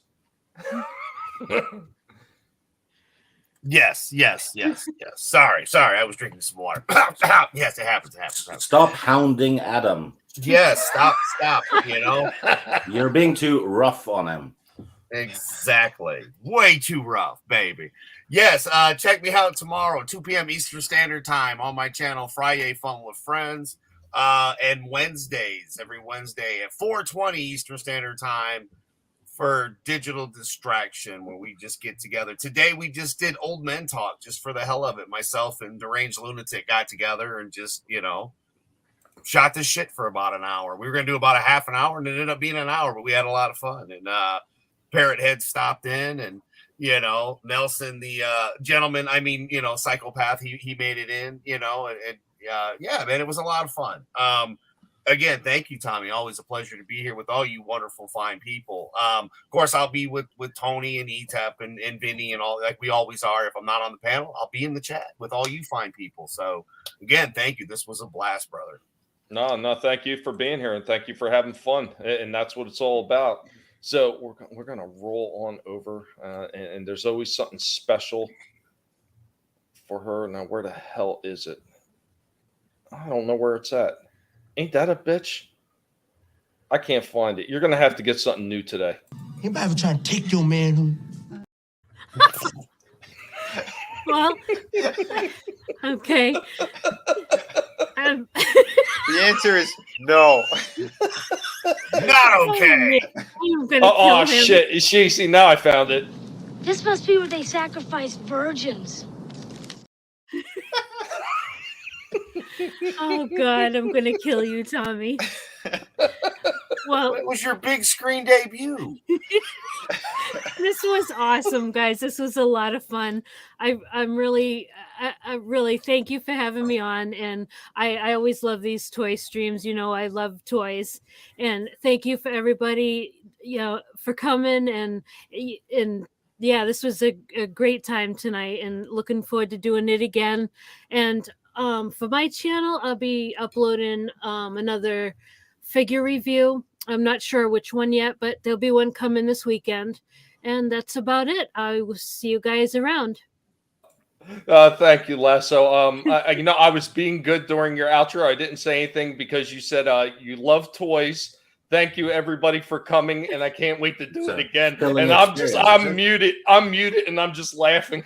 Yes. Sorry. I was drinking some water. Yes, it happens. Stop hounding Adam. Yes, stop. You're being too rough on him. Exactly. Way too rough, baby. Yes, check me out tomorrow, 2 p.m. Eastern Standard Time on my channel, Friday Fun with Friends. And Wednesdays, every Wednesday at 4:20 Eastern Standard Time for Digital Distraction, where we just get together. Today we just did Old Men Talk just for the hell of it. Myself and Deranged Lunatic got together and just, shot this shit for about an hour. We were going to do about a half an hour, and it ended up being an hour, but we had a lot of fun. And Parrot Head stopped in, and Nelson, the gentleman, psychopath, he made it in, yeah, man, it was a lot of fun. Again, thank you, Tommy. Always a pleasure to be here with all you wonderful, fine people. Of course, I'll be with Tony and ETEP and Vinnie and all, like we always are. If I'm not on the panel, I'll be in the chat with all you fine people. So, again, thank you. This was a blast, brother. No, thank you for being here, and thank you for having fun. And that's what it's all about. So we're going to roll on over, and there's always something special for her. Now, where the hell is it? I don't know where it's at. Ain't that a bitch? I can't find it. You're going to have to get something new today. Anybody ever try to take your man Well, okay. The answer is no. Not okay. I'm gonna kill him. Shit. See, now I found it. This must be where they sacrificed virgins. Oh God, I'm gonna kill you, Tommy. Well, it was your big screen debut. This was awesome, guys. This was a lot of fun. I really thank you for having me on. And I always love these toy streams. I love toys. And thank you for everybody, for coming. And yeah, this was a great time tonight. And looking forward to doing it again. And for my channel, I'll be uploading another figure review. I'm not sure which one yet, but there'll be one coming this weekend. And that's about it. I will see you guys around. Thank you, Les. So, I was being good during your outro. I didn't say anything because you said you love toys, Thank you, everybody, for coming, and I can't wait to do it again. thrilling And I'm experience, muted. I'm muted, and I'm just laughing.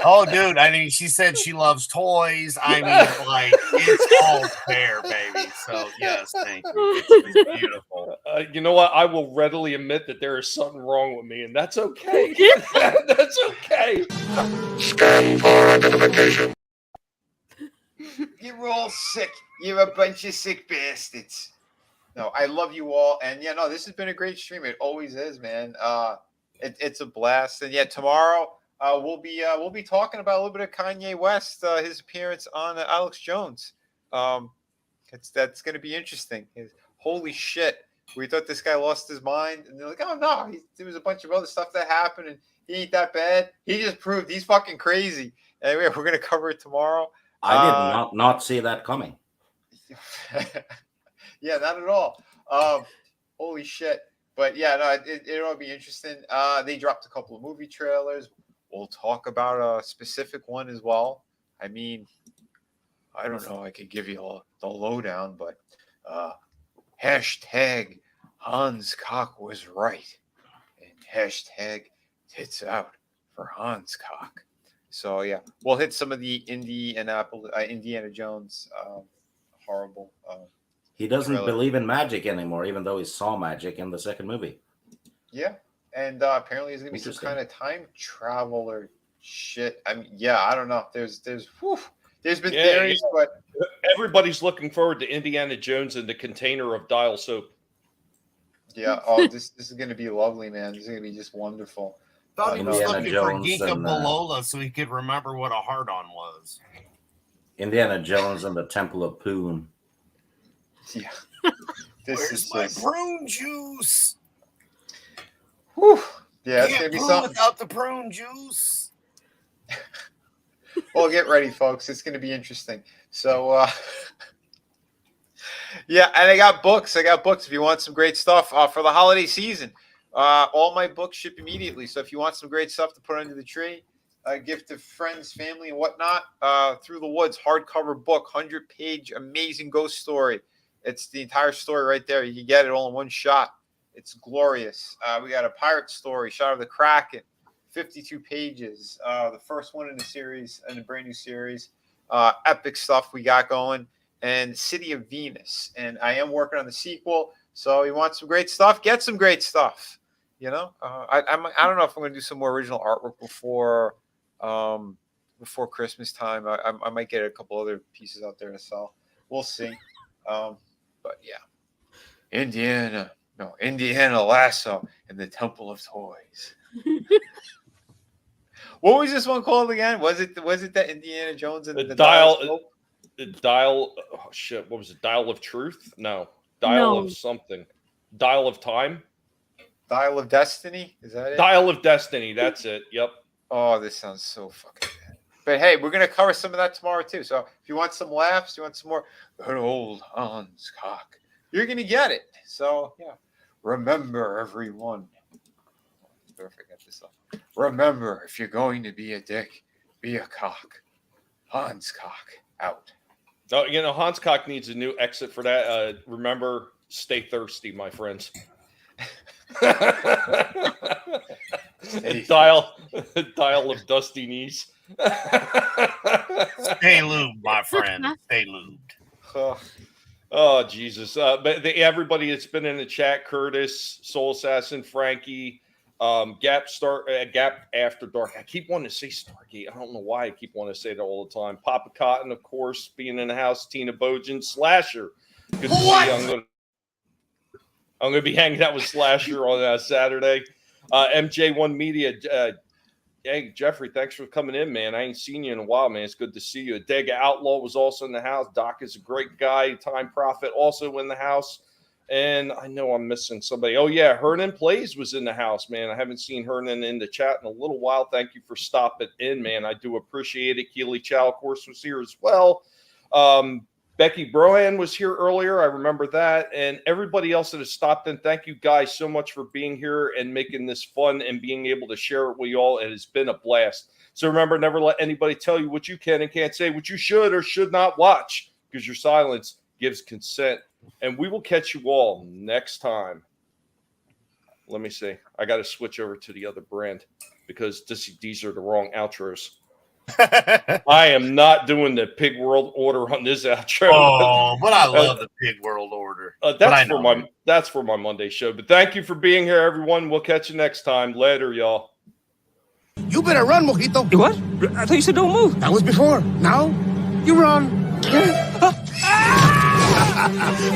Oh, dude! I mean, she said she loves toys. I mean, like it's all there, baby. So yes, thank you. It's beautiful. You know what? I will readily admit that there is something wrong with me, and that's okay. That's okay. Scan for identification. You're all sick. You're a bunch of sick bastards. No, I love you all, and yeah, no, this has been a great stream. It always is, man. It's a blast, and yeah, tomorrow we'll be talking about a little bit of Kanye West, his appearance on Alex Jones. That's going to be interesting. Holy shit, we thought this guy lost his mind, and they're like, oh no, there was a bunch of other stuff that happened, and he ain't that bad. He just proved he's fucking crazy. Anyway, we're going to cover it tomorrow. I did not see that coming. Yeah, not at all. Holy shit. But yeah, no, it'll be interesting. They dropped a couple of movie trailers. We'll talk about a specific one as well. I mean, I don't know. I could give you all the lowdown, but hashtag Hans Cock was right. And hashtag tits out for Hans Cock. So yeah, we'll hit some of the Indiana Jones horrible. He doesn't trailer. believe in magic anymore, even though he saw magic in the second movie. Yeah, and apparently there's gonna be some kind of time travel or shit. I mean, yeah, I don't know. There's been theories, but everybody's looking forward to Indiana Jones and the container of dial soap. Yeah. Oh, this is gonna be lovely, man. This is gonna be just wonderful. Thought he was Indiana looking Jones for Geeka and, Balola so he could remember what a hard-on was. Indiana Jones and the Temple of Poon. Yeah. Where's my prune juice? Whew. Yeah, it's Can't gonna be prune something. without the prune juice. Well, get ready, folks. It's gonna be interesting. So yeah, and I got books. If you want some great stuff for the holiday season. All my books ship immediately. So if you want some great stuff to put under the tree, gift to friends, family, and whatnot, Through the Woods, hardcover book, 100-page, amazing ghost story. It's the entire story right there. You can get it all in one shot. It's glorious. We got a pirate story, Shot of the Kraken, 52 pages. The first one in the series, in a brand new series. Epic stuff we got going. And City of Venus. And I am working on the sequel. So you want some great stuff? Get some great stuff. You know, I don't know if I'm going to do some more original artwork before Christmas time. I might get a couple other pieces out there to sell. We'll see. But yeah, Indiana Lasso and the Temple of Toys. What was this one called again? Was it that Indiana Jones and the dial? Oh shit! What was it? Dial of Truth? No, Dial of something. Dial of Time. Dial of Destiny? Is that it? Dial of Destiny. That's it. Yep. Oh, this sounds so fucking bad. But hey, we're gonna cover some of that tomorrow too. So if you want some laughs, you want some more good old Hans Cock, you're gonna get it. So yeah, remember everyone. Don't forget this up. Remember, if you're going to be a dick, be a cock. Hans Cock out. Oh, you know, Hans Cock needs a new exit for that. Remember, stay thirsty, my friends. dial of dusty knees. Stay lubed, my friend. Stay lubed. Oh Jesus! But everybody that's been in the chat: Curtis, Soul Assassin, Frankie, Gap After Dark. I keep wanting to say Stargate. I don't know why I keep wanting to say that all the time. Papa Cotton, of course, being in the house. Tina Bojan, Slasher. Good to see you. I'm going to be hanging out with Slasher on Saturday. MJ1 Media. Hey, Jeffrey, thanks for coming in, man. I ain't seen you in a while, man. It's good to see you. Dega Outlaw was also in the house. Doc is a great guy. Time Prophet also in the house. And I know I'm missing somebody. Oh, yeah, Hernan Plays was in the house, man. I haven't seen Hernan in the chat in a little while. Thank you for stopping in, man. I do appreciate it. Keely Chow, of course, was here as well. Becky Brohan was here earlier. I remember that. And everybody else that has stopped in, thank you guys so much for being here and making this fun and being able to share it with you all. It has been a blast. So remember, never let anybody tell you what you can and can't say, what you should or should not watch, because your silence gives consent. And we will catch you all next time. Let me see. I got to switch over to the other brand because these are the wrong outros. I am not doing the Pig World Order on this outro. Oh, but I love the Pig World Order. That's for my Monday show. But thank you for being here, everyone. We'll catch you next time. Later, y'all. You better run, Mojito. You what? I thought you said don't move. That was before. Now, you run.